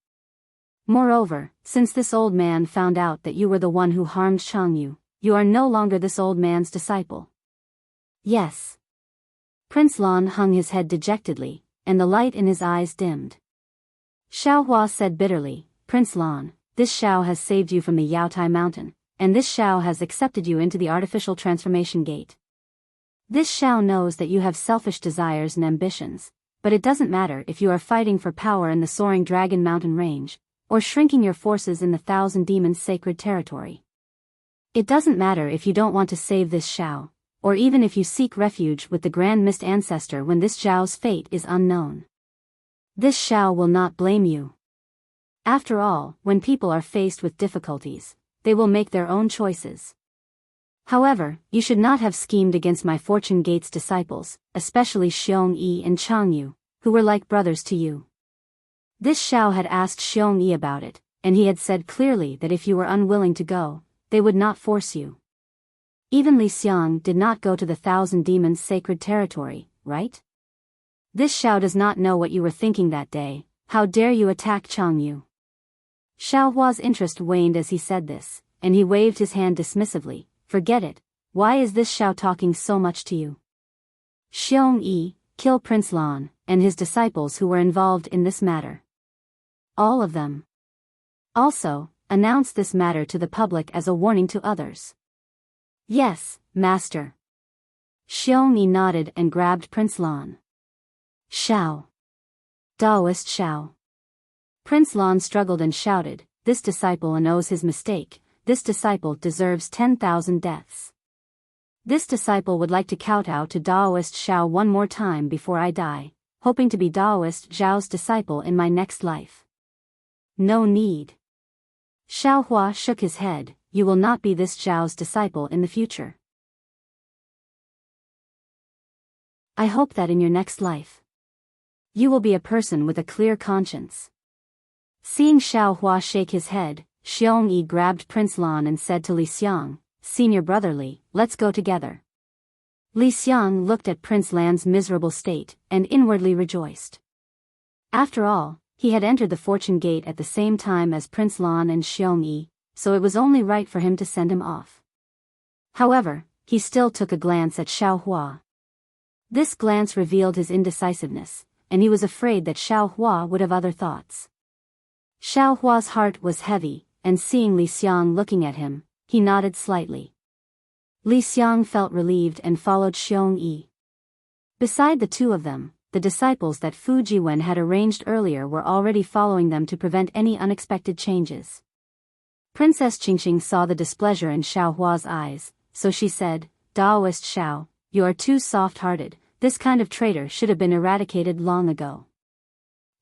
Moreover, since this old man found out that you were the one who harmed Changyu, you are no longer this old man's disciple." Yes. Prince Lan hung his head dejectedly, and the light in his eyes dimmed. Xiao Hua said bitterly, "Prince Lan, this Xiao has saved you from the Yaotai mountain, and this Xiao has accepted you into the artificial transformation gate. This Xiao knows that you have selfish desires and ambitions, but it doesn't matter if you are fighting for power in the soaring Dragon Mountain range, or shrinking your forces in the Thousand Demons' sacred territory. It doesn't matter if you don't want to save this Xiao, or even if you seek refuge with the Grand Mist Ancestor when this Xiao's fate is unknown. This Xiao will not blame you. After all, when people are faced with difficulties, they will make their own choices. However, you should not have schemed against my Fortune Gate's disciples, especially Xiong Yi and Changyu, who were like brothers to you." This Xiao had asked Xiong Yi about it, and he had said clearly that if you were unwilling to go, they would not force you. Even Li Xiang did not go to the Thousand Demons' sacred territory, right? This Xiao does not know what you were thinking that day. How dare you attack Changyu? Xiao Hua's interest waned as he said this, and he waved his hand dismissively. "Forget it. Why is this Xiao talking so much to you? Xiong Yi, kill Prince Lan, and his disciples who were involved in this matter. All of them. Also, announce this matter to the public as a warning to others." "Yes, Master." Xiong Yi nodded and grabbed Prince Lan. "Xiao. Daoist Xiao." Prince Lan struggled and shouted, "This disciple knows his mistake. This disciple deserves 10,000 deaths. This disciple would like to kowtow to Daoist Xiao one more time before I die, hoping to be Daoist Zhao's disciple in my next life." "No need." Xiao Hua shook his head, "You will not be this Zhao's disciple in the future. I hope that in your next life, you will be a person with a clear conscience." Seeing Xiao Hua shake his head, Xiong Yi grabbed Prince Lan and said to Li Xiang, "Senior brotherly, let's go together." Li Xiang looked at Prince Lan's miserable state, and inwardly rejoiced. After all, he had entered the Fortune Gate at the same time as Prince Lan and Xiong Yi, so it was only right for him to send him off. However, he still took a glance at Xiao Hua. This glance revealed his indecisiveness, and he was afraid that Xiao Hua would have other thoughts. Xiao Hua's heart was heavy, and seeing Li Xiang looking at him, he nodded slightly. Li Xiang felt relieved and followed Xiong Yi. Beside the two of them, the disciples that Fu Jiwen had arranged earlier were already following them to prevent any unexpected changes. Princess Qingqing saw the displeasure in Xiao Hua's eyes, so she said, "Daoist Xiao, you are too soft-hearted. This kind of traitor should have been eradicated long ago.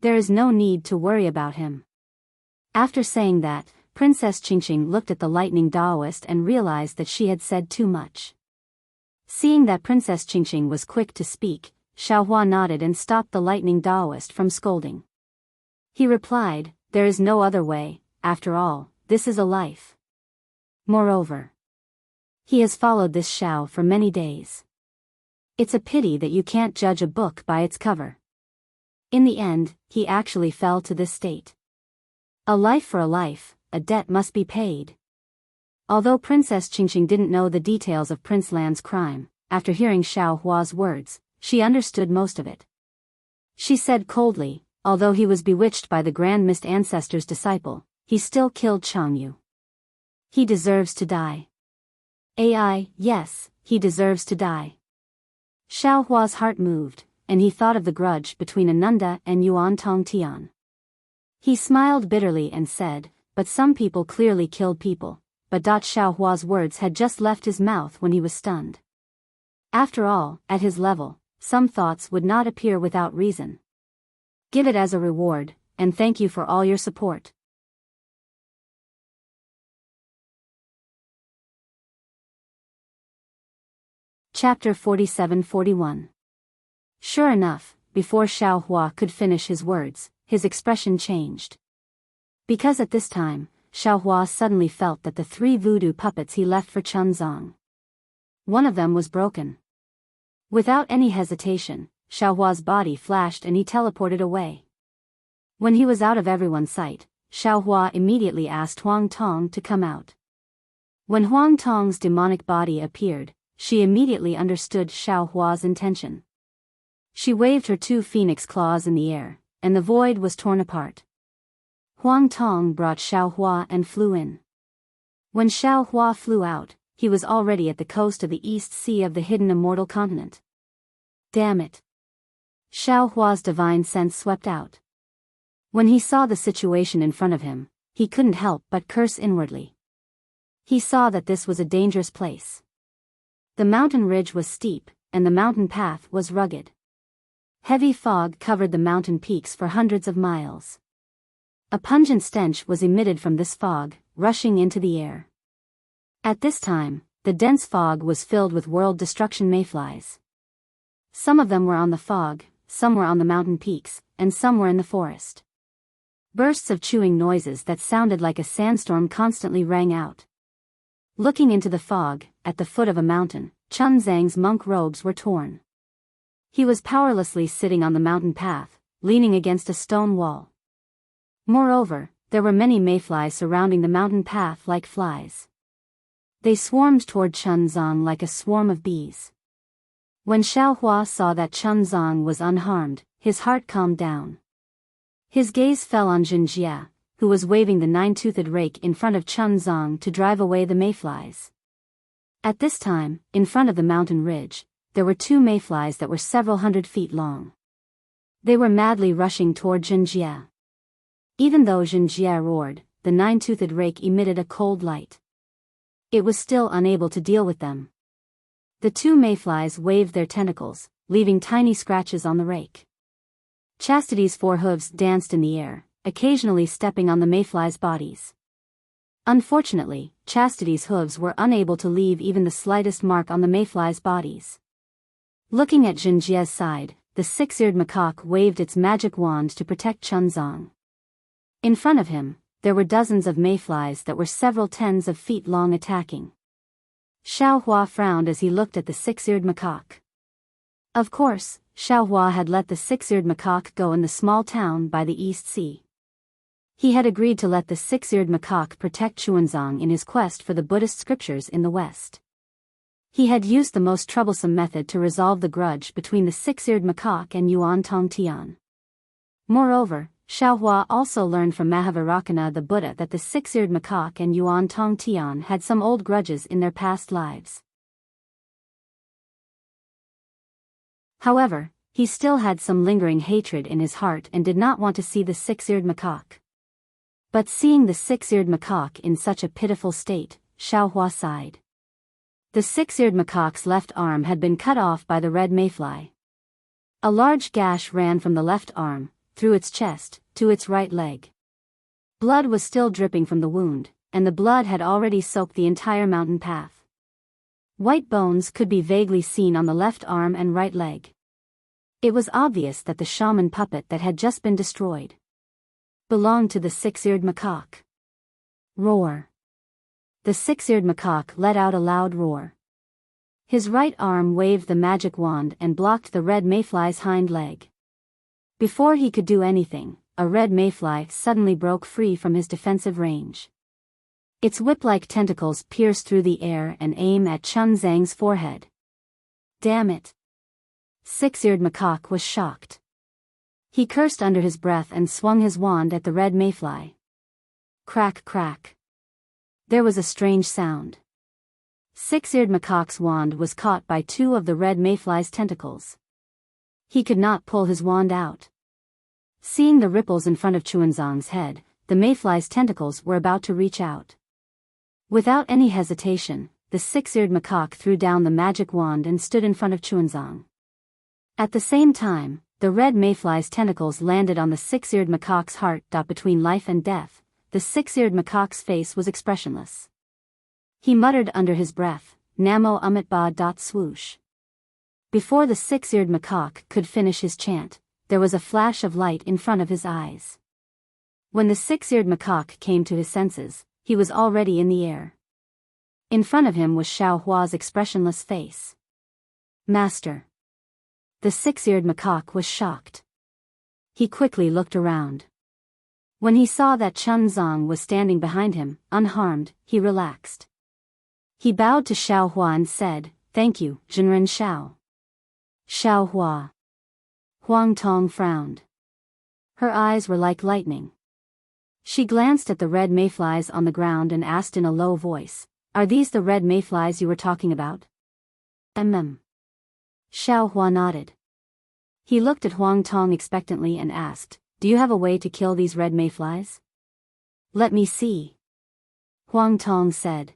There is no need to worry about him." After saying that, Princess Qingqing looked at the lightning Daoist and realized that she had said too much. Seeing that Princess Qingqing was quick to speak, Xiao Hua nodded and stopped the lightning Daoist from scolding. He replied, "There is no other way. After all, this is a life. Moreover, he has followed this Xiao for many days. It's a pity that you can't judge a book by its cover. In the end, he actually fell to this state. A life for a life, a debt must be paid." Although Princess Qingqing didn't know the details of Prince Lan's crime, after hearing Xiao Hua's words, she understood most of it. She said coldly, "Although he was bewitched by the Grand Mist Ancestor's disciple, he still killed Changyu. He deserves to die. Yes, he deserves to die." Xiao Hua's heart moved, and he thought of the grudge between Ananda and Yuan Tongtian. He smiled bitterly and said, but some people clearly killed people, but Xiao Hua's words had just left his mouth when he was stunned. After all, at his level, some thoughts would not appear without reason. Give it as a reward, and thank you for all your support. Chapter 47-41. Sure enough, before Xiao Hua could finish his words, his expression changed. Because at this time, Xiao Hua suddenly felt that the 3 voodoo puppets he left for Chunzong. One of them was broken. Without any hesitation, Xiao Hua's body flashed and he teleported away. When he was out of everyone's sight, Xiao Hua immediately asked Huang Tong to come out. When Huang Tong's demonic body appeared, she immediately understood Xiao Hua's intention. She waved her 2 phoenix claws in the air, and the void was torn apart. Huang Tong brought Xiao Hua and flew in. When Xiao Hua flew out, he was already at the coast of the East Sea of the hidden immortal continent. Damn it! Xiao Hua's divine sense swept out. When he saw the situation in front of him, he couldn't help but curse inwardly. He saw that this was a dangerous place. The mountain ridge was steep, and the mountain path was rugged. Heavy fog covered the mountain peaks for hundreds of miles. A pungent stench was emitted from this fog, rushing into the air. At this time, the dense fog was filled with world destruction mayflies. Some of them were on the fog, some were on the mountain peaks, and some were in the forest. Bursts of chewing noises that sounded like a sandstorm constantly rang out. Looking into the fog, at the foot of a mountain, Chun Zhang's monk robes were torn. He was powerlessly sitting on the mountain path, leaning against a stone wall. Moreover, there were many mayflies surrounding the mountain path like flies. They swarmed toward Chunzong like a swarm of bees. When Xiao Hua saw that Chunzong was unharmed, his heart calmed down. His gaze fell on Jinjia, who was waving the 9-toothed rake in front of Chunzong to drive away the mayflies. At this time, in front of the mountain ridge, there were 2 mayflies that were several hundred feet long. They were madly rushing toward Jinjia. Even though Jinjia roared, the 9-toothed rake emitted a cold light. It was still unable to deal with them. The 2 mayflies waved their tentacles, leaving tiny scratches on the rake. Chastity's 4 hooves danced in the air, occasionally stepping on the mayflies' bodies. Unfortunately, Chastity's hooves were unable to leave even the slightest mark on the mayflies' bodies. Looking at Jinjia's side, the 6-eared macaque waved its magic wand to protect Chunzong. In front of him, there were dozens of mayflies that were several tens of feet long attacking. Xiao Hua frowned as he looked at the 6-eared macaque. Of course, Xiao Hua had let the 6-eared macaque go in the small town by the East Sea. He had agreed to let the 6-eared macaque protect Chuanzong in his quest for the Buddhist scriptures in the West. He had used the most troublesome method to resolve the grudge between the 6-eared macaque and Yuan Tongtian. Moreover, Xiao Hua also learned from Mahavairakana the Buddha that the 6-eared macaque and Yuan Tongtian had some old grudges in their past lives. However, he still had some lingering hatred in his heart and did not want to see the 6-eared macaque. But seeing the 6-eared macaque in such a pitiful state, Xiao Hua sighed. The 6-eared macaque's left arm had been cut off by the red mayfly. A large gash ran from the left arm, through its chest, to its right leg. Blood was still dripping from the wound, and the blood had already soaked the entire mountain path. White bones could be vaguely seen on the left arm and right leg. It was obvious that the shaman puppet that had just been destroyed belonged to the 6-eared macaque. Roar. The 6-eared macaque let out a loud roar. His right arm waved the magic wand and blocked the red mayfly's hind leg. Before he could do anything, a red mayfly suddenly broke free from his defensive range. Its whip-like tentacles pierced through the air and aimed at Chun Zhang's forehead. Damn it! 6-eared macaque was shocked. He cursed under his breath and swung his wand at the red mayfly. Crack crack. There was a strange sound. 6-eared macaque's wand was caught by 2 of the red mayfly's tentacles. He could not pull his wand out. Seeing the ripples in front of Chuanzong's head, the mayfly's tentacles were about to reach out. Without any hesitation, the six-eared macaque threw down the magic wand and stood in front of Chuanzong. At the same time, the red mayfly's tentacles landed on the six-eared macaque's heart. Between life and death, the six-eared macaque's face was expressionless. He muttered under his breath, Namo Amitba. Swoosh. Before the six-eared macaque could finish his chant, there was a flash of light in front of his eyes. When the six-eared macaque came to his senses, he was already in the air. In front of him was Xiao Hua's expressionless face. Master. The six-eared macaque was shocked. He quickly looked around. When he saw that Chuanzong was standing behind him, unharmed, he relaxed. He bowed to Xiao Hua and said, Thank you, Zhenren Xiao. Xiao Hua. Huang Tong frowned. Her eyes were like lightning. She glanced at the red mayflies on the ground and asked in a low voice, Are these the red mayflies you were talking about? Xiao Hua nodded. He looked at Huang Tong expectantly and asked, Do you have a way to kill these red mayflies? Let me see. Huang Tong said.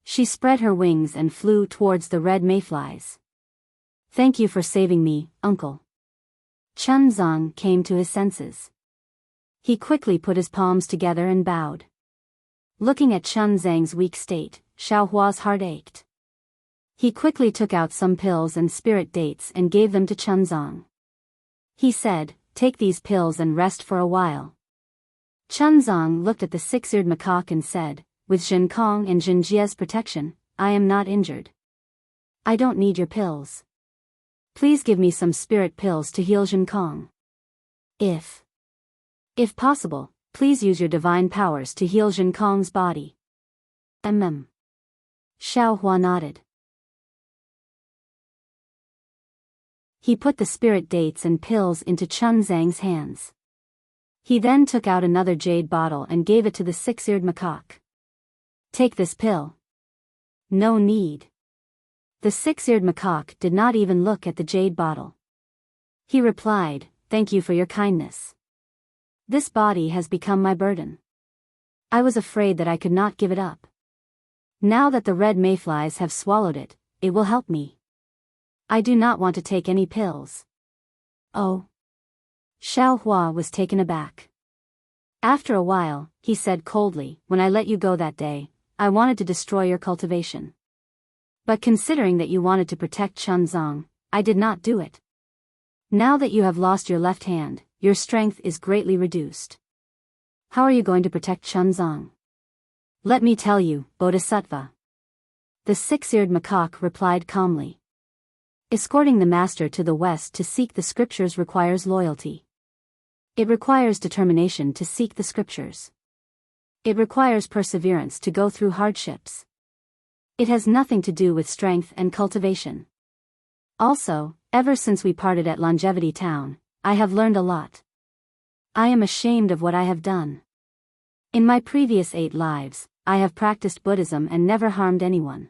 She spread her wings and flew towards the red mayflies. Thank you for saving me, uncle. Chuanzong came to his senses. He quickly put his palms together and bowed. Looking at Chuanzong's weak state, Xiao Hua's heart ached. He quickly took out some pills and spirit dates and gave them to Chuanzong. He said, Take these pills and rest for a while. Chuanzong looked at the six-eared macaque and said, With Zhen Kong and Zhen Jie's protection, I am not injured. I don't need your pills. Please give me some spirit pills to heal Zhen Kong. If possible, please use your divine powers to heal Zhen Kong's body. Xiao Hua nodded. He put the spirit dates and pills into Chuanzong's hands. He then took out another jade bottle and gave it to the six-eared macaque. Take this pill. No need. The six-eared macaque did not even look at the jade bottle. He replied, Thank you for your kindness. This body has become my burden. I was afraid that I could not give it up. Now that the red mayflies have swallowed it, it will help me. I do not want to take any pills. Oh. Xiao Hua was taken aback. After a while, he said coldly, When I let you go that day, I wanted to destroy your cultivation. But considering that you wanted to protect Chuanzong, I did not do it. Now that you have lost your left hand, your strength is greatly reduced. How are you going to protect Chuanzong? Let me tell you, Bodhisattva. The six-eared macaque replied calmly. Escorting the master to the west to seek the scriptures requires loyalty. It requires determination to seek the scriptures. It requires perseverance to go through hardships. It has nothing to do with strength and cultivation. Also, ever since we parted at Longevity Town, I have learned a lot. I am ashamed of what I have done. In my previous 8 lives, I have practiced Buddhism and never harmed anyone.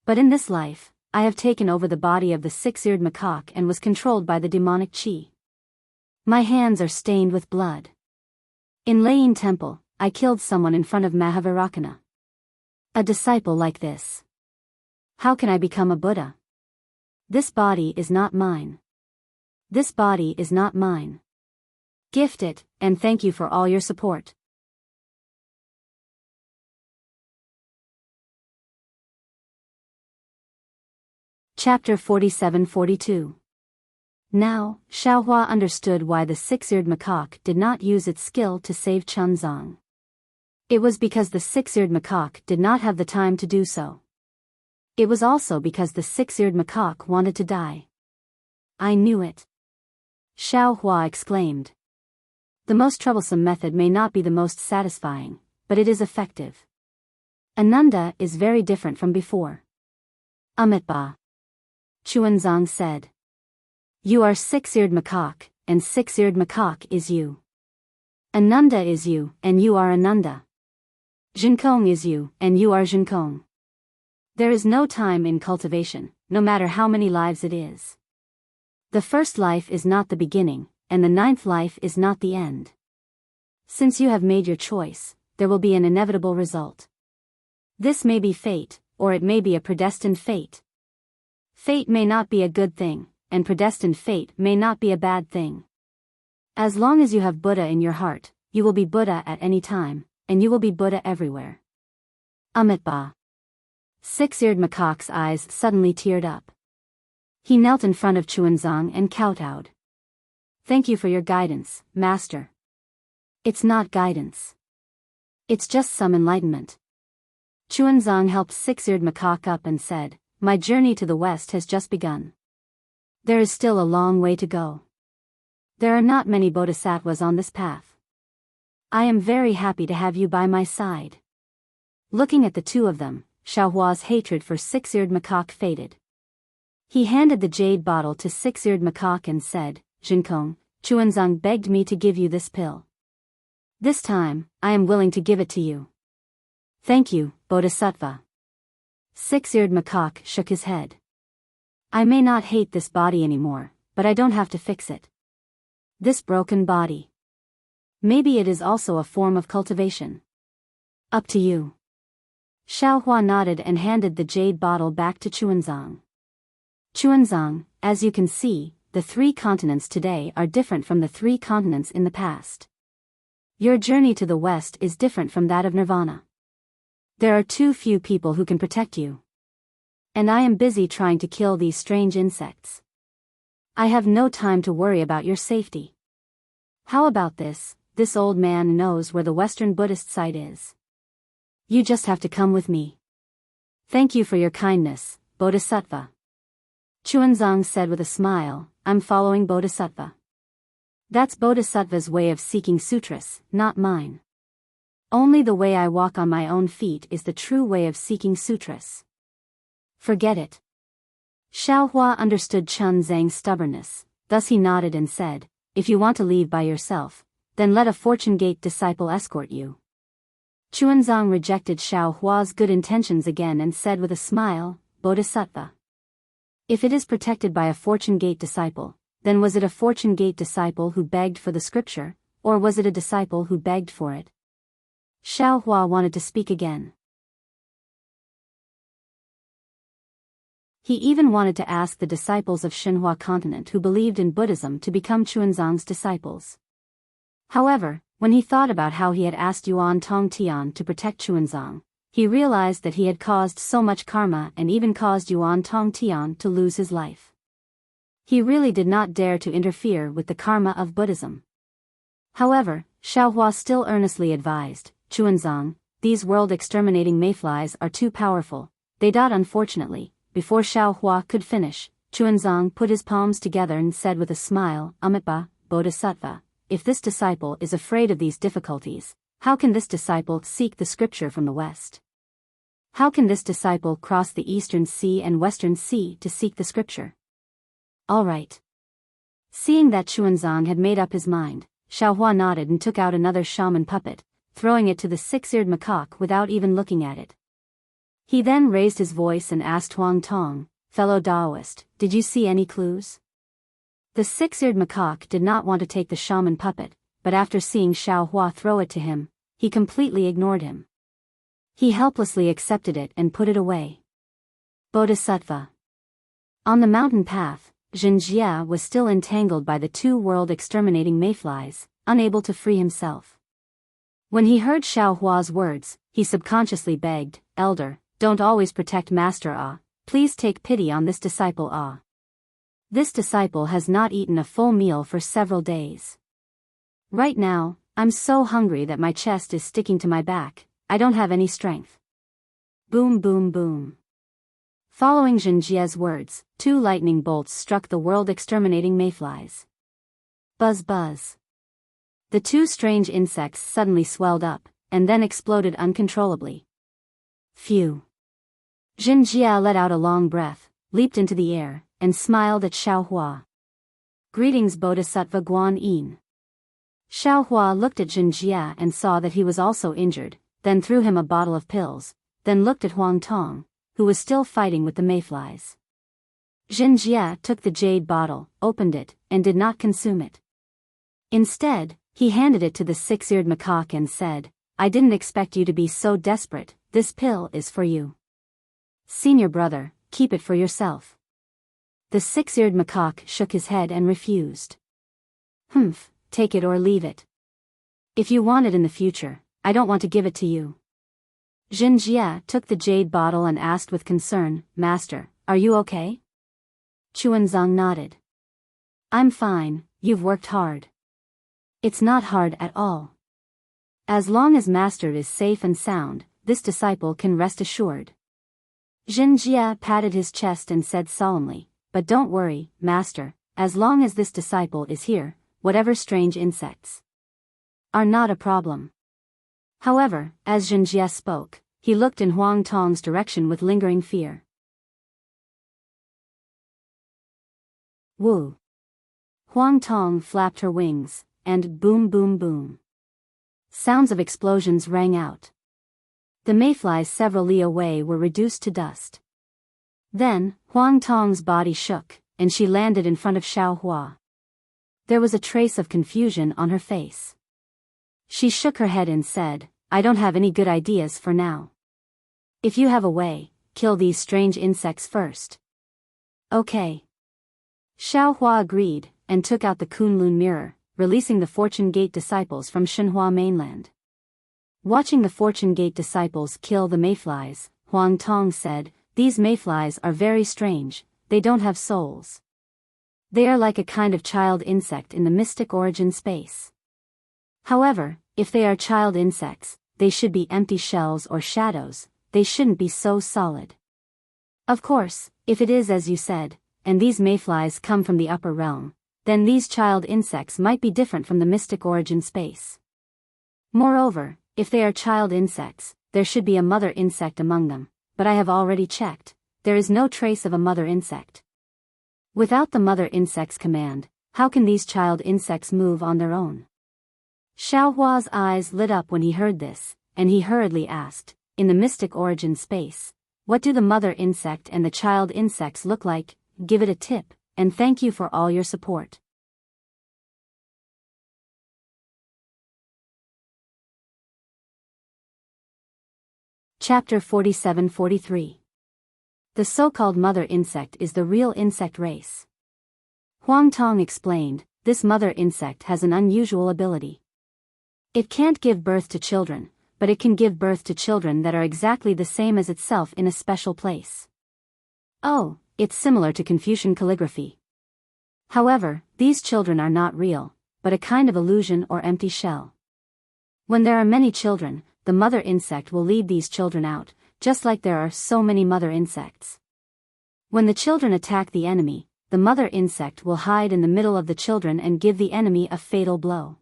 But in this life, I have taken over the body of the six-eared macaque and was controlled by the demonic qi. My hands are stained with blood. In Layin Temple, I killed someone in front of Mahavirakana. A disciple like this. How can I become a Buddha? This body is not mine. This body is not mine. Gift it, and thank you for all your support. Chapter 47-42. Now, Xiao Hua understood why the six-eared macaque did not use its skill to save Chuanzong. It was because the six-eared macaque did not have the time to do so. It was also because the six-eared macaque wanted to die. I knew it. Xiao Hua exclaimed. The most troublesome method may not be the most satisfying, but it is effective. Ananda is very different from before. Amitba. Chuanzong said. You are six-eared macaque, and six-eared macaque is you. Ananda is you, and you are Ananda. Zhenkong is you, and you are Zhenkong. There is no time in cultivation, no matter how many lives it is. The first life is not the beginning, and the 9th life is not the end. Since you have made your choice, there will be an inevitable result. This may be fate, or it may be a predestined fate. Fate may not be a good thing, and predestined fate may not be a bad thing. As long as you have Buddha in your heart, you will be Buddha at any time, and you will be Buddha everywhere. Amitabha. Six-eared macaque's eyes suddenly teared up. He knelt in front of Chuanzang and kowtowed. Thank you for your guidance, Master. It's not guidance. It's just some enlightenment. Chuanzang helped Six-eared macaque up and said, My journey to the west has just begun. There is still a long way to go. There are not many bodhisattvas on this path. I am very happy to have you by my side. Looking at the two of them, Xiaohua's hatred for Six-eared macaque faded. He handed the jade bottle to Six-eared macaque and said, Jinkong, Chuanzang begged me to give you this pill. This time, I am willing to give it to you. Thank you, Bodhisattva. Six-eared macaque shook his head. I may not hate this body anymore, but I don't have to fix it. This broken body. Maybe it is also a form of cultivation. Up to you. Xiaohua nodded and handed the jade bottle back to Chuanzang. Chuanzang, as you can see, the 3 continents today are different from the 3 continents in the past. Your journey to the west is different from that of Nirvana. There are too few people who can protect you. And I am busy trying to kill these strange insects. I have no time to worry about your safety. How about this? This old man knows where the Western Buddhist site is. You just have to come with me. Thank you for your kindness, Bodhisattva. Chuanzang said with a smile, I'm following Bodhisattva. That's Bodhisattva's way of seeking sutras, not mine. Only the way I walk on my own feet is the true way of seeking sutras. Forget it. Xiaohua understood Chuanzang's stubbornness, thus he nodded and said, If you want to leave by yourself, then let a Fortune Gate disciple escort you. Chuanzang rejected Xiaohua's good intentions again and said with a smile, Bodhisattva. If it is protected by a Fortune Gate disciple, then was it a Fortune Gate disciple who begged for the scripture, or was it a disciple who begged for it? Xiaohua wanted to speak again. He even wanted to ask the disciples of Xinhua continent who believed in Buddhism to become Chuanzang's disciples. However, when he thought about how he had asked Yuan Tong Tian to protect Chuanzang, he realized that he had caused so much karma and even caused Yuan Tong Tian to lose his life. He really did not dare to interfere with the karma of Buddhism. However, Xiaohua still earnestly advised, Chuanzang, these world-exterminating mayflies are too powerful, they died unfortunately. Before Xiaohua could finish, Chuanzang put his palms together and said with a smile, Amitabha, Bodhisattva, if this disciple is afraid of these difficulties, how can this disciple seek the scripture from the west? How can this disciple cross the eastern sea and western sea to seek the scripture? All right. Seeing that Chuanzang had made up his mind, Xiaohua nodded and took out another shaman puppet, throwing it to the 6-eared macaque without even looking at it. He then raised his voice and asked Huang Tong, fellow Taoist, did you see any clues? The 6-eared macaque did not want to take the shaman puppet, but after seeing Xiaohua throw it to him, he completely ignored him. He helplessly accepted it and put it away. Bodhisattva. On the mountain path, Jinjia was still entangled by the 2 world-exterminating mayflies, unable to free himself. When he heard Xiaohua's words, he subconsciously begged, Elder, don't always protect Master Ah, please take pity on this disciple Ah. This disciple has not eaten a full meal for several days. Right now, I'm so hungry that my chest is sticking to my back, I don't have any strength. Boom boom boom. Following Jinjia's words, 2 lightning bolts struck the world-exterminating mayflies. Buzz buzz. The 2 strange insects suddenly swelled up, and then exploded uncontrollably. Phew. Jinjia let out a long breath, leaped into the air, and smiled at Xiaohua. Greetings Bodhisattva Guan Yin. Xiaohua looked at Jinjia and saw that he was also injured, then threw him a bottle of pills, then looked at Huang Tong, who was still fighting with the mayflies. Jinjia took the jade bottle, opened it, and did not consume it. Instead, He handed it to the six-eared macaque and said, I didn't expect you to be so desperate, this pill is for you. Senior brother, keep it for yourself. The six-eared macaque shook his head and refused. Humph, take it or leave it. If you want it in the future, I don't want to give it to you. Jinjia took the jade bottle and asked with concern, Master, are you okay? Chuanzong nodded. I'm fine, you've worked hard. It's not hard at all. As long as Master is safe and sound, this disciple can rest assured. Jinjia patted his chest and said solemnly, but don't worry, Master, as long as this disciple is here, whatever strange insects are not a problem. However, as Jinjia spoke, he looked in Huang Tong's direction with lingering fear. Woo! Huang Tong flapped her wings, and boom boom boom. Sounds of explosions rang out. The mayflies several li away were reduced to dust. Then, Huang Tong's body shook, and she landed in front of Xiao Hua. There was a trace of confusion on her face. She shook her head and said, I don't have any good ideas for now. If you have a way, kill these strange insects first. Okay. Xiao Hua agreed, and took out the Kunlun mirror, releasing the Fortune Gate disciples from Shenhua mainland. Watching the Fortune Gate disciples kill the mayflies, Huang Tong said, these mayflies are very strange, they don't have souls. They are like a kind of child insect in the mystic origin space. However, if they are child insects, they should be empty shells or shadows, they shouldn't be so solid. Of course, if it is as you said, and these mayflies come from the upper realm, then these child insects might be different from the mystic origin space. Moreover, if they are child insects, there should be a mother insect among them, but I have already checked, there is no trace of a mother insect. Without the mother insect's command, how can these child insects move on their own? Xiao Hua's eyes lit up when he heard this, and he hurriedly asked, in the mystic origin space, what do the mother insect and the child insects look like? Give it a tip, and thank you for all your support. Chapter 47-43. The so-called mother insect is the real insect race. Huang Tong explained, this mother insect has an unusual ability. It can't give birth to children, but it can give birth to children that are exactly the same as itself in a special place. Oh, it's similar to Confucian calligraphy. However, these children are not real, but a kind of illusion or empty shell. When there are many children, the mother insect will lead these children out, just like there are so many mother insects. When the children attack the enemy, the mother insect will hide in the middle of the children and give the enemy a fatal blow.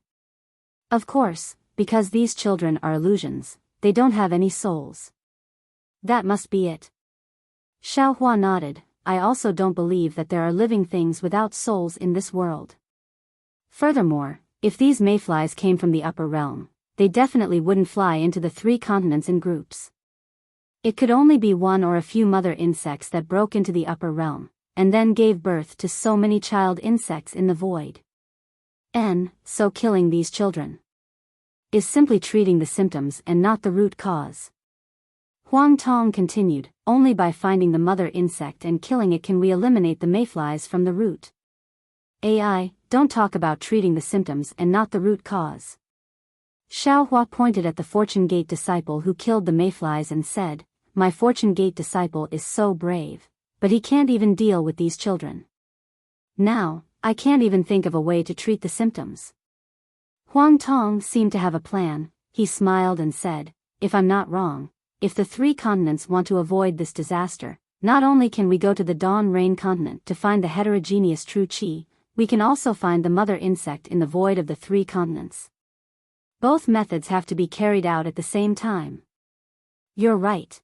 Of course, because these children are illusions, they don't have any souls. That must be it. Xiao Hua nodded, I also don't believe that there are living things without souls in this world. Furthermore, if these mayflies came from the upper realm, they definitely wouldn't fly into the 3 continents in groups. It could only be one or a few mother insects that broke into the upper realm, and then gave birth to so many child insects in the void. So killing these children is simply treating the symptoms and not the root cause. Huang Tong continued, only by finding the mother insect and killing it can we eliminate the mayflies from the root. AI, don't talk about treating the symptoms and not the root cause. Xiao Hua pointed at the Fortune Gate disciple who killed the mayflies and said, my Fortune Gate disciple is so brave, but he can't even deal with these children. Now, I can't even think of a way to treat the symptoms. Huang Tong seemed to have a plan. He smiled and said, if I'm not wrong, if the 3 continents want to avoid this disaster, not only can we go to the Dawn Rain continent to find the heterogeneous true qi, we can also find the mother insect in the void of the 3 continents. Both methods have to be carried out at the same time. You're right.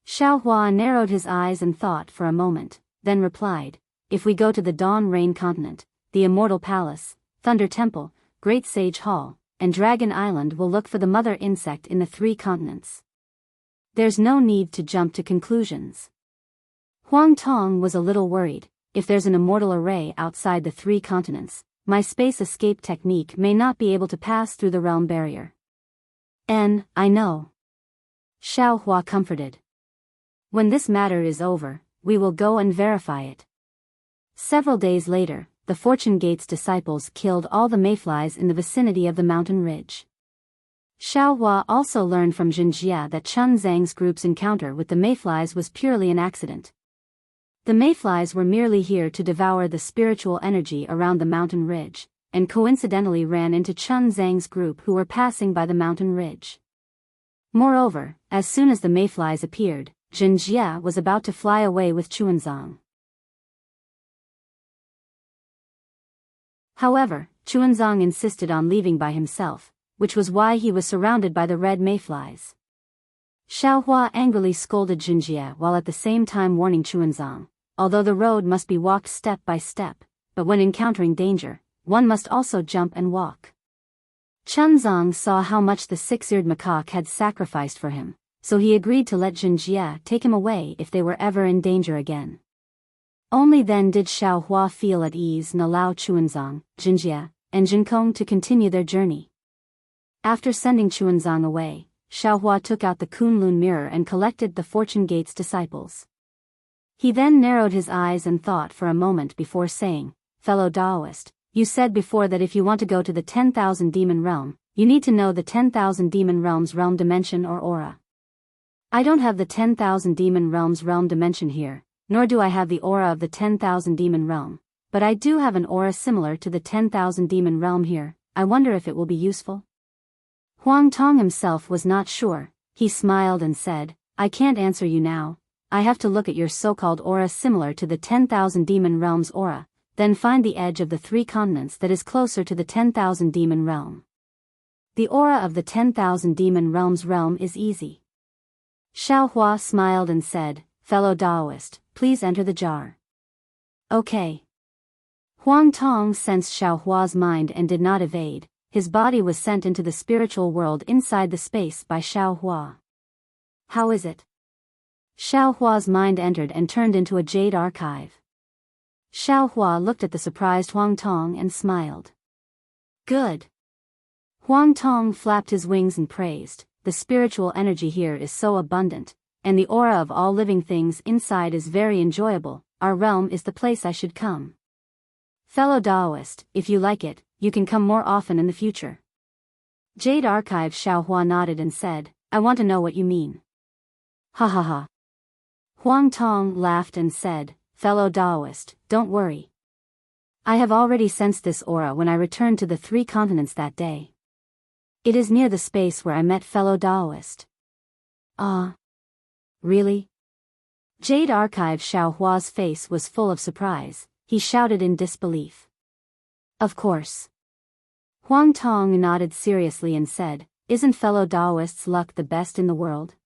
Xiao Hua narrowed his eyes and thought for a moment, then replied, if we go to the Dawn Rain continent, the Immortal Palace, Thunder Temple, Great Sage Hall, and Dragon Island will look for the mother insect in the 3 continents. There's no need to jump to conclusions. Huang Tong was a little worried, if there's an immortal array outside the 3 continents, my space escape technique may not be able to pass through the realm barrier. I know. Xiao Hua comforted. When this matter is over, we will go and verify it. Several days later, the Fortune Gate's disciples killed all the mayflies in the vicinity of the mountain ridge. Xiao Hua also learned from Jinjia that Chun Zhang's group's encounter with the mayflies was purely an accident. The mayflies were merely here to devour the spiritual energy around the mountain ridge, and coincidentally ran into Chun Zhang's group who were passing by the mountain ridge. Moreover, as soon as the mayflies appeared, Jinjia was about to fly away with Chuanzang. However, Chuanzang insisted on leaving by himself, which was why he was surrounded by the red mayflies. Xiao Hua angrily scolded Jinjia while at the same time warning Chuanzang, although the road must be walked step by step, but when encountering danger, one must also jump and walk. Chunzang saw how much the six-eared macaque had sacrificed for him, so he agreed to let Jinjia take him away if they were ever in danger again. Only then did Xiao Hua feel at ease and allow Chuanzang, Jinjia, and Jinkong to continue their journey. After sending Chuanzang away, Xiao Hua took out the Kunlun mirror and collected the Fortune Gate's disciples. He then narrowed his eyes and thought for a moment before saying, "Fellow Taoist, you said before that if you want to go to the 10,000 demon realm, you need to know the 10,000 demon realms realm dimension or aura. I don't have the 10,000 demon realms realm dimension here, nor do I have the aura of the 10,000 demon realm, but I do have an aura similar to the 10,000 demon realm here. I wonder if it will be useful." Huang Tong himself was not sure. He smiled and said, "I can't answer you now. I have to look at your so-called aura similar to the 10,000 demon realm's aura, then find the edge of the 3 continents that is closer to the 10,000 demon realm. The aura of the 10,000 demon realm's realm is easy." Xiao Hua smiled and said, "Fellow Taoist, please enter the jar." "Okay." Huang Tong sensed Xiao Hua's mind and did not evade. His body was sent into the spiritual world inside the space by Xiao Hua. "How is it?" Xiao Hua's mind entered and turned into a jade archive. Xiao Hua looked at the surprised Huang Tong and smiled. "Good." Huang Tong flapped his wings and praised, "The spiritual energy here is so abundant, and the aura of all living things inside is very enjoyable. Our realm is the place I should come. Fellow Taoist, if you like it, you can come more often in the future." Jade Archive Xiao Hua nodded and said, "I want to know what you mean." "Ha ha ha." Huang Tong laughed and said, "Fellow Taoist, don't worry. I have already sensed this aura when I returned to the 3 continents that day. It is near the space where I met fellow Taoist." "Ah. Really?" Jade Archive Xiao Hua's face was full of surprise. He shouted in disbelief. "Of course." Huang Tong nodded seriously and said, "Isn't fellow Taoist's luck the best in the world?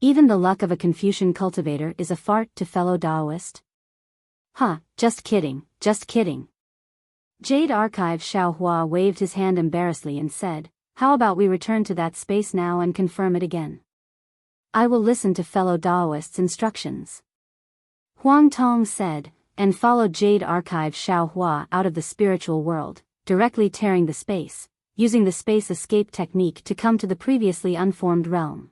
Even the luck of a Confucian cultivator is a fart to fellow Taoist." "Huh, just kidding, just kidding." Jade Archive Xiao Hua waved his hand embarrassedly and said, "How about we return to that space now and confirm it again? I will listen to fellow Taoist's instructions." Huang Tong said, and followed Jade Archive Xiao Hua out of the spiritual world, directly tearing the space, using the space escape technique to come to the previously unformed realm.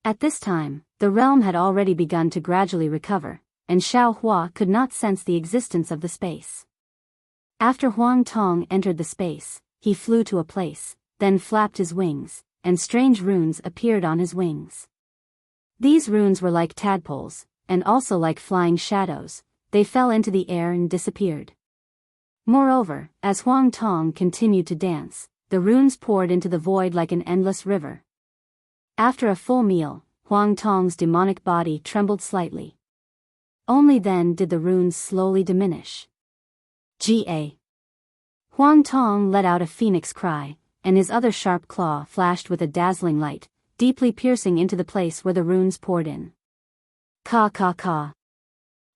At this time, the realm had already begun to gradually recover, and Xiao Hua could not sense the existence of the space. After Huang Tong entered the space, he flew to a place, then flapped his wings, and strange runes appeared on his wings. These runes were like tadpoles, and also like flying shadows. They fell into the air and disappeared. Moreover, as Huang Tong continued to dance, the runes poured into the void like an endless river. After a full meal, Huang Tong's demonic body trembled slightly. Only then did the runes slowly diminish. Ga. Huang Tong let out a phoenix cry, and his other sharp claw flashed with a dazzling light, deeply piercing into the place where the runes poured in. Ka ka ka.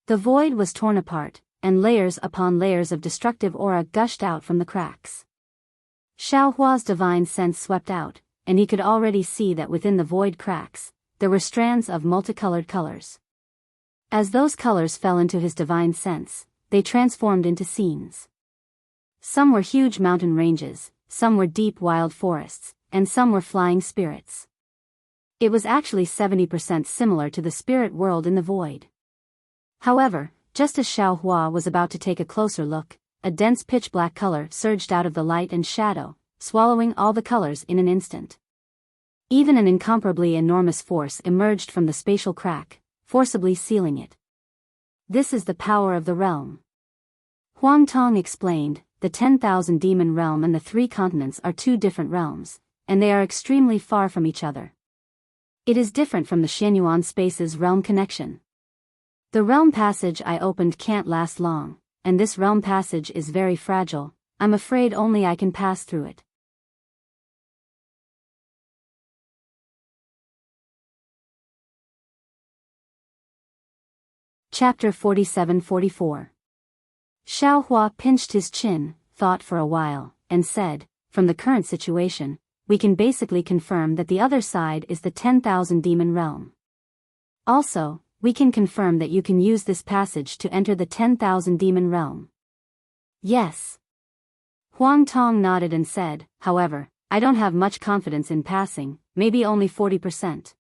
The void was torn apart, and layers upon layers of destructive aura gushed out from the cracks. Xiao Hua's divine sense swept out, and he could already see that within the void cracks, there were strands of multicolored colors. As those colors fell into his divine sense, they transformed into scenes. Some were huge mountain ranges, some were deep wild forests, and some were flying spirits. It was actually 70% similar to the spirit world in the void. However, just as Xiao Hua was about to take a closer look, a dense pitch-black color surged out of the light and shadow, swallowing all the colors in an instant. Even an incomparably enormous force emerged from the spatial crack, forcibly sealing it. This is the power of the realm. Huang Tong explained, the 10,000 demon realm and the 3 continents are 2 different realms, and they are extremely far from each other. It is different from the Xianyuan space's realm connection. The realm passage I opened can't last long, and this realm passage is very fragile. I'm afraid only I can pass through it. Chapter 47-44. Xiao Hua pinched his chin, thought for a while, and said, from the current situation, we can basically confirm that the other side is the 10,000 demon realm. Also, we can confirm that you can use this passage to enter the 10,000 demon realm. Yes. Huang Tong nodded and said, however, I don't have much confidence in passing, maybe only 40%.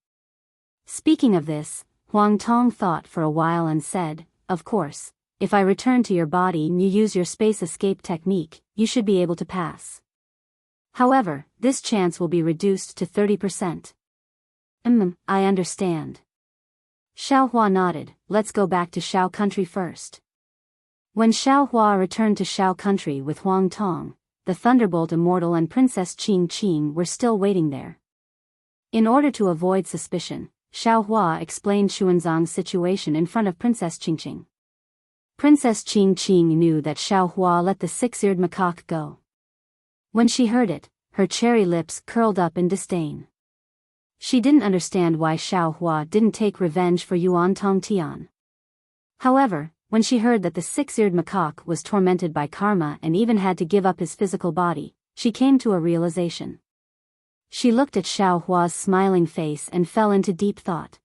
Speaking of this, Huang Tong thought for a while and said, of course, if I return to your body and you use your space escape technique, you should be able to pass. However, this chance will be reduced to 30%. I understand. Xiao Hua nodded, let's go back to Shao country first. When Xiao Hua returned to Shao country with Huang Tong, the Thunderbolt Immortal and Princess Qing Qing were still waiting there. In order to avoid suspicion, Xiao Hua explained Xuanzang's situation in front of Princess Qing Qing. Princess Qing Qing knew that Xiao Hua let the 6-eared macaque go. When she heard it, her cherry lips curled up in disdain. She didn't understand why Xiao Hua didn't take revenge for Yuan Tongtian. However, when she heard that the 6-eared macaque was tormented by karma and even had to give up his physical body, she came to a realization. She looked at Xiao Hua's smiling face and fell into deep thought.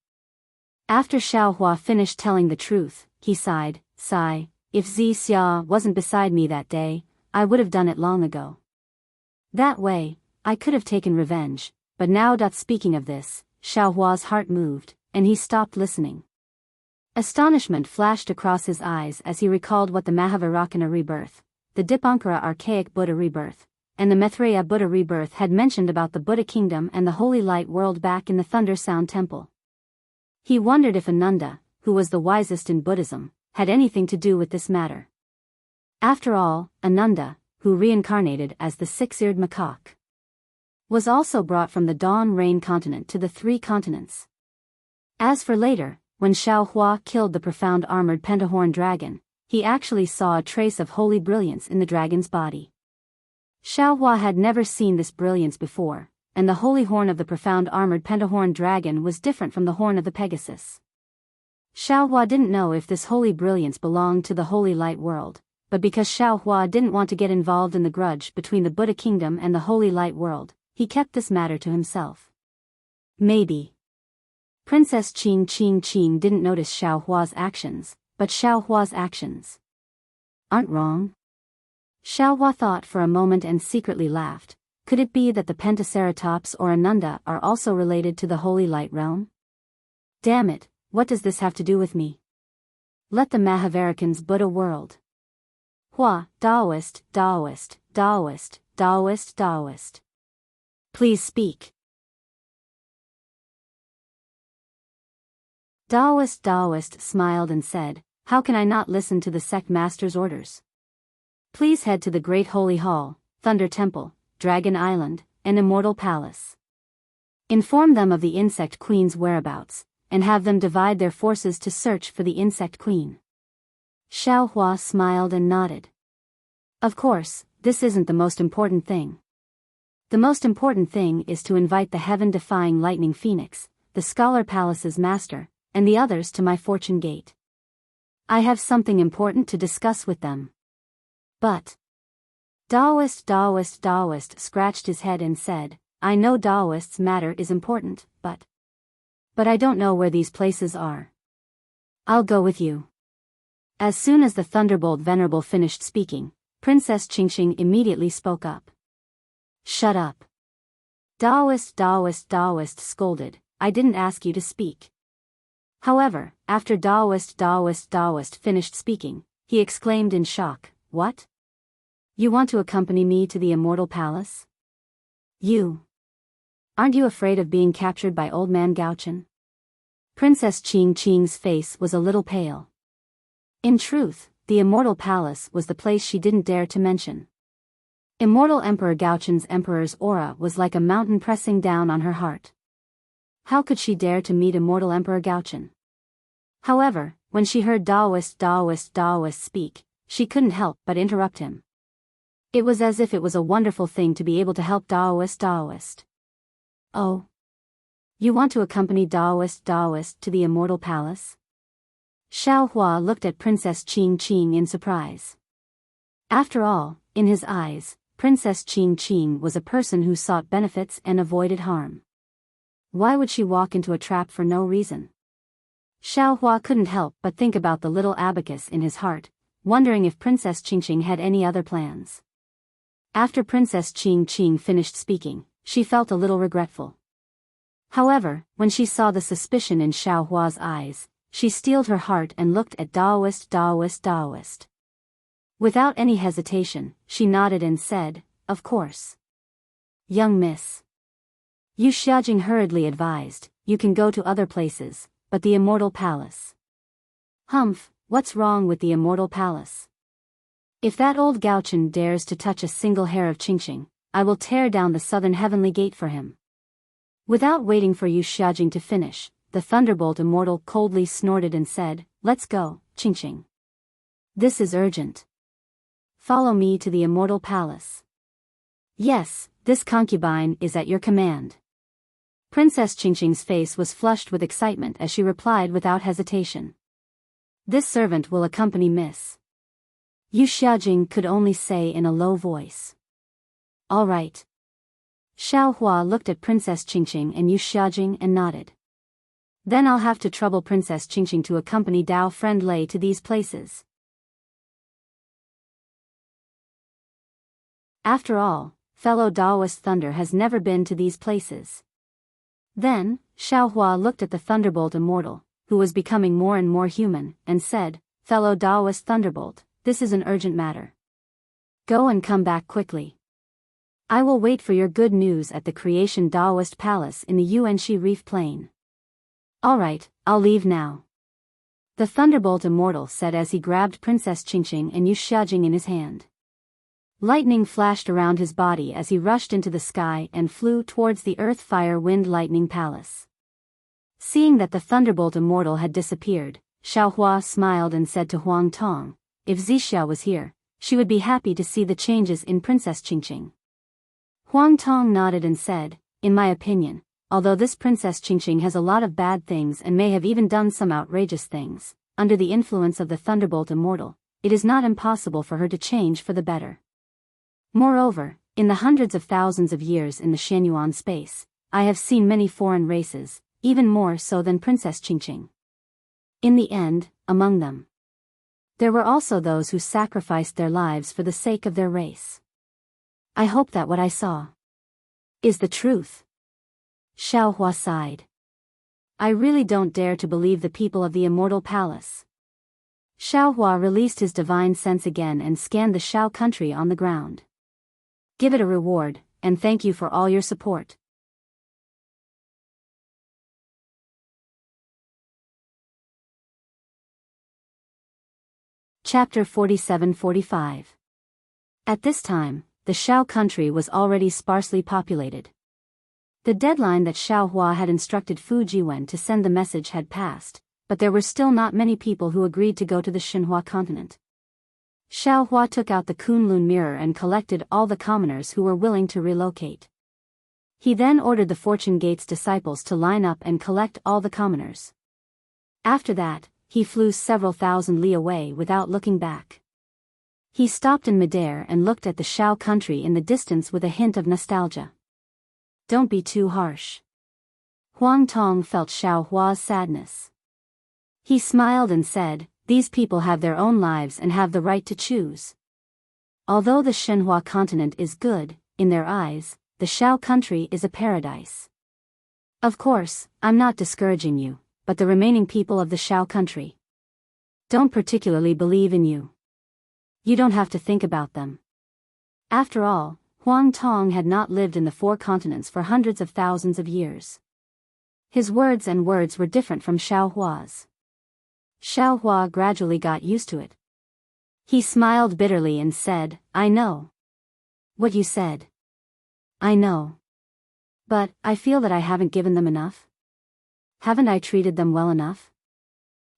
After Xiao Hua finished telling the truth, he sighed, sigh, if Zi Xia wasn't beside me that day, I would have done it long ago. That way, I could have taken revenge, but now. Speaking of this, Xiao Hua's heart moved, and he stopped listening. Astonishment flashed across his eyes as he recalled what the Mahavairakana rebirth, the Dipankara archaic Buddha rebirth, and the Maitreya Buddha rebirth had mentioned about the Buddha kingdom and the holy light world back in the Thunder Sound Temple. He wondered if Ananda, who was the wisest in Buddhism, had anything to do with this matter. After all, Ananda, who reincarnated as the 6-eared macaque, was also brought from the Dawn Rain continent to the 3 continents. As for later, when Xiao Hua killed the profound armored pentahorn dragon, he actually saw a trace of holy brilliance in the dragon's body. Xiao Hua had never seen this brilliance before, and the holy horn of the profound armored pentahorn dragon was different from the horn of the Pegasus. Xiao Hua didn't know if this holy brilliance belonged to the holy light world, but because Xiao Hua didn't want to get involved in the grudge between the Buddha kingdom and the holy light world, he kept this matter to himself. Maybe. Princess Qing Qing Qing didn't notice Xiao Hua's actions, but Xiao Hua's actions aren't wrong. Xiao Hua thought for a moment and secretly laughed. Could it be that the Pentaceratops or Ananda are also related to the holy light realm? Damn it, what does this have to do with me? Let the Mahavarikans Buddha world. Hua, Taoist, Taoist, Taoist, Taoist, Taoist. Please speak. Taoist smiled and said, how can I not listen to the sect master's orders? Please head to the Great Holy Hall, Thunder Temple, Dragon Island, and Immortal Palace. Inform them of the Insect Queen's whereabouts, and have them divide their forces to search for the Insect Queen. Xiao Hua smiled and nodded. Of course, this isn't the most important thing. The most important thing is to invite the heaven-defying Lightning Phoenix, the Scholar Palace's master, and the others to my Fortune Gate. I have something important to discuss with them. But Taoist scratched his head and said, I know Taoist's matter is important, but I don't know where these places are. I'll go with you. As soon as the Thunderbolt Venerable finished speaking, Princess Qingqing immediately spoke up. Shut up. Daoist scolded, I didn't ask you to speak. However, after Daoist finished speaking, he exclaimed in shock, What? You want to accompany me to the Immortal Palace? You. Aren't you afraid of being captured by Old Man Gaochen? Princess Qingqing's face was a little pale. In truth, the Immortal Palace was the place she didn't dare to mention. Immortal Emperor Gaochen's emperor's aura was like a mountain pressing down on her heart. How could she dare to meet Immortal Emperor Gaochen? However, when she heard Daoist speak, she couldn't help but interrupt him. It was as if it was a wonderful thing to be able to help Daoist. Oh. You want to accompany Daoist to the Immortal Palace? Xiao Hua looked at Princess Qingqing in surprise. After all, in his eyes, Princess Qingqing was a person who sought benefits and avoided harm. Why would she walk into a trap for no reason? Xiao Hua couldn't help but think about the little abacus in his heart, wondering if Princess Qingqing had any other plans. After Princess Qingqing finished speaking, she felt a little regretful. However, when she saw the suspicion in Xiao Hua's eyes, she steeled her heart and looked at Daoist. Without any hesitation, she nodded and said, Of course. Young miss. Yu Xiaojing hurriedly advised, You can go to other places, but the Immortal Palace. Humph, what's wrong with the Immortal Palace? If that old Gaochen dares to touch a single hair of Qingqing, I will tear down the southern heavenly gate for him. Without waiting for Yu Xiaojing to finish, the Thunderbolt Immortal coldly snorted and said, Let's go, Qingqing. This is urgent. Follow me to the Immortal Palace. Yes, this concubine is at your command. Princess Qingqing's face was flushed with excitement as she replied without hesitation. This servant will accompany Miss. Yu Xiaojing could only say in a low voice. All right. Xiao Hua looked at Princess Qingqing and Yu Xiaojing and nodded. Then I'll have to trouble Princess Qingqing to accompany Dao Friend Lei to these places. After all, fellow Daoist Thunder has never been to these places. Then, Xiao Hua looked at the Thunderbolt Immortal, who was becoming more and more human, and said, Fellow Daoist Thunderbolt, this is an urgent matter. Go and come back quickly. I will wait for your good news at the Creation Daoist Palace in the Yuanxi Reef Plain. Alright, I'll leave now. The Thunderbolt Immortal said as he grabbed Princess Qingqing and Yu Xiaojing in his hand. Lightning flashed around his body as he rushed into the sky and flew towards the Earth Fire Wind Lightning Palace. Seeing that the Thunderbolt Immortal had disappeared, Xiao Hua smiled and said to Huang Tong, If Zixia was here, she would be happy to see the changes in Princess Qingqing. Huang Tong nodded and said, In my opinion, although this Princess Qingqing has a lot of bad things and may have even done some outrageous things, under the influence of the Thunderbolt Immortal, it is not impossible for her to change for the better. Moreover, in the hundreds of thousands of years in the Shenyuan space, I have seen many foreign races, even more so than Princess Qingqing. In the end, among them, there were also those who sacrificed their lives for the sake of their race. I hope that what I saw is the truth. Xiao Hua sighed. I really don't dare to believe the people of the Immortal Palace. Xiao Hua released his divine sense again and scanned the Shao country on the ground. Give it a reward, and thank you for all your support. Chapter 47-45. At this time, the Shao country was already sparsely populated. The deadline that Xiao Hua had instructed Fu Jiwen to send the message had passed, but there were still not many people who agreed to go to the Xinhua continent. Xiao Hua took out the Kunlun mirror and collected all the commoners who were willing to relocate. He then ordered the Fortune Gate's disciples to line up and collect all the commoners. After that, he flew several thousand li away without looking back. He stopped in midair and looked at the Shao country in the distance with a hint of nostalgia. Don't be too harsh. Huang Tong felt Xiao Hua's sadness. He smiled and said, these people have their own lives and have the right to choose. Although the Shenhua continent is good, in their eyes, the Shao country is a paradise. Of course, I'm not discouraging you, but the remaining people of the Shao country don't particularly believe in you. You don't have to think about them. After all, Huang Tong had not lived in the four continents for hundreds of thousands of years. His words were different from Xiao Hua's. Xiao Hua gradually got used to it. He smiled bitterly and said, I know what you said. I know. But, I feel that I haven't given them enough. Haven't I treated them well enough?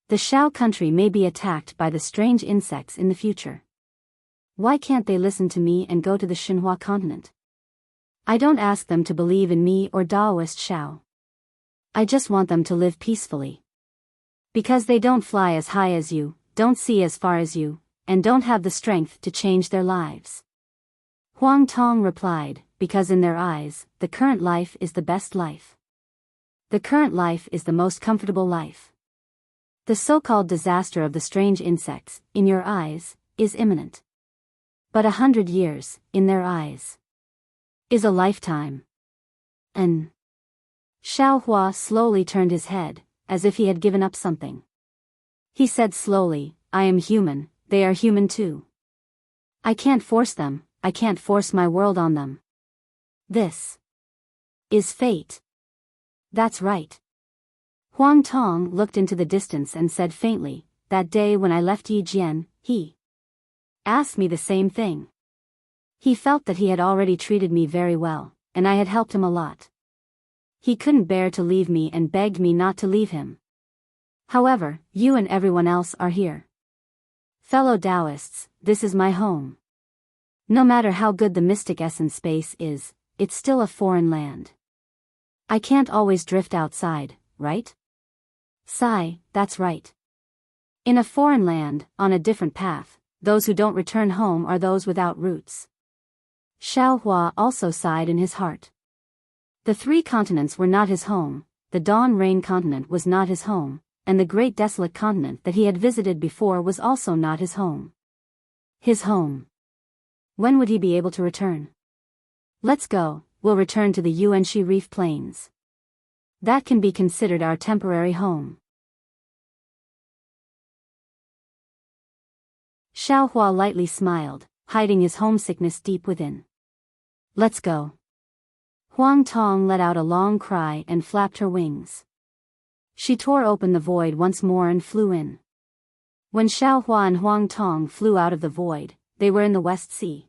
The Shao country may be attacked by the strange insects in the future. Why can't they listen to me and go to the Shenhua continent? I don't ask them to believe in me or Daoist Shao. I just want them to live peacefully. Because they don't fly as high as you, don't see as far as you, and don't have the strength to change their lives. Huang Tong replied, because in their eyes, the current life is the best life. The current life is the most comfortable life. The so-called disaster of the strange insects, in your eyes, is imminent. But 100 years, in their eyes, is a lifetime. And Xiao Hua slowly turned his head, as if he had given up something. He said slowly, I am human, they are human too. I can't force them, I can't force my world on them. This is fate. That's right. Huang Tong looked into the distance and said faintly, that day when I left Yijian, he asked me the same thing. He felt that he had already treated me very well, and I had helped him a lot. He couldn't bear to leave me and begged me not to leave him. However, you and everyone else are here. Fellow Taoists, this is my home. No matter how good the mystic essence space is, it's still a foreign land. I can't always drift outside, right? Sigh, that's right. In a foreign land, on a different path, those who don't return home are those without roots. Xiao Hua also sighed in his heart. The three continents were not his home, the Dawn Rain continent was not his home, and the great desolate continent that he had visited before was also not his home. His home. When would he be able to return? Let's go, we'll return to the Yuanxi Reef Plains. That can be considered our temporary home. Xiao Hua lightly smiled, hiding his homesickness deep within. Let's go. Huang Tong let out a long cry and flapped her wings. She tore open the void once more and flew in. When Xiao Hua and Huang Tong flew out of the void, they were in the West Sea.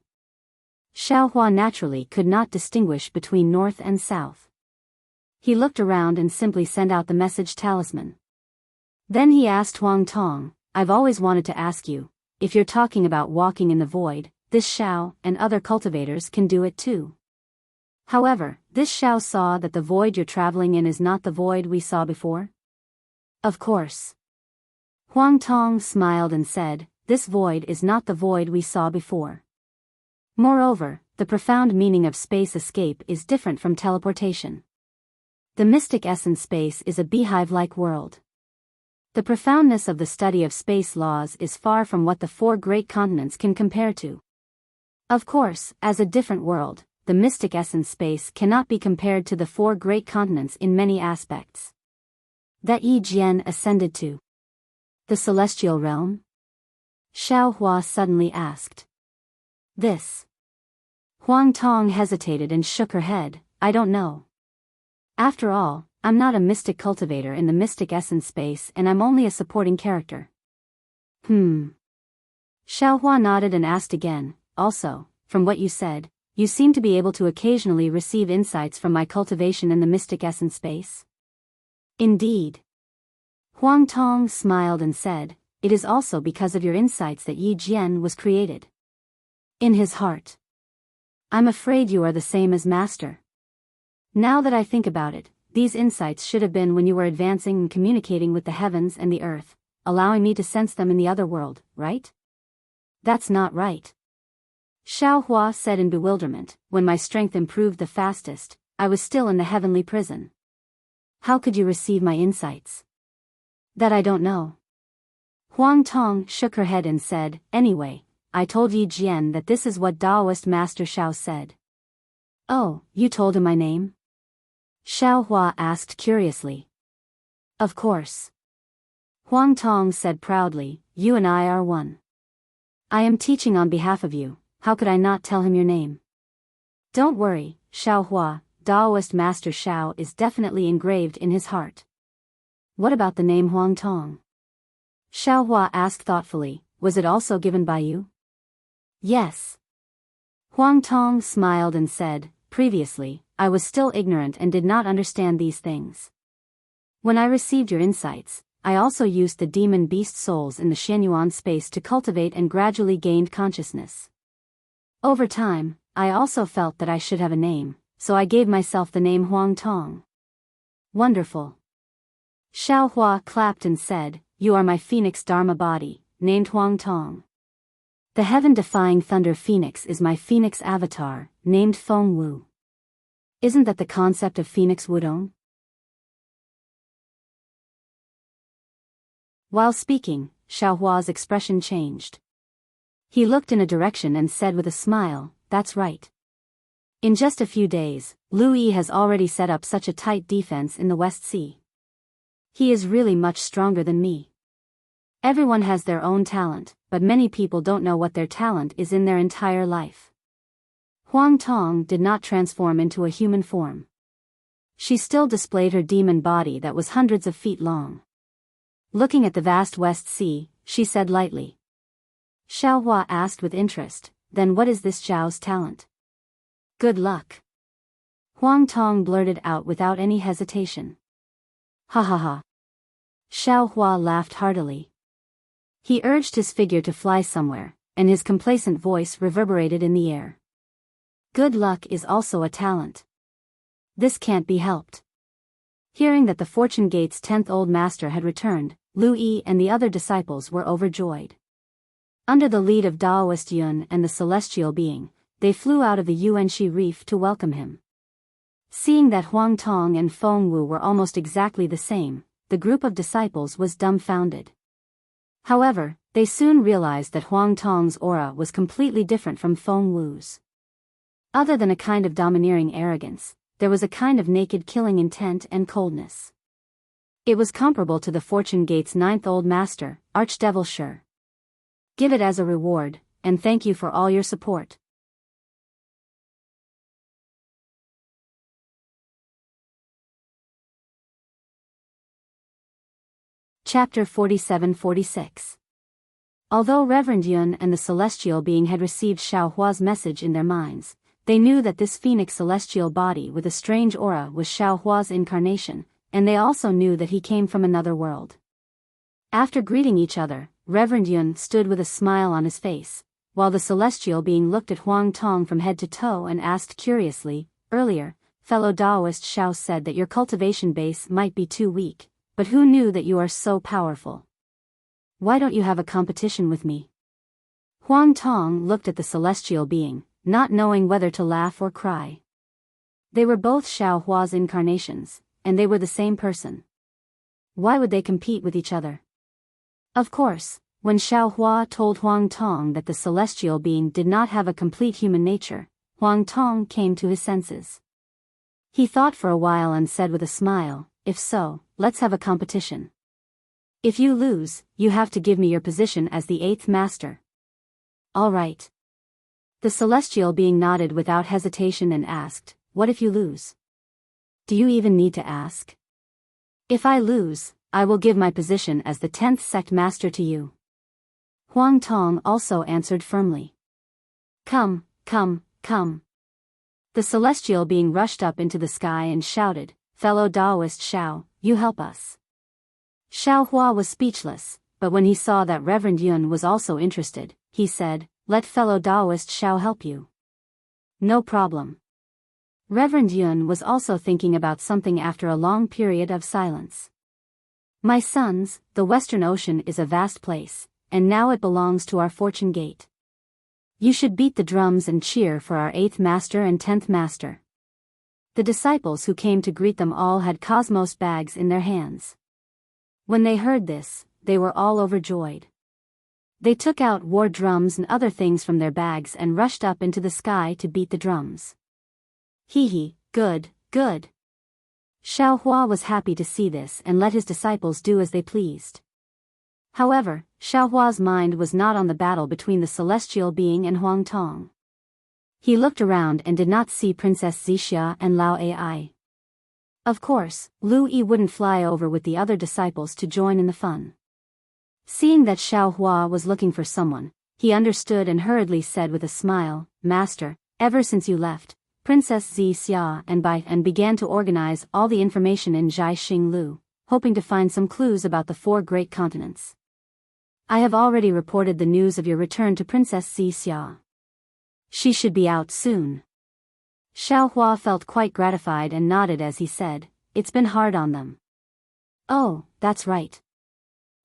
Xiao Hua naturally could not distinguish between north and south. He looked around and simply sent out the message talisman. Then he asked Huang Tong, I've always wanted to ask you, if you're talking about walking in the void, this Shao and other cultivators can do it too. However, this Shao saw that the void you're traveling in is not the void we saw before? Of course. Huang Tong smiled and said, this void is not the void we saw before. Moreover, the profound meaning of space escape is different from teleportation. The mystic essence space is a beehive-like world. The profoundness of the study of space laws is far from what the four great continents can compare to. Of course, as a different world, the mystic essence space cannot be compared to the four great continents in many aspects. That Yi Jian ascended to the celestial realm? Xiao Hua suddenly asked. This. Huang Tong hesitated and shook her head, I don't know. After all, I'm not a mystic cultivator in the mystic essence space and I'm only a supporting character. Xiao Hua nodded and asked again, also, from what you said, you seem to be able to occasionally receive insights from my cultivation in the mystic essence space? Indeed. Huang Tong smiled and said, it is also because of your insights that Yi Jian was created. In his heart. I'm afraid you are the same as Master. Now that I think about it, these insights should have been when you were advancing and communicating with the heavens and the earth, allowing me to sense them in the other world, right? That's not right. Xiao Hua said in bewilderment, when my strength improved the fastest, I was still in the heavenly prison. How could you receive my insights? That I don't know. Huang Tong shook her head and said, anyway, I told Yi Jian that this is what Taoist Master Xiao said. Oh, you told him my name? Xiao Hua asked curiously. Of course. Huang Tong said proudly, you and I are one. I am teaching on behalf of you, how could I not tell him your name? Don't worry, Xiao Hua, Taoist Master Xiao is definitely engraved in his heart. What about the name Huang Tong? Xiao Hua asked thoughtfully, was it also given by you? Yes. Huang Tong smiled and said, previously, I was still ignorant and did not understand these things. When I received your insights, I also used the demon beast souls in the Xianyuan space to cultivate and gradually gained consciousness. Over time, I also felt that I should have a name, so I gave myself the name Huang Tong. Wonderful. Xiao Hua clapped and said, you are my phoenix dharma body, named Huang Tong. The heaven-defying thunder phoenix is my phoenix avatar, named Feng Wu. Isn't that the concept of Phoenix Wudong? While speaking, Xiao Hua's expression changed. He looked in a direction and said with a smile, that's right. In just a few days, Lu Yi has already set up such a tight defense in the West Sea. He is really much stronger than me. Everyone has their own talent, but many people don't know what their talent is in their entire life. Huang Tong did not transform into a human form. She still displayed her demon body that was hundreds of feet long. Looking at the vast West Sea, she said lightly. Xiao Hua asked with interest, then what is this Zhao's talent? Good luck. Huang Tong blurted out without any hesitation. Ha ha ha. Xiao Hua laughed heartily. He urged his figure to fly somewhere, and his complacent voice reverberated in the air. Good luck is also a talent. This can't be helped. Hearing that the Fortune Gate's 10th old master had returned, Lu Yi and the other disciples were overjoyed. Under the lead of Taoist Yun and the celestial being, they flew out of the Yuanxi reef to welcome him. Seeing that Huang Tong and Feng Wu were almost exactly the same, the group of disciples was dumbfounded. However, they soon realized that Huang Tong's aura was completely different from Feng Wu's. Other than a kind of domineering arrogance, there was a kind of naked killing intent and coldness. It was comparable to the Fortune Gate's 9th old master, Archdevil Shur. Give it as a reward, and thank you for all your support. Chapter 47-46. Although Reverend Yun and the celestial being had received Xiao Hua's message in their minds, they knew that this phoenix celestial body with a strange aura was Xiao Hua's incarnation, and they also knew that he came from another world. After greeting each other, Reverend Yun stood with a smile on his face, while the celestial being looked at Huang Tong from head to toe and asked curiously, earlier, fellow Taoist Xiao said that your cultivation base might be too weak, but who knew that you are so powerful? Why don't you have a competition with me? Huang Tong looked at the celestial being, not knowing whether to laugh or cry. They were both Xiao Hua's incarnations, and they were the same person. Why would they compete with each other? Of course, when Xiao Hua told Huang Tong that the celestial being did not have a complete human nature, Huang Tong came to his senses. He thought for a while and said with a smile, if so, let's have a competition. If you lose, you have to give me your position as the 8th master. All right. The celestial being nodded without hesitation and asked, what if you lose? Do you even need to ask? If I lose, I will give my position as the 10th sect master to you. Huang Tong also answered firmly. Come, come, come. The celestial being rushed up into the sky and shouted, fellow Taoist Xiao, you help us. Xiao Hua was speechless, but when he saw that Reverend Yun was also interested, he said, let fellow Taoist Xiao help you. No problem. Reverend Yun was also thinking about something after a long period of silence. My sons, the Western Ocean is a vast place, and now it belongs to our Fortune Gate. You should beat the drums and cheer for our 8th master and 10th master. The disciples who came to greet them all had cosmos bags in their hands. When they heard this, they were all overjoyed. They took out war drums and other things from their bags and rushed up into the sky to beat the drums. Hee, good, good. Xiaohua was happy to see this and let his disciples do as they pleased. However, Xiaohua's mind was not on the battle between the celestial being and Huang Tong. He looked around and did not see Princess Zixia and Lao Ai. Of course, Lu Yi wouldn't fly over with the other disciples to join in the fun. Seeing that Xiaohua was looking for someone, he understood and hurriedly said with a smile, "Master, ever since you left, Princess Zixia and began to organize all the information in Zhai Xing Lu, hoping to find some clues about the 4 great continents. I have already reported the news of your return to Princess Zixia. She should be out soon." Xiaohua felt quite gratified and nodded as he said, "It's been hard on them." "Oh, that's right.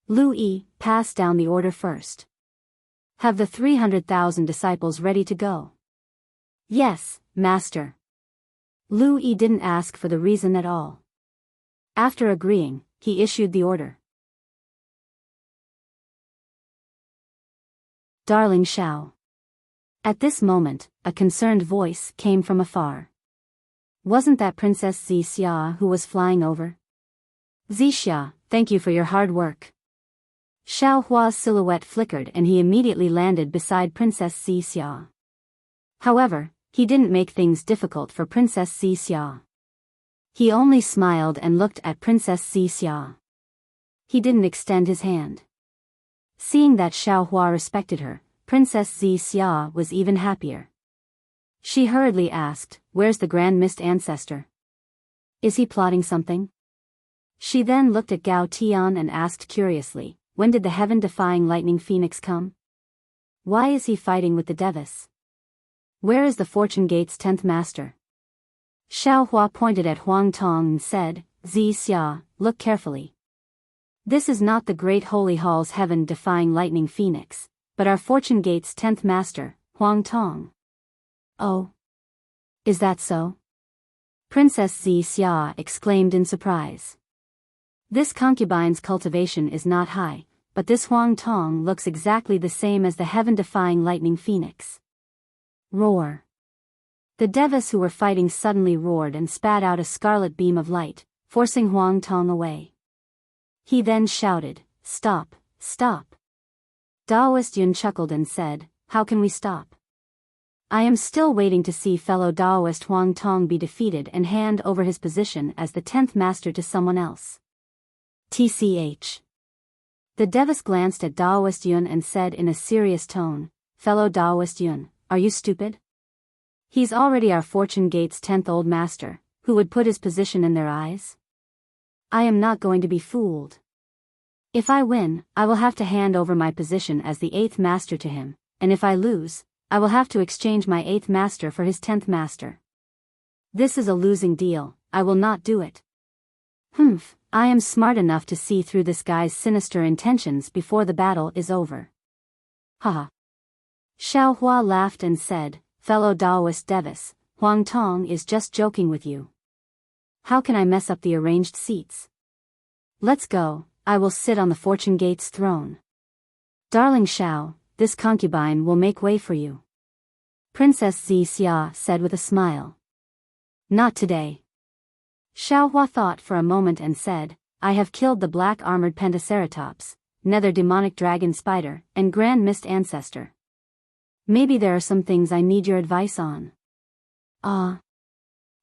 Lu Yi, pass down the order first. Have the 300,000 disciples ready to go." "Yes, Master." Lu Yi didn't ask for the reason at all. After agreeing, he issued the order. Darling Xiao. At this moment, a concerned voice came from afar. Wasn't that Princess Zixia who was flying over? "Zixia, thank you for your hard work." Xiaohua's silhouette flickered and he immediately landed beside Princess Zixia. However, he didn't make things difficult for Princess Zixia. He only smiled and looked at Princess Zixia. He didn't extend his hand. Seeing that Xiaohua respected her, Princess Zixia was even happier. She hurriedly asked, "Where's the Grand Mist Ancestor? Is he plotting something?" She then looked at Gao Tian and asked curiously, "When did the heaven-defying lightning phoenix come? Why is he fighting with the Devis? Where is the Fortune Gate's 10th master?" Xiaohua pointed at Huang Tong and said, "Zixia, look carefully. This is not the Great Holy Hall's heaven-defying lightning phoenix, but our Fortune Gate's 10th master, Huang Tong." "Oh? Is that so?" Princess Zixia exclaimed in surprise. This concubine's cultivation is not high, but this Huang Tong looks exactly the same as the heaven-defying lightning phoenix. Roar. The Devis who were fighting suddenly roared and spat out a scarlet beam of light, forcing Huang Tong away. He then shouted, "Stop, stop." Daoist Yun chuckled and said, "How can we stop? I am still waiting to see fellow Daoist Huang Tong be defeated and hand over his position as the 10th master to someone else." TCH. The Devis glanced at Daoist Yun and said in a serious tone, "Fellow Daoist Yun, are you stupid? He's already our Fortune Gate's 10th old master, who would put his position in their eyes? I am not going to be fooled. If I win, I will have to hand over my position as the 8th master to him, and if I lose, I will have to exchange my 8th master for his 10th master. This is a losing deal, I will not do it. Humph, I am smart enough to see through this guy's sinister intentions before the battle is over." Haha. Xiaohua laughed and said, "Fellow Daoist Devis, Huang Tong is just joking with you. How can I mess up the arranged seats? Let's go, I will sit on the Fortune Gate's throne. Darling Xiao, this concubine will make way for you." Princess Zixia said with a smile. "Not today." Xiaohua thought for a moment and said, "I have killed the black-armored Pentaceratops, nether demonic dragon spider, and Grand Mist Ancestor. Maybe there are some things I need your advice on." "Ah."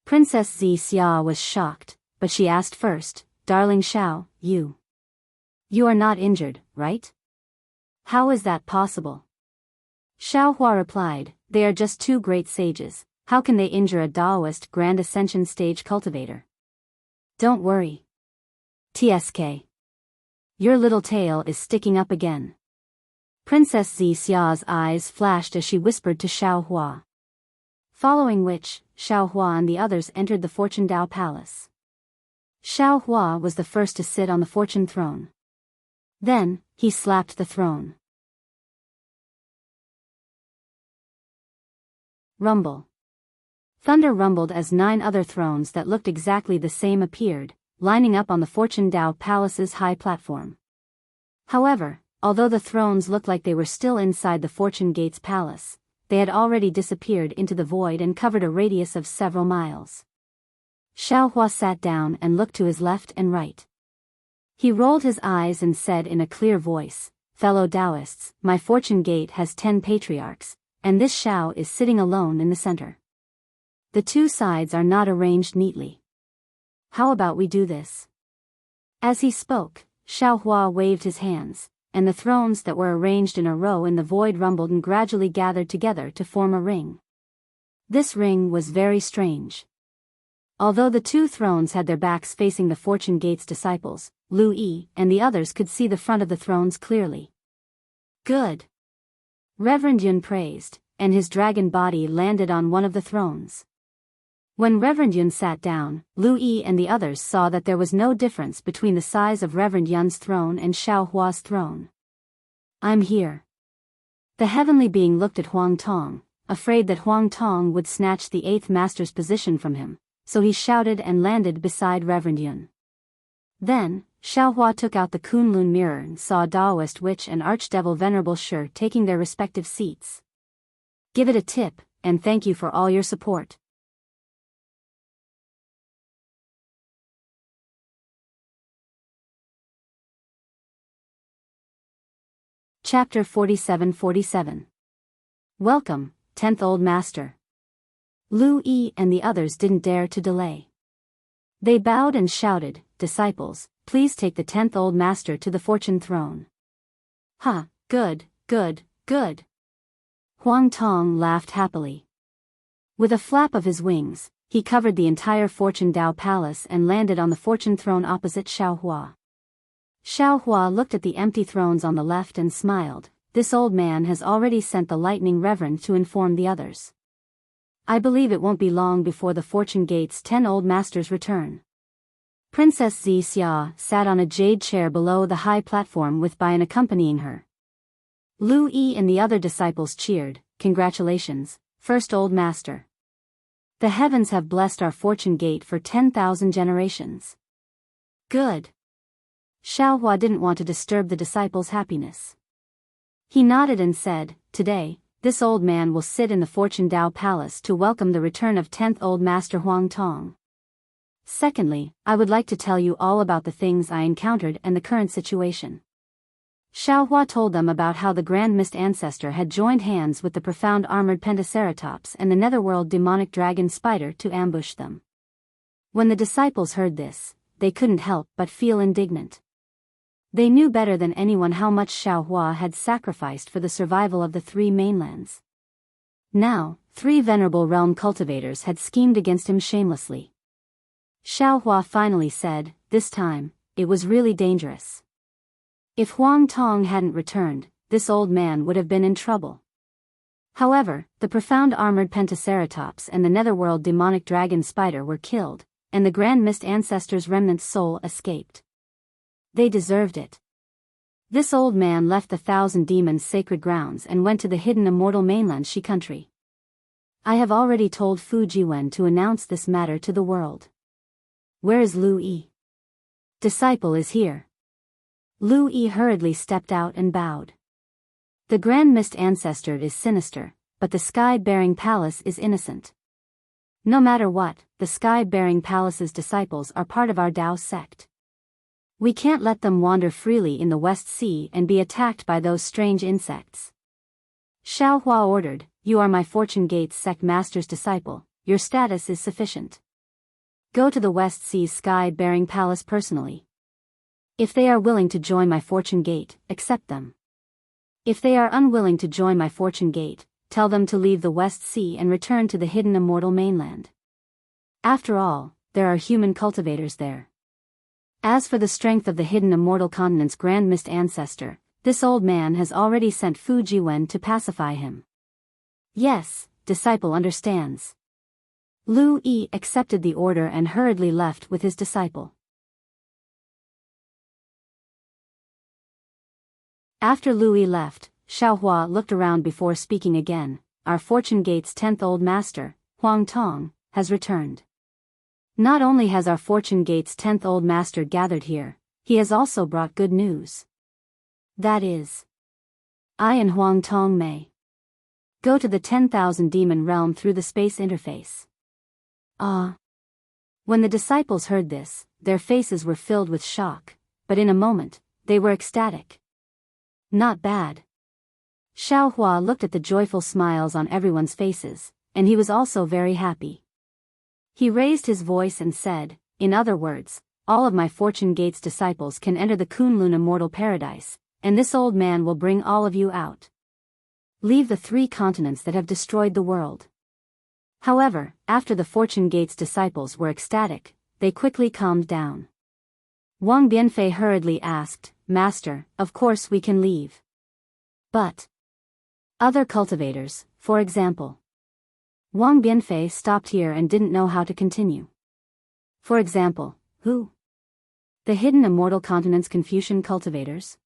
Princess Zixia was shocked, but she asked first, "Darling Xiao, you are not injured, right? How is that possible?" Xiaohua replied, "They are just 2 great sages, how can they injure a Daoist Grand Ascension stage cultivator? Don't worry. TSK. Your little tail is sticking up again." Princess Zixia's eyes flashed as she whispered to Xiaohua. Following which, Xiaohua and the others entered the Fortune Dao Palace. Xiaohua was the first to sit on the fortune throne. Then, he slapped the throne. Rumble. Thunder rumbled as 9 other thrones that looked exactly the same appeared, lining up on the Fortune Dao Palace's high platform. However, although the thrones looked like they were still inside the Fortune Gate's palace, they had already disappeared into the void and covered a radius of several miles. Xiaohua sat down and looked to his left and right. He rolled his eyes and said in a clear voice, "Fellow Taoists, my Fortune Gate has 10 patriarchs, and this Xiao is sitting alone in the center. The two sides are not arranged neatly. How about we do this?" As he spoke, Xiaohua waved his hands, and the thrones that were arranged in a row in the void rumbled and gradually gathered together to form a ring. This ring was very strange. Although the two thrones had their backs facing the Fortune Gate's disciples, Lu Yi and the others could see the front of the thrones clearly. "Good," Reverend Yun praised, and his dragon body landed on one of the thrones. When Reverend Yun sat down, Lu Yi and the others saw that there was no difference between the size of Reverend Yun's throne and Xiaohua's throne. "I'm here." The heavenly being looked at Huang Tong, afraid that Huang Tong would snatch the 8th master's position from him, so he shouted and landed beside Reverend Yun. Then, Xiaohua took out the Kunlun mirror and saw Taoist Witch and Archdevil Venerable Shi taking their respective seats. "Give it a tip, and thank you for all your support." Chapter 47-47. Welcome, 10th Old Master. Lu Yi and the others didn't dare to delay. They bowed and shouted, "Disciples, please take the 10th Old Master to the Fortune Throne." "Ha, good, good, good." Huang Tong laughed happily. With a flap of his wings, he covered the entire Fortune Dao Palace and landed on the Fortune Throne opposite Xiaohua. Xiaohua looked at the empty thrones on the left and smiled. "This old man has already sent the Lightning Reverend to inform the others. I believe it won't be long before the Fortune Gate's 10 old masters return." Princess Xia sat on a jade chair below the high platform with Bian accompanying her. Lu Yi and the other disciples cheered, "Congratulations, first old master. The heavens have blessed our Fortune Gate for 10,000 generations." "Good." Xiaohua didn't want to disturb the disciples' happiness. He nodded and said, "Today, this old man will sit in the Fortune Dao Palace to welcome the return of 10th Old Master Huang Tong. Secondly, I would like to tell you all about the things I encountered and the current situation." Xiaohua told them about how the Grand Mist Ancestor had joined hands with the profound armored Pentaceratops and the netherworld demonic dragon spider to ambush them. When the disciples heard this, they couldn't help but feel indignant. They knew better than anyone how much Xiaohua had sacrificed for the survival of the 3 mainlands. Now, 3 venerable realm cultivators had schemed against him shamelessly. Xiaohua finally said, "This time, it was really dangerous. If Huang Tong hadn't returned, this old man would have been in trouble." However, the profound armored Pentaceratops and the netherworld demonic dragon spider were killed, and the Grand Mist Ancestor's remnant soul escaped. They deserved it. This old man left the 1,000 demons' sacred grounds and went to the hidden immortal mainland Shi country. I have already told Fu Jiwen to announce this matter to the world. Where is Lu Yi? Disciple is here. Lu Yi hurriedly stepped out and bowed. The Grand Mist Ancestor is sinister, but the sky-bearing palace is innocent. No matter what, the sky-bearing palace's disciples are part of our Tao sect. We can't let them wander freely in the West Sea and be attacked by those strange insects. Xiaohua ordered, "You are my Fortune Gate's sect master's disciple, your status is sufficient. Go to the West Sea's sky-bearing palace personally. If they are willing to join my Fortune Gate, accept them. If they are unwilling to join my Fortune Gate, tell them to leave the West Sea and return to the hidden immortal mainland. After all, there are human cultivators there. As for the strength of the hidden immortal continent's Grand Mist Ancestor, this old man has already sent Fu Jiwen to pacify him." "Yes, disciple understands." Lu Yi accepted the order and hurriedly left with his disciple. After Lu Yi left, Xiaohua looked around before speaking again. "Our Fortune Gate's 10th Old Master, Huang Tong, has returned. Not only has our Fortune Gate's 10th Old Master gathered here, he has also brought good news. That is, I and Huang Tong may go to the 10,000 demon realm through the space interface. Ah! When the disciples heard this, their faces were filled with shock, but in a moment, they were ecstatic. Not bad. Xiao Hua looked at the joyful smiles on everyone's faces, and he was also very happy. He raised his voice and said, in other words, all of my Fortune Gate's disciples can enter the Kunlun Immortal Paradise, and this old man will bring all of you out. Leave the 3 continents that have destroyed the world. However, after the Fortune Gate's disciples were ecstatic, they quickly calmed down. Wang Bianfei hurriedly asked, Master, of course we can leave. But other cultivators, for example. Wang Bianfei stopped here and didn't know how to continue. For example, who? The hidden immortal continent's Confucian cultivators?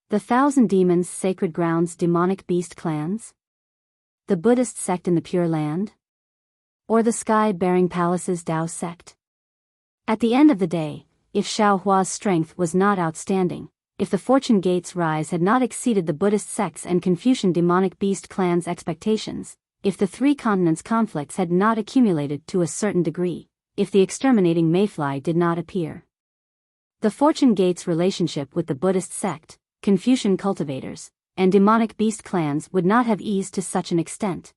The 1,000 demons sacred grounds demonic beast clans? The Buddhist sect in the Pure Land? Or the sky-bearing palaces Tao sect? At the end of the day, if Xiao Hua's strength was not outstanding, if the Fortune Gate's rise had not exceeded the Buddhist sects and Confucian demonic beast clans' expectations, if the 3 continents' conflicts had not accumulated to a certain degree, if the exterminating mayfly did not appear, the Fortune Gate's relationship with the Buddhist sect, Confucian cultivators, and demonic beast clans would not have eased to such an extent.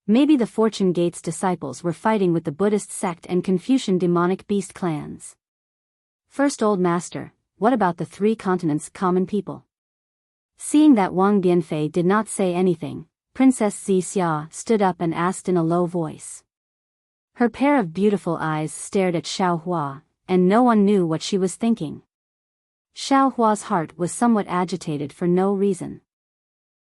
Maybe the Fortune Gate's disciples were fighting with the Buddhist sect and Confucian demonic beast clans. First Old Master, what about the 3 continents' common people? Seeing that Wang Bianfei did not say anything, Princess Xixia stood up and asked in a low voice. Her pair of beautiful eyes stared at Xiao Hua, and no one knew what she was thinking. Xiao Hua's heart was somewhat agitated for no reason.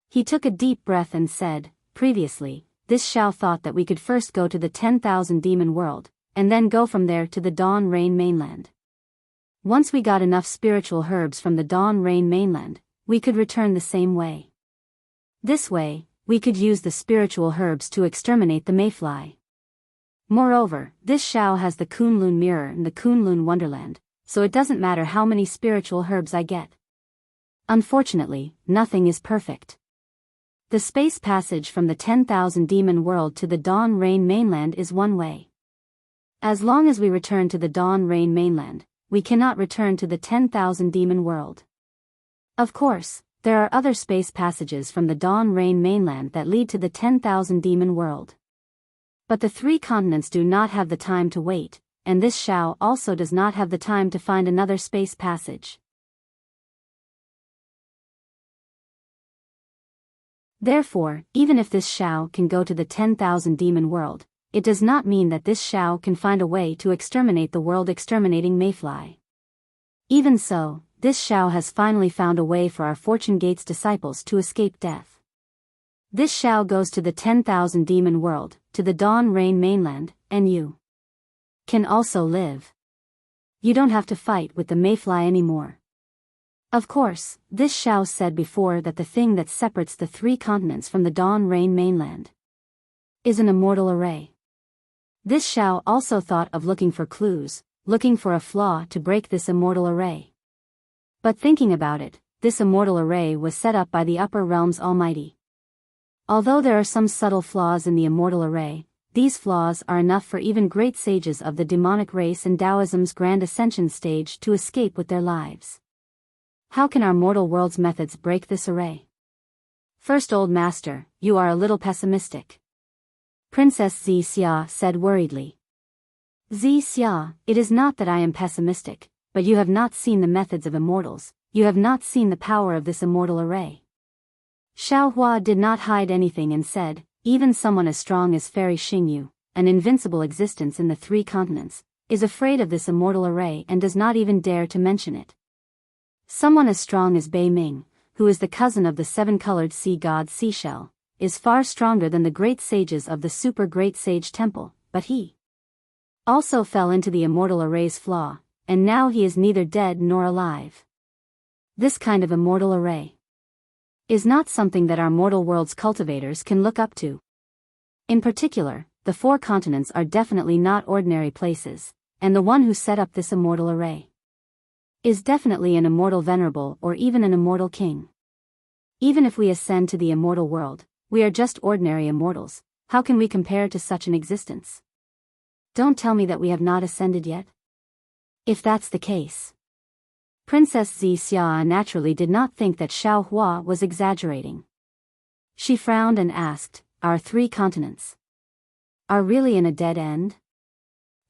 He took a deep breath and said, previously, this Xiao thought that we could first go to the 10,000 demon world, and then go from there to the Dawn Rain mainland. Once we got enough spiritual herbs from the Dawn Rain mainland, we could return the same way. This way, we could use the spiritual herbs to exterminate the mayfly. Moreover, this Xiao has the Kunlun Mirror and the Kunlun Wonderland, so it doesn't matter how many spiritual herbs I get. Unfortunately, nothing is perfect. The space passage from the 10,000 demon world to the Dawn Rain mainland is one way. As long as we return to the Dawn Rain mainland, we cannot return to the 10,000 demon world. Of course, there are other space passages from the Dawn Rain mainland that lead to the 10,000 demon world. But the 3 continents do not have the time to wait, and this Xiao also does not have the time to find another space passage. Therefore, even if this Xiao can go to the 10,000 demon world, it does not mean that this Xiao can find a way to exterminate the world exterminating mayfly. Even so, this Xiao has finally found a way for our Fortune Gate's disciples to escape death. This Xiao goes to the 10,000 demon world, to the Dawn Rain mainland, and you can also live. You don't have to fight with the mayfly anymore. Of course, this Xiao said before that the thing that separates the 3 continents from the Dawn Rain mainland is an immortal array. This Xiao also thought of looking for clues, looking for a flaw to break this immortal array. But thinking about it, this immortal array was set up by the Upper Realm's Almighty. Although there are some subtle flaws in the immortal array, these flaws are enough for even great sages of the demonic race and Taoism's grand ascension stage to escape with their lives. How can our mortal world's methods break this array? First Old Master, you are a little pessimistic. Princess Xixia said worriedly. Xixia, it is not that I am pessimistic, but you have not seen the methods of immortals, you have not seen the power of this immortal array. Xiao Hua did not hide anything and said, even someone as strong as Fairy Xingyu, an invincible existence in the 3 continents, is afraid of this immortal array and does not even dare to mention it. Someone as strong as Bei Ming, who is the cousin of the 7-colored sea god Seashell, is far stronger than the great sages of the super great sage temple, but he also fell into the immortal array's flaw, and now he is neither dead nor alive. This kind of immortal array is not something that our mortal world's cultivators can look up to. In particular, the 4 continents are definitely not ordinary places, and the one who set up this immortal array is definitely an immortal venerable or even an immortal king. Even if we ascend to the immortal world, we are just ordinary immortals. How can we compare to such an existence? Don't tell me that we have not ascended yet. If that's the case. Princess Xia naturally did not think that Xiao Hua was exaggerating. She frowned and asked, "Our 3 continents are really in a dead end?"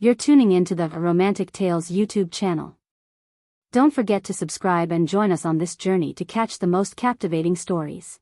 You're tuning into the Romantic Tales YouTube channel. Don't forget to subscribe and join us on this journey to catch the most captivating stories.